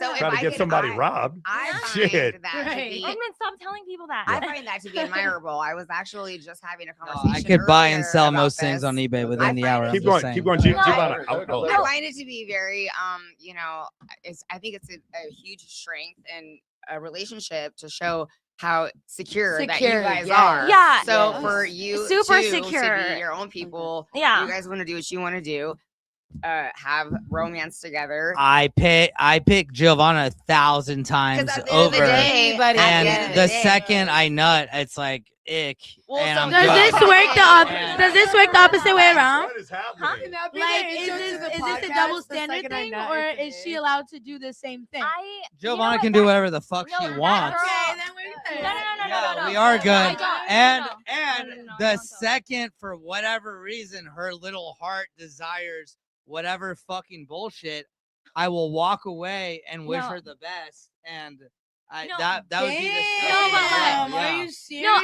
So if Trying to I get could- somebody robbed. I find Shit. that to be. Edmund, stop telling people that. I find that to be admirable. I was actually just having a I conversation. could buy and earlier sell about most things this. on eBay within the hour. Keep I'm going. just Keep saying. going. Giovanna. I find it to be very, I think it's a huge strength in a relationship to show how secure that you Secure, guys yes. are. Yeah. So Yes. for you Super two secure. to be your own people, Yeah. you guys want to do what you want to do, have romance together. I pick Giovanna 1,000 times at the end of over. the day, at the end and of the the day- second I nut, it's like ick. and I'm Does good. this work does this work the opposite way around? What is happening? Like, is this a double standard thing, or is she allowed to do the same thing? Giovanna can do whatever the fuck she wants. No, We are good. I don't. And the second, for whatever reason, her little heart desires whatever fucking bullshit, I will walk away and wish No. her the best. And No. that would be the No, but second. like, Yeah. No,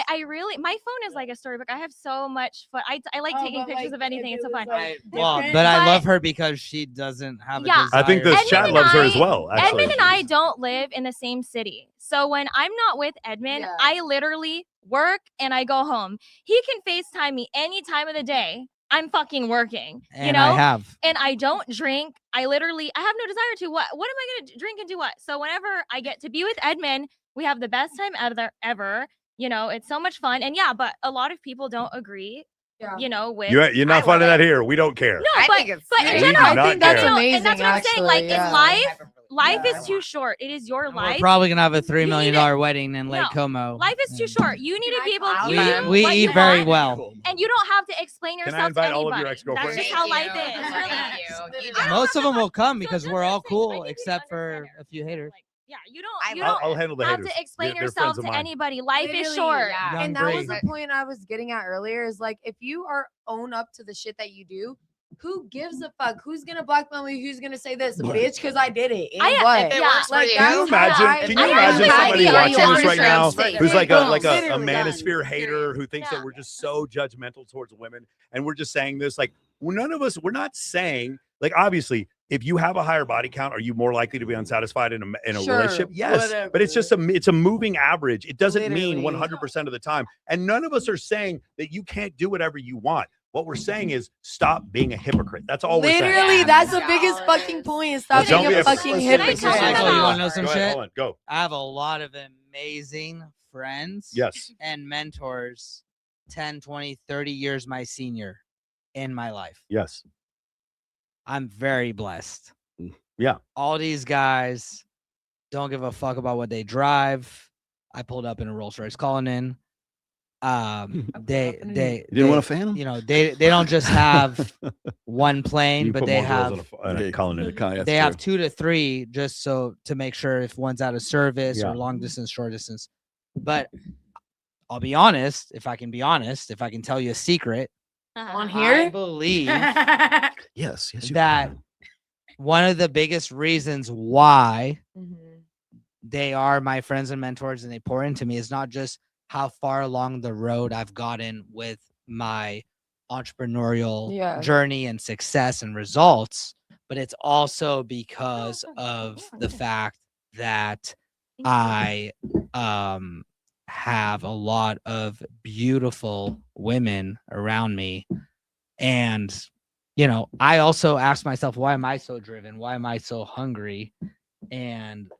I really, my phone is like a storybook. I have so much fun. I like Oh, taking but, pictures like, of anything. if It's so it fun. was, like, But I love her because she doesn't have a Yeah. desire. I think this Edmund chat and loves her as I- well. Actually. Edmund and I don't live in the same city. So when I'm not with Edmund, Yeah. I literally work and I go home. He can FaceTime me any time of the day. I'm fucking working. And I have. And I don't drink. I have no desire to. What am I gonna drink and do what? So whenever I get to be with Edmund, we have the best time ever. It's so much fun. And yeah, but a lot of people don't agree. With You're not finding that here. We don't care. no, I but think it's but in We do general, not I think that's care. amazing. and that's what I'm saying. Like actually, yeah. in life is too short. It is your We're life. probably gonna have a $3 You million need wedding in Lake No, Como. Life is too short. You need to be able to We, do we what eat you very want, well. and you don't have to explain Can I yourself to invite all of anybody. your That's ex-girlfriends? just how life is. You. Most of them will come because we're all cool, except for a few haters. Yeah, you I don't. I'll handle the have haters. to explain They're yourself friends of to mine. anybody. Life is Literally, short. yeah. Young And that was Bree. the point I was getting at earlier is like, if you are own up to the shit that you do, who gives a fuck? Who's gonna blackmail me? Who's gonna say this, bitch? Because I did it. And I- what? If it Yeah. works for Like, you. Can you that's how imagine? I- Can you I imagine am somebody happy. watching Are this you right now understand? who's like Boom. a Literally done. manosphere hater who thinks that Yeah. we're just so judgmental towards women, and we're just saying this like none of us. We're not saying like obviously. If you have a higher body count, are you more likely to be unsatisfied in a Sure, relationship? Yes, but it's just it's a moving average. It doesn't mean Literally. 100% of the time. And none of us are saying that you can't do whatever you want. What we're saying is stop being a hypocrite. That's all we're saying. Literally, that's the biggest fucking point. Is stop Don't being be a fucking listen, hypocrite. listen, listen, Michael, listen. you wanna know some Go ahead, shit? hold on, go. I have a lot of amazing friends Yes. and mentors 10, 20, 30 years my senior in my life. Yes. I'm very blessed. Yeah. All these guys don't give a fuck about what they drive. I pulled up in a Rolls Royce Cullinan. They You didn't want a fan? You know, they don't just have one plane, You but put they more girls have on a Cullinan. they have 2 to 3 just so to make sure if one's out of service Yeah. or long distance, short distance. But I'll be honest, if I can be honest, if I can tell you a secret, On I here? believe Yes, you that can. one of the biggest reasons why Mm-hmm. they are my friends and mentors and they pour into me is not just how far along the road I've gotten with my entrepreneurial Yeah. journey and success and results, but it's also because of the fact that I have a lot of beautiful women around me, and you know, I also ask myself, why am I so driven? Why am I so hungry? And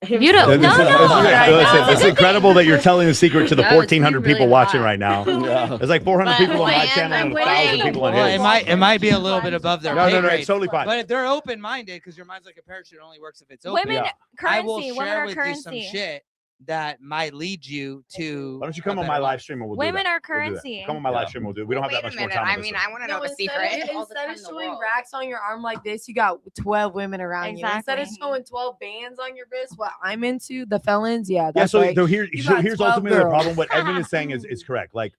You don't. No, It's incredible that you're telling the secret to the No, it's 1,400 really people watching hot. right now. There's like 400 people on my channel and 1,000 people on Well, his. it might be a little bit above their No, pay no, grade, it's totally fine. But if they're open minded, because your mind's like a parachute, it only works if it's open. Women I will currency. Women share are with you some currency. shit that might lead you to. Why don't you come on my live stream and we'll do Women that. are We'll do that. currency. Come on my live stream, we'll do it. We don't have that much more time. I on this mean, one. I want to know the Instead secret. of showing racks on your arm like this, you got 12 women around you. Instead of Exactly. showing 12 bands on your wrist, what I'm into, the felons, yeah. Yeah, That's so, like, so you got here's 12 ultimately the girls. problem. What Edmund is saying is correct. Like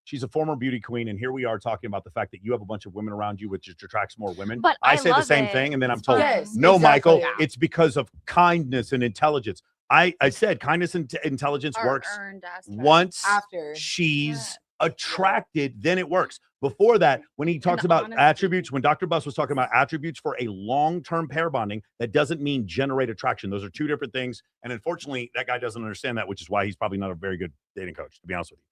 she's a former beauty queen, and here we are talking about the fact that you have a bunch of women around you, which attracts more women. But I I say the love same it. thing, and then I'm It's told, fun. Yes, no, exactly. Michael, it's because of kindness and intelligence. I said kindness and intelligence Are works earned aspects. once After. she's attracted, then it works. Before that, when he talks about honesty. attributes, when Dr. Buss was talking about attributes for a long-term pair bonding, that doesn't mean generate attraction. Those are two different things. And unfortunately, that guy doesn't understand that, which is why he's probably not a very good dating coach, to be honest with you.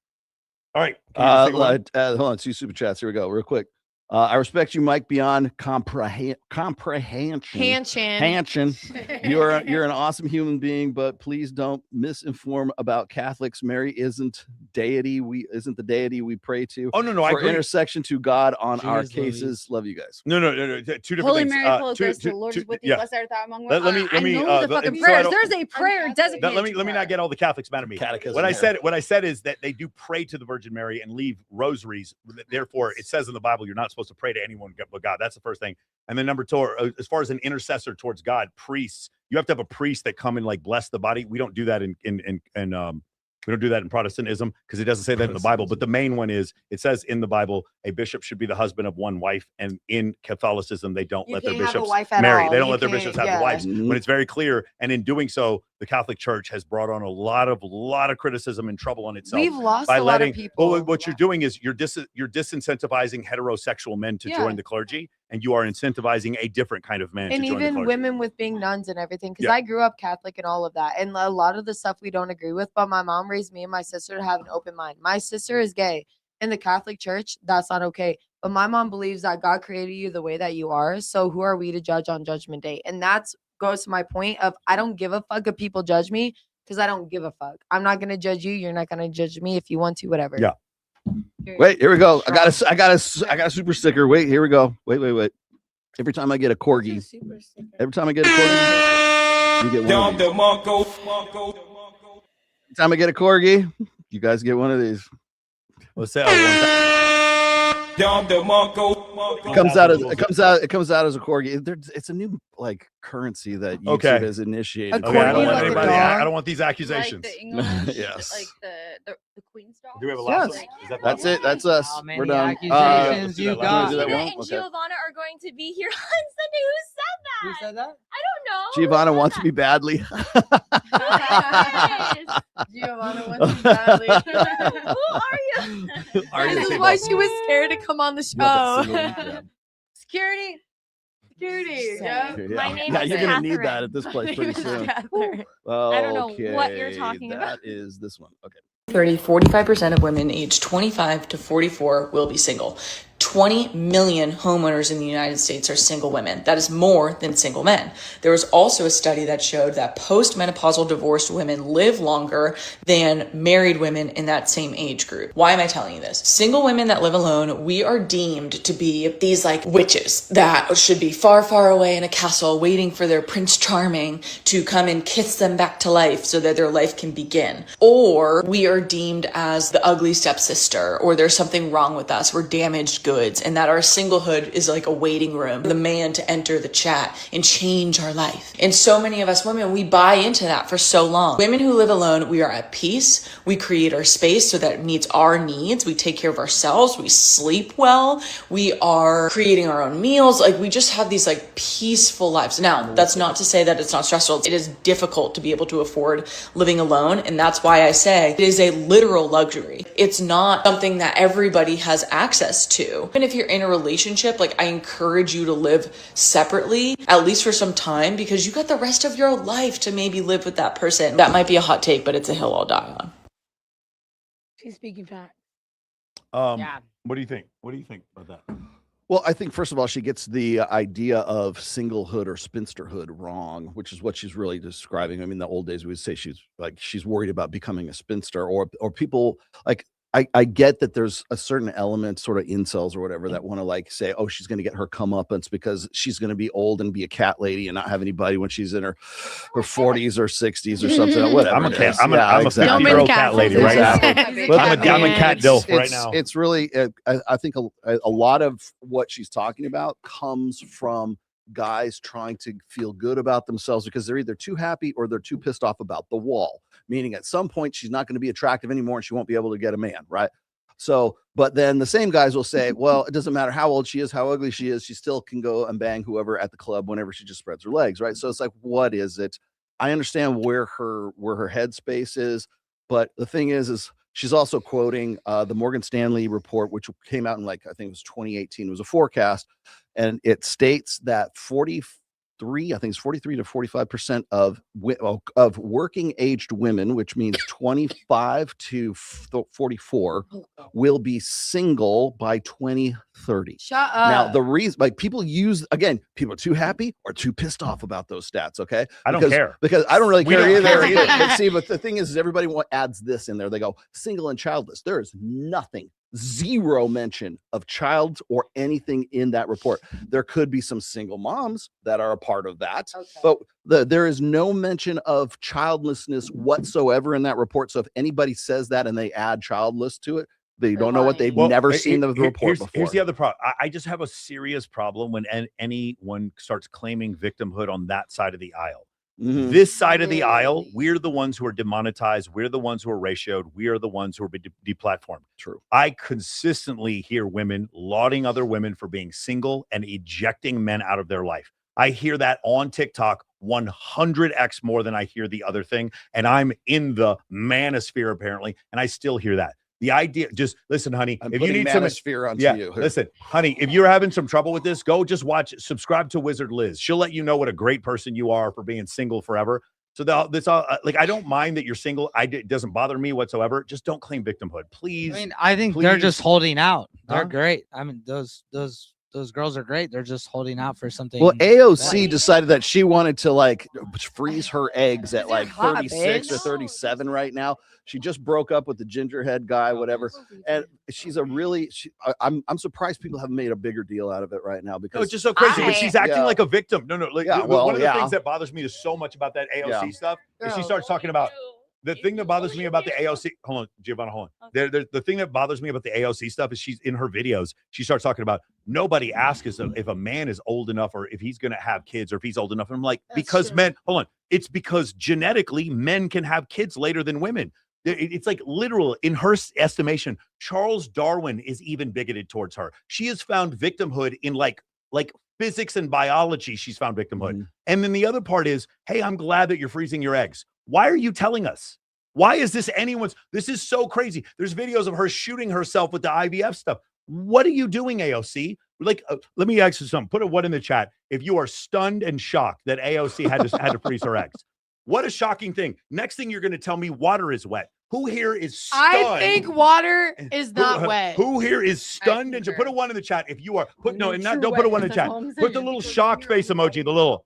All right. Can you just take a one? Hold on, 2 super chats. Here we go, real quick. I respect you, Mike, beyond comprehension. Hanchin. You're an awesome human being, but please don't misinform about Catholics. Mary isn't the deity we pray to. Oh, no, I for agree. intersection to God on our Cheers, Louise. cases. Love you guys. No. Two different Holy things. Mary, full of Two- grace, two- the Lord two- is with you. yeah. Blessed art thou among Let women. me- I know uh, the fucking so I prayers. don't- There's a prayer designated. Let me not get all the Catholics mad at me. Catechism, What yeah. I said is that they do pray to the Virgin Mary and leave rosaries. Therefore, it says in the Bible you're not supposed to pray to anyone but God. That's the first thing. And then number two, as far as an intercessor towards God, priests, you have to have a priest that come and like bless the body. We don't do that in we don't do that in Protestantism because it doesn't say that in the Bible. But the main one is it says in the Bible a bishop should be the husband of one wife, and in Catholicism they don't You let their can't have a bishops wife at marry. all. They don't You let their can't- bishops have yeah. the wives when it's very clear. And in doing so, the Catholic Church has brought on a lot of criticism and trouble on itself. We've lost by a lot of letting people. well, what you're doing is you're disincentivizing heterosexual men to Yeah. join the clergy, and you are incentivizing a different kind of man And to join the even clergy. women with being nuns and everything, because Yeah. I grew up Catholic and all of that, and a lot of the stuff we don't agree with. But my mom raised me and my sister to have an open mind. My sister is gay. In the Catholic Church, that's not okay. But my mom believes that God created you the way that you are. So who are we to judge on Judgment Day? And that's goes to my point of I don't give a fuck if people judge me because I don't give a fuck. I'm not gonna judge you. You're not gonna judge me. If you want to, whatever. Yeah. Wait, here we go. I got a super sticker. Wait, here we go. Wait. Every time I get a corgi, you get one of these. Every time I get a corgi, you guys get one of these. What's that? It comes out as a corgi. It's a new like currency that YouTube Okay. has initiated. Okay, I don't want like a anybody. dog? I don't want these accusations. Like the English, Yes. like the Queen's dog. Do we have a last Yes. one? Is that That's it. That's us. How many We're done. accusations you you got? wanna do that Tina one? and Okay. Giovanna are going to be here on Sunday. Who said that? Who said that? I don't know. Who Giovanna said wants that? me badly. Yes. Giovanna wants to badly. Who are you? This is why she was scared to come on the show. Security. Yeah. My name Yeah, is you're gonna need Catherine. that at this place pretty soon. Catherine. I don't know what you're talking about. That is this one. Okay. 45% of women aged 25 to 44 will be single. 20 million homeowners in the United States are single women. That is more than single men. There was also a study that showed that postmenopausal divorced women live longer than married women in that same age group. Why am I telling you this? Single women that live alone, we are deemed to be these like witches that should be far, far away in a castle waiting for their Prince Charming to come and kiss them back to life so that their life can begin. Or we are deemed as the ugly stepsister, or there's something wrong with us. We're damaged goods, and that our singlehood is like a waiting room, the man to enter the chat and change our life. And so many of us women, we buy into that for so long. Women who live alone, we are at peace. We create our space so that it meets our needs. We take care of ourselves. We sleep well. We are creating our own meals. Like we just have these like peaceful lives. Now, that's not to say that it's not stressful. It is difficult to be able to afford living alone. And that's why I say it is a literal luxury. It's not something that everybody has access to. Even if you're in a relationship, like I encourage you to live separately, at least for some time, because you got the rest of your life to maybe live with that person. That might be a hot take, but it's a hill I'll die on. She's speaking facts. What do you think? What do you think about that? Well, I think first of all, she gets the idea of singlehood or spinsterhood wrong, which is what she's really describing. I mean, the old days we would say she's worried about becoming a spinster, or people like. I get that there's a certain element, sort of incels or whatever, that want to like say, oh, she's going to get her comeuppance because she's going to be old and be a cat lady and not have anybody when she's in her 40s or 60s or something. Whatever. I'm a 50-year-old cat lady right now. I'm a cat dilf right now. It's really, I think a lot of what she's talking about comes from guys trying to feel good about themselves because they're either too happy or they're too pissed off about the wall, meaning at some point she's not going to be attractive anymore and she won't be able to get a man, right? So, but then the same guys will say, well, it doesn't matter how old she is, how ugly she is, she still can go and bang whoever at the club whenever she just spreads her legs, right? So it's like, what is it? I understand where her headspace is, but the thing is she's also quoting the Morgan Stanley report, which came out in I think it was 2018. It was a forecast, and it states that 43 to 45% of working aged women, which means 25 to 44, will be single by 2030. Shut Now, up. the reason, people are too happy or too pissed off about those stats. Okay, I don't care because I don't really We care don't either. care. But the thing is everybody adds this in there. They go single and childless. There is nothing. Zero mention of child or anything in that report. There could be some single moms that are a part of that, but there is no mention of childlessness whatsoever in that report. So if anybody says that and they add childless to it, they don't know what they've never seen the report before. Here's the other problem. I just have a serious problem when anyone starts claiming victimhood on that side of the aisle. Mhm. This side of the aisle, we're the ones who are demonetized. We're the ones who are ratioed. We are the ones who are deplatformed. True. I consistently hear women lauding other women for being single and ejecting men out of their life. I hear that on TikTok 100x more than I hear the other thing. And I'm in the manosphere apparently, and I still hear that. The idea, just listen, honey, I'm if you putting need some manosphere onto you. listen, honey, if you're having some trouble with this, go just subscribe to Wizard Liz. She'll let you know what a great person you are for being single forever. So I don't mind that you're single. It doesn't bother me whatsoever. Just don't claim victimhood, please. I mean, I think they're just holding out. They're great. I mean, those girls are great. They're just holding out for something. Well, AOC decided that she wanted to freeze her eggs at 36 or 37 right now. She just broke up with the gingerhead guy, whatever. And she's I'm surprised people haven't made a bigger deal out of it right now because it's just so crazy. But she's acting like a victim. No. One of the things that bothers me so much about that AOC stuff is she starts talking about the thing that bothers me about the AOC. Hold on, Giovanna, hold on. The thing that bothers me about the AOC stuff is she's in her videos. She starts talking about nobody asks us if a man is old enough or if he's going to have kids or if he's old enough. And I'm like, because men, hold on. It's because genetically men can have kids later than women. It's like literal in her estimation. Charles Darwin is even bigoted towards her. She has found victimhood in like physics and biology. She's found victimhood. Mm-hmm. And then the other part is, hey, I'm glad that you're freezing your eggs. Why are you telling us? Why is this this is so crazy. There's videos of her shooting herself with the IVF stuff. What are you doing, AOC? Let me ask you something. Put a what in the chat if you are stunned and shocked that AOC had to freeze her eggs. What a shocking thing. Next thing you're going to tell me water is wet. Who here is stunned? I think water is not wet. Who here is stunned? And put a one in the chat if you are. Don't put a one in the chat. Put the little shocked face emoji, do the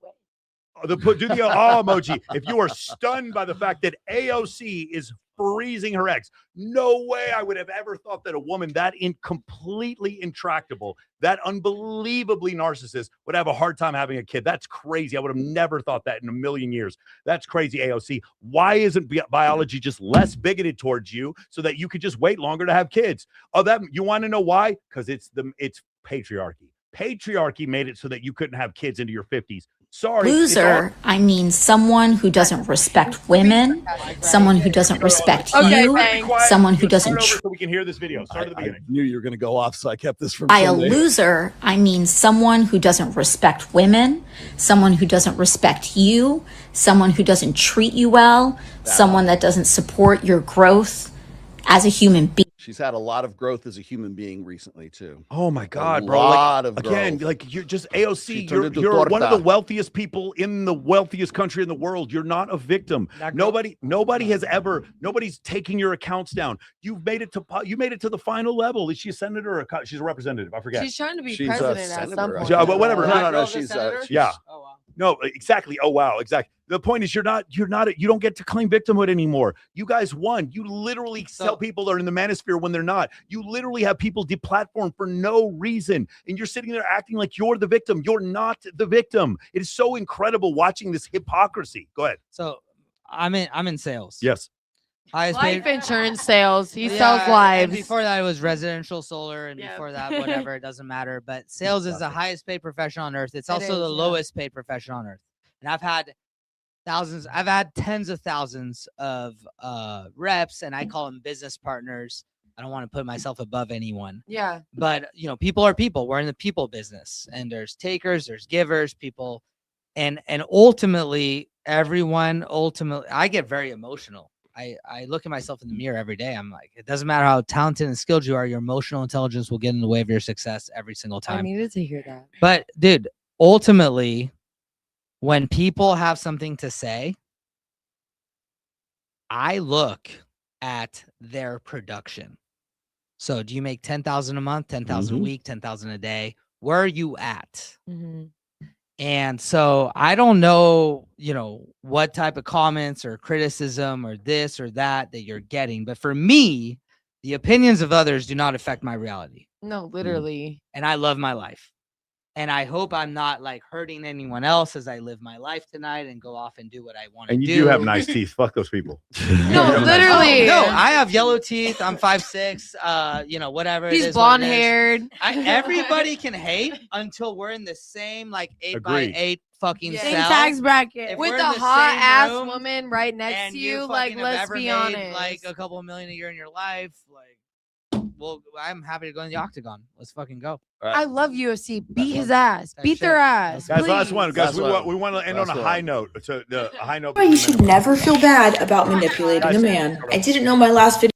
emoji if you are stunned by the fact that AOC is freezing her eggs. No way I would have ever thought that a woman that completely intractable, that unbelievably narcissist would have a hard time having a kid. That's crazy. I would have never thought that in a million years. That's crazy, AOC. Why isn't biology just less bigoted towards you so that you could just wait longer to have kids? You want to know why? Because it's patriarchy. Patriarchy made it so that you couldn't have kids into your 50s. Sorry. Loser, I mean someone who doesn't respect women, someone who doesn't respect you, someone who doesn't. So we can hear this video. Start at the beginning. I knew you were going to go off, so I kept this from. By a loser, I mean someone who doesn't respect women, someone who doesn't respect you, someone who doesn't treat you well, someone that doesn't support your growth as a human being. She's had a lot of growth as a human being recently too. Oh my A God, bro! lot of Again, growth. like you're just She AOC. turned into You're one of the torta. wealthiest people in the wealthiest country in the world. You're not a victim. Nobody has ever. Nobody's taking your accounts down. You've made it to. You made it to the final level. Is she a senator or she's a representative? I forget. She's trying to be She's a president at senator, some I point. Yeah, but whatever. No. She's Yeah. No, exactly. Oh wow, exactly. The point is, you don't get to claim victimhood anymore. You guys won. You literally tell people they're in the manosphere when they're not. You literally have people deplatformed for no reason, and you're sitting there acting like you're the victim. You're not the victim. It is so incredible watching this hypocrisy. Go ahead. So I'm in sales. Yes. Highest Life paid. insurance sales. He Yeah, sells and lives. before that, it was residential solar, and before that, whatever. It doesn't matter. But sales is the highest paid profession on earth. It's also the lowest paid profession on earth. And I've had tens of thousands of reps, and I call them business partners. I don't want to put myself above anyone. Yeah. But people are people. We're in the people business, and there's takers, there's givers, people, and ultimately, I get very emotional. I look at myself in the mirror every day. I'm like, it doesn't matter how talented and skilled you are, your emotional intelligence will get in the way of your success every single I time. needed to hear that. But dude, ultimately, when people have something to say, I look at their production. So do you make 10,000 a month, 10,000 a week, 10,000 a day? Where are you at? And so I don't know, what type of comments or criticism or this or that you're getting. But for me, the opinions of others do not affect my reality. No, literally. And I love my life. And I hope I'm not like hurting anyone else as I live my life tonight and go off and do what I want to do. And you do have nice teeth. Fuck those people. No, literally. No, I have yellow teeth. I'm 5'6". Whatever. He's it is what it is. blonde-haired. Everybody can hate until we're in the same 8x8 fucking Yeah. cell. Same tax bracket. If With we're the in the hot same ass room woman right next and to you you, like, fucking have let's ever be made, honest. like a couple of million a year in your life, well, I'm happy to go in the octagon. Let's fucking go. I love UFC. Beat his ass. Beat their ass. Guys, last please. one. Guys, we want to end on a high note. So a high note. Why you should never feel bad about manipulating a man. I didn't know my last video.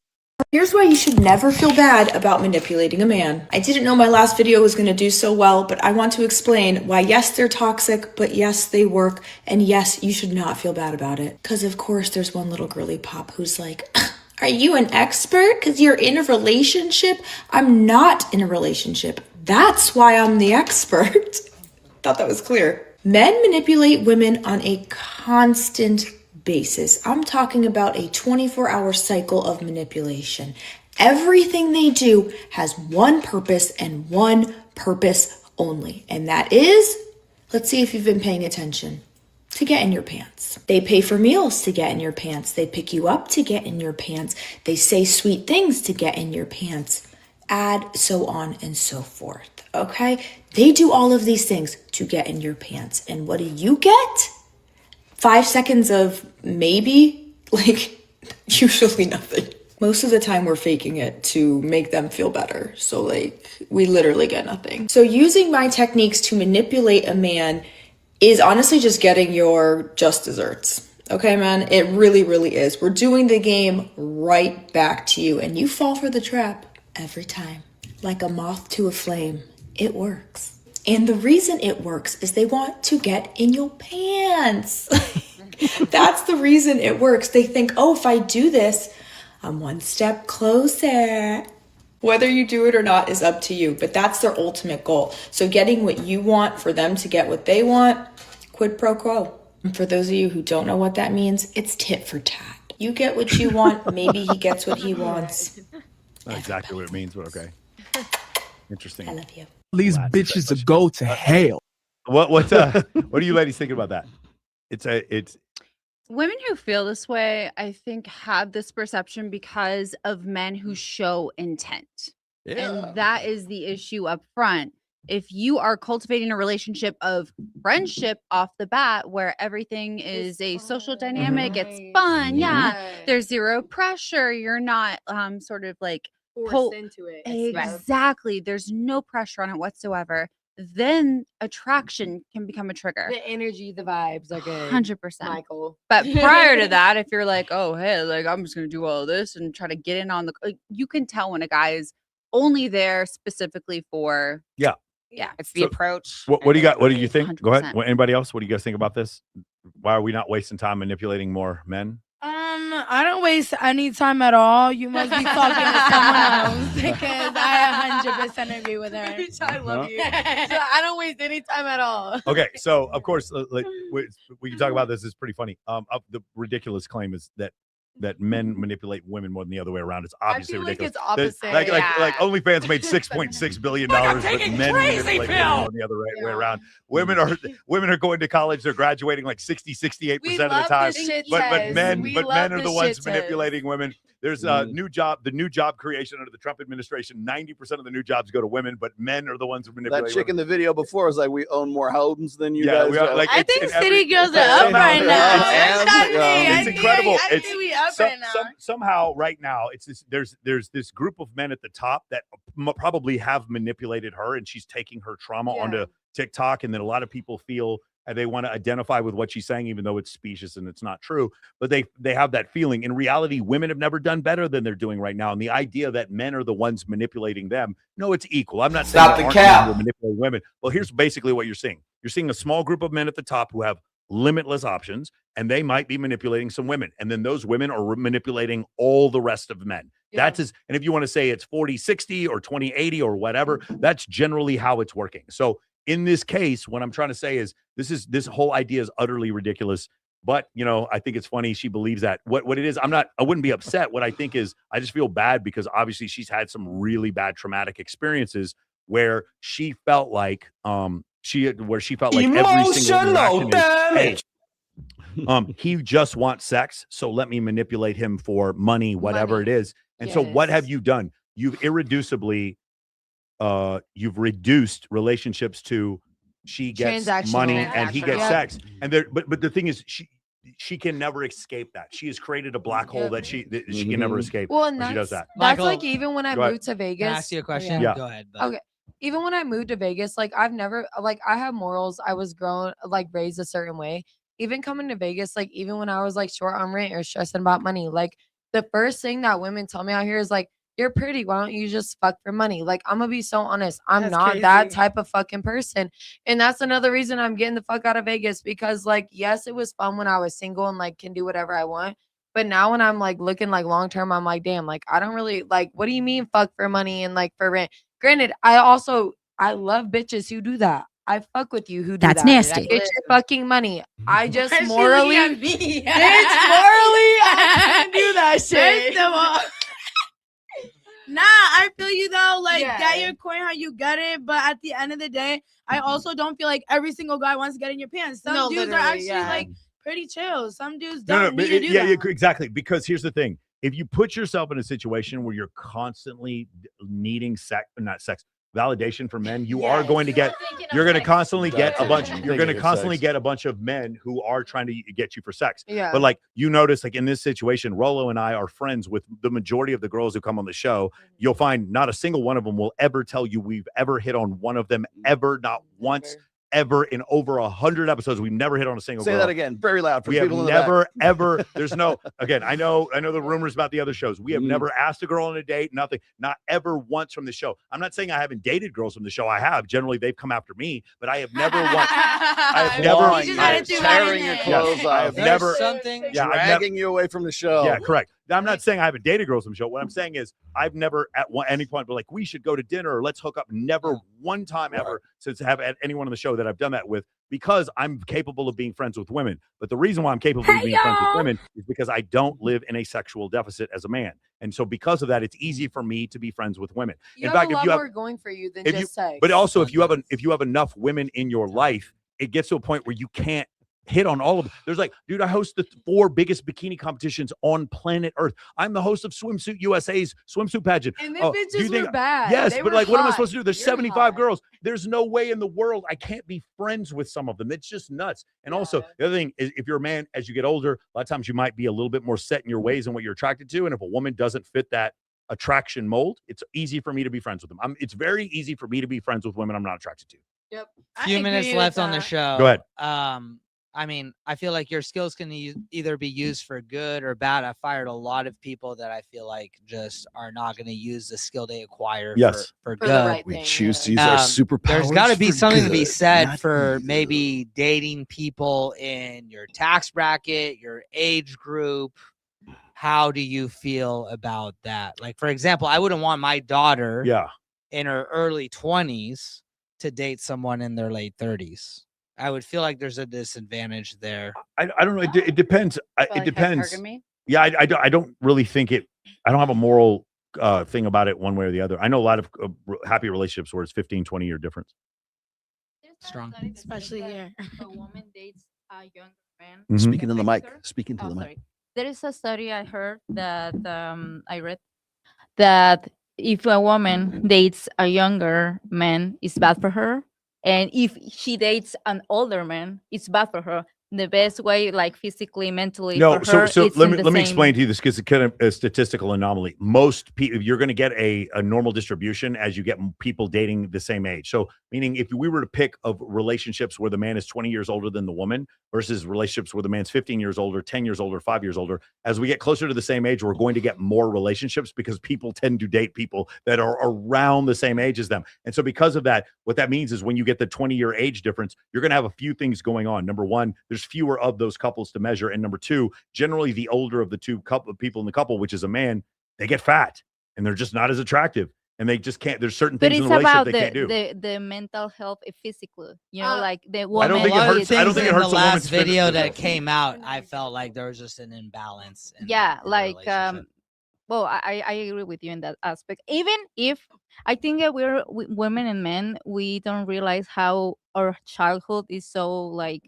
Here's why you should never feel bad about manipulating a man. I didn't know my last video was going to do so well, but I want to explain why yes, they're toxic, but yes, they work, and yes, you should not feel bad about it. Because of course there's one little girly pop who's like, are you an expert because you're in a relationship? I'm not in a relationship. That's why I'm the expert. Thought that was clear. Men manipulate women on a constant basis. I'm talking about a 24-hour cycle of manipulation. Everything they do has one purpose and one purpose only. And that is, let's see if you've been paying attention, to get in your pants. They pay for meals to get in your pants. They pick you up to get in your pants. They say sweet things to get in your pants. Add so on and so forth. Okay? They do all of these things to get in your pants. And what do you get? 5 seconds of maybe, usually nothing. Most of the time we're faking it to make them feel better. So we literally get nothing. So using my techniques to manipulate a man is honestly just getting your just desserts. Okay, man? It really, really is. We're doing the game right back to you, and you fall for the trap every time. Like a moth to a flame. It works. And the reason it works is they want to get in your pants. That's the reason it works. They think, oh, if I do this, I'm one step closer. Whether you do it or not is up to you, but that's their ultimate goal. So getting what you want for them to get what they want, quid pro quo. And for those of you who don't know what that means, it's tit for tat. You get what you want, maybe he gets what he wants. Not exactly what it means, but okay. Interesting. I love you. These bitches to go to hell. What are you ladies thinking about that? It's Women who feel this way, I think, have this perception because of men who show intent. And that is the issue up front. If you are cultivating a relationship of friendship off the bat, where everything is a social dynamic, it's fun, there's zero pressure. You're not sort of like Forced into it. Exactly. There's no pressure on it whatsoever. then attraction can become a trigger. The energy, the vibes are good. 100%. Michael. But prior to that, if you're like, oh, hey, like I'm just gonna do all this and try to get in on you can tell when a guy is only there specifically for Yeah. It's the approach. What do you got? What do you think? Go ahead. 100%. Anybody else? What do you guys think about this? Why are we not wasting time manipulating more men? I don't waste any time at all. You must be talking to someone else because I 100% agree with her. I love you. So I don't waste any time at all. Okay, so of course, like we can talk about this. It's pretty funny. The ridiculous claim is that men manipulate women more than the other way around. It's obviously feel like ridiculous. it's opposite. Like OnlyFans made $6.6 billion, but men manipulate women more than the other way around. Women are going to college. They're graduating like 68% of the time. But men are the ones manipulating women. There's a new job, the new job creation under the Trump administration. 90% of the new jobs go to women, but men are the ones who manipulate. That chick in women. the video before was like, we own more homes than you guys. we are, like, I it's think in city every- girls are up right now. It's incredible. I think we up right now. Somehow right now it's this, there's this group of men at the top that probably have manipulated her, and she's taking her trauma onto TikTok, and then a lot of people feel they want to identify with what she's saying, even though it's specious and it's not true. But they have that feeling. In reality, women have never done better than they're doing right now. And the idea that men are the ones manipulating them, no, it's equal. I'm not saying Stop there the aren't cap. men who manipulate women. Well, here's basically what you're seeing. You're seeing a small group of men at the top who have limitless options, and they might be manipulating some women. And then those women are manipulating all the rest of men. And if you want to say it's 40-60 or 20-80 or whatever, that's generally how it's working. So in this case, what I'm trying to say is this whole idea is utterly ridiculous. But, I think it's funny. She believes that. What it is, I wouldn't be upset. What I think is I just feel bad because obviously she's had some really bad traumatic experiences where she felt like every single Emotional damage. He just wants sex, so let me manipulate him for money, whatever it is. And so what have you done? You've irreducibly you've reduced relationships to she gets money and he gets sex. And but the thing is she can never escape that. She has created a black hole that she can never escape. Well, and when she does that. That's like even when I moved to Vegas. Can I ask you a question? Yeah. Go ahead. Okay. Even when I moved to Vegas, like I've never I have morals. I was raised a certain way. Even coming to Vegas, like even when I was like short on rent or stressing about money, like the first thing that women tell me out here is like, you're pretty. Why don't you just fuck for money? Like, I'm gonna be so honest. I'm not that type of fucking person. And that's another reason I'm getting the fuck out of Vegas because like, yes, it was fun when I was single and like can do whatever I want. But now when I'm like looking like long term, I'm like, damn, like I don't really like, what do you mean fuck for money and like for rent? Granted, I love bitches who do that. I fuck with you who do That's that. nasty. It's your fucking money. I just Why is she morally, looking at me? bitch, morally, I can't do that shit. First of all, nah, I feel you though. Like, get your coin how you get it. But at the end of the day, I also don't feel like every single guy wants to get in your pants. Some dudes are literally, actually yeah. like pretty chill. Some dudes No, don't need to do yeah, that. exactly. Because here's the thing: if you put yourself in a situation where you're constantly needing validation from men, you're going to constantly get a bunch. You're going to constantly get a bunch of men who are trying to get you for sex. Yeah. But like you notice, like in this situation, Rolo and I are friends with the majority of the girls who come on the show. You'll find not a single one of them will ever tell you we've ever hit on one of them ever, not once. Ever in over 100 episodes, we've never hit on a single Say girl. that again, very loud for we people have in the never back. ever. There's no. Again, I know the rumors about the other shows. We have never asked a girl on a date. Nothing. Not ever once from the show. I'm not saying I haven't dated girls from the show. I have. Generally, they've come after me, but I have never once. I have never. Tearing your clothes I off. have never. Dragging you away from the show. Yeah, correct. I'm not saying I haven't dated girls from the show. What I'm saying is I've never at any point been like, we should go to dinner or let's hook up. Never one time ever since I have anyone on the show that I've done that with, because I'm capable of being friends with women. But the reason why I'm capable of being friends with women is because I don't live in a sexual deficit as a man. And so because of that, it's easy for me to be friends with women. You In have fact, a lot if you have more going for you than if just sex. but also if you have enough women in your life, it gets to a point where you can't hit on all of them. There's like, dude, I host the 4 biggest bikini competitions on planet Earth. I'm the host of Swimsuit USA's swimsuit pageant. And the do bitches you think were bad. Yes, They but were like, what am I hot. supposed to do? There's You're 75 girls. There's no way in the world I can't be friends with some of them. It's just nuts. And also, the other thing is, if you're a man, as you get older, a lot of times you might be a little bit more set in your ways and what you're attracted to. And if a woman doesn't fit that attraction mold, it's easy for me to be friends with them. It's very easy for me to be friends with women I'm not attracted to. Yep. Few minutes left on the show. Go ahead. I mean, I feel like your skills can either be used for good or bad. I fired a lot of people that I feel like just are not going to use the skill they acquire Yes. for For good. the right We thing, choose to use our superpowers There's got to be for something to be good, said not for maybe dating people in your tax bracket, your age group. How do you feel about that? Like, for example, I wouldn't want my daughter in her early 20s to date someone in their late 30s. I would feel like there's a disadvantage there. I don't know. It depends. It depends. Yeah, I don't really think it. I don't have a moral thing about it one way or the other. I know a lot of happy relationships where it's 15, 20-year difference. Strong. Especially here. A woman dates a younger man. Mhm. Speaking to the mic. Speaking to the mic. Sorry. There is a study I heard that I read that if a woman dates a younger man, it's bad for her. And if she dates an older man, it's bad for her. The best way, like physically, mentally, No, for her, so it's let in me the same- explain to you this because it's kind of a statistical anomaly. Most people, you're going to get a normal distribution as you get people dating the same age. So meaning if we were to pick of relationships where the man is 20 years older than the woman versus relationships where the man's 15 years older, 10 years older, 5 years older, as we get closer to the same age, we're going to get more relationships because people tend to date people that are around the same age as them. And so because of that, what that means is when you get the 20-year age difference, you're going to have a few things going on. Number one, there's fewer of those couples to measure. And number two, generally the older of the two people in the couple, which is a man, they get fat and they're just not as attractive. And they just can't, there's certain But things it's in the relationship about they can't do. the mental health physically. You know, like the I woman. don't think it hurts. I don't think it hurts the a last woman's video fitness. that came out, I felt like there was just an imbalance. Yeah, like well, I agree with you in that aspect. Even if I think that we're women and men, we don't realize how our childhood is so like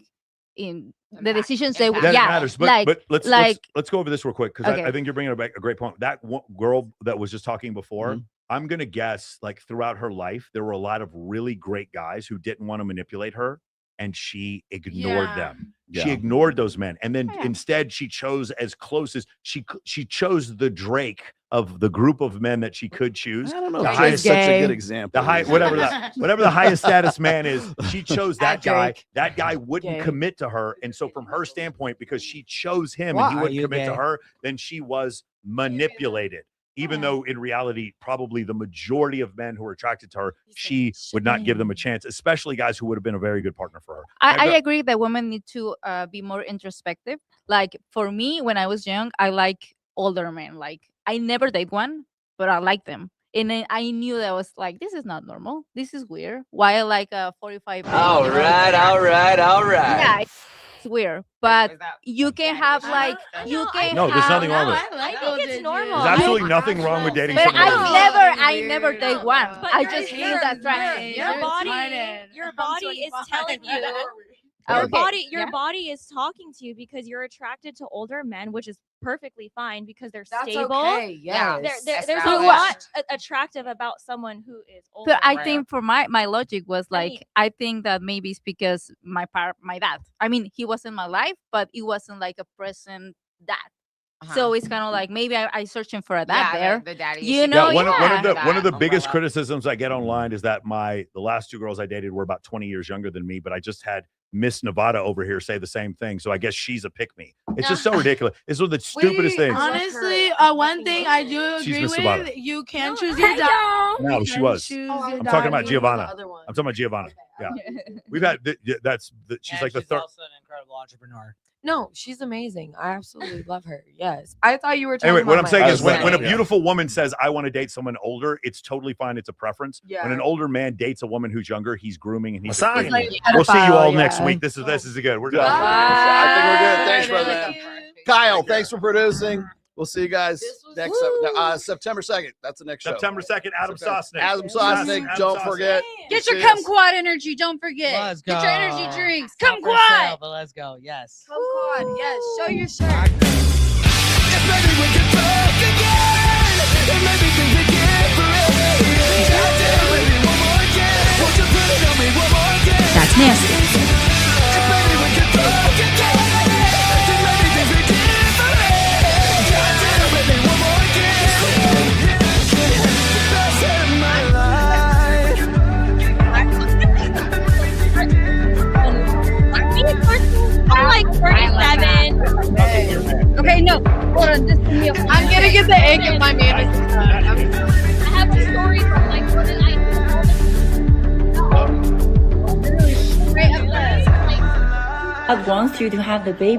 in the decisions that That matters. But, but let's go over this real quick because Okay. I think you're bringing up a great point. That girl that was just talking before, I'm going to guess like throughout her life, there were a lot of really great guys who didn't want to manipulate her. And she ignored them. She Yeah. ignored those men. And then instead she chose as close as she chose the Drake of the group of men that she could choose. I don't know The if highest- Drake's such a good example. The high, whatever the highest status man is, she chose that guy. Drake. That guy wouldn't Gay. commit to her. And so from her standpoint, because she chose him Why and he are wouldn't you commit to gay? her, then she was manipulated. Even though in reality, probably the majority of men who are attracted to her, she would not give them a chance, especially guys who would have been a very good partner for her. I agree that women need to be more introspective. Like for me, when I was young, I like older men. Like I never date one, but I like them. And then I knew that I was like, this is not normal. This is weird. Why I like a 45? All right. Yeah, it's weird. But you can have like you can. No, there's nothing wrong with it. I think it's normal. There's absolutely nothing wrong with dating But someone older. I never date one. But I your- just feel your- that attraction. Your body is telling you. Okay, Your body is talking to you because you're attracted to older men, which is perfectly fine because they're That's stable. okay, yes. There's a Established. lot attractive about someone who is older. But I think for my logic was like I think that maybe it's because my dad. I mean, he wasn't my life, but it wasn't like a present dad. So it's kind of like maybe I searching for a dad there. the daddy You know, one of the That biggest criticisms I get online is that the last two girls I dated were about 20 years younger than me, but I just had Miss Nevada over here say the same thing. So I guess she's a pick me. It's just so ridiculous. It's one of the stupidest things. Honestly, one thing I do She's agree Miss with, Sabata. you can choose your dad. No, she was. I'm talking about Giovanna. other one. I'm talking about Giovanna. Yeah. We've had she's like the third. also an incredible entrepreneur. No, she's amazing. I absolutely love her. Yes. I thought you were talking Anyway, what about I'm saying my is when a husband. beautiful woman says, I want to date someone older, it's totally fine. It's a preference. Yeah. When an older man dates a woman who's younger, he's grooming and he's Massage. a He's We'll see you all pedophile, next yeah. week. This is good. We're done. I think we're good. Thanks, brother. Kyle, thanks for producing. We'll see you guys next September 2nd. That's the next show. September 2nd, Adam Sosnick. Adam Sosnick. Adam Don't Sosnick. forget. Get We'll your see us. kumquat energy. Don't forget. Let's Get your go. energy drinks. Not for Kumquat. sale, but let's go. Yes. Kumquat. Yes. Show your shirt. That's nasty. Okay, no. Hold on. Just give me a I'm gonna get the egg if my man is I have a story from like more than literally straight up there. God wants you to have the baby.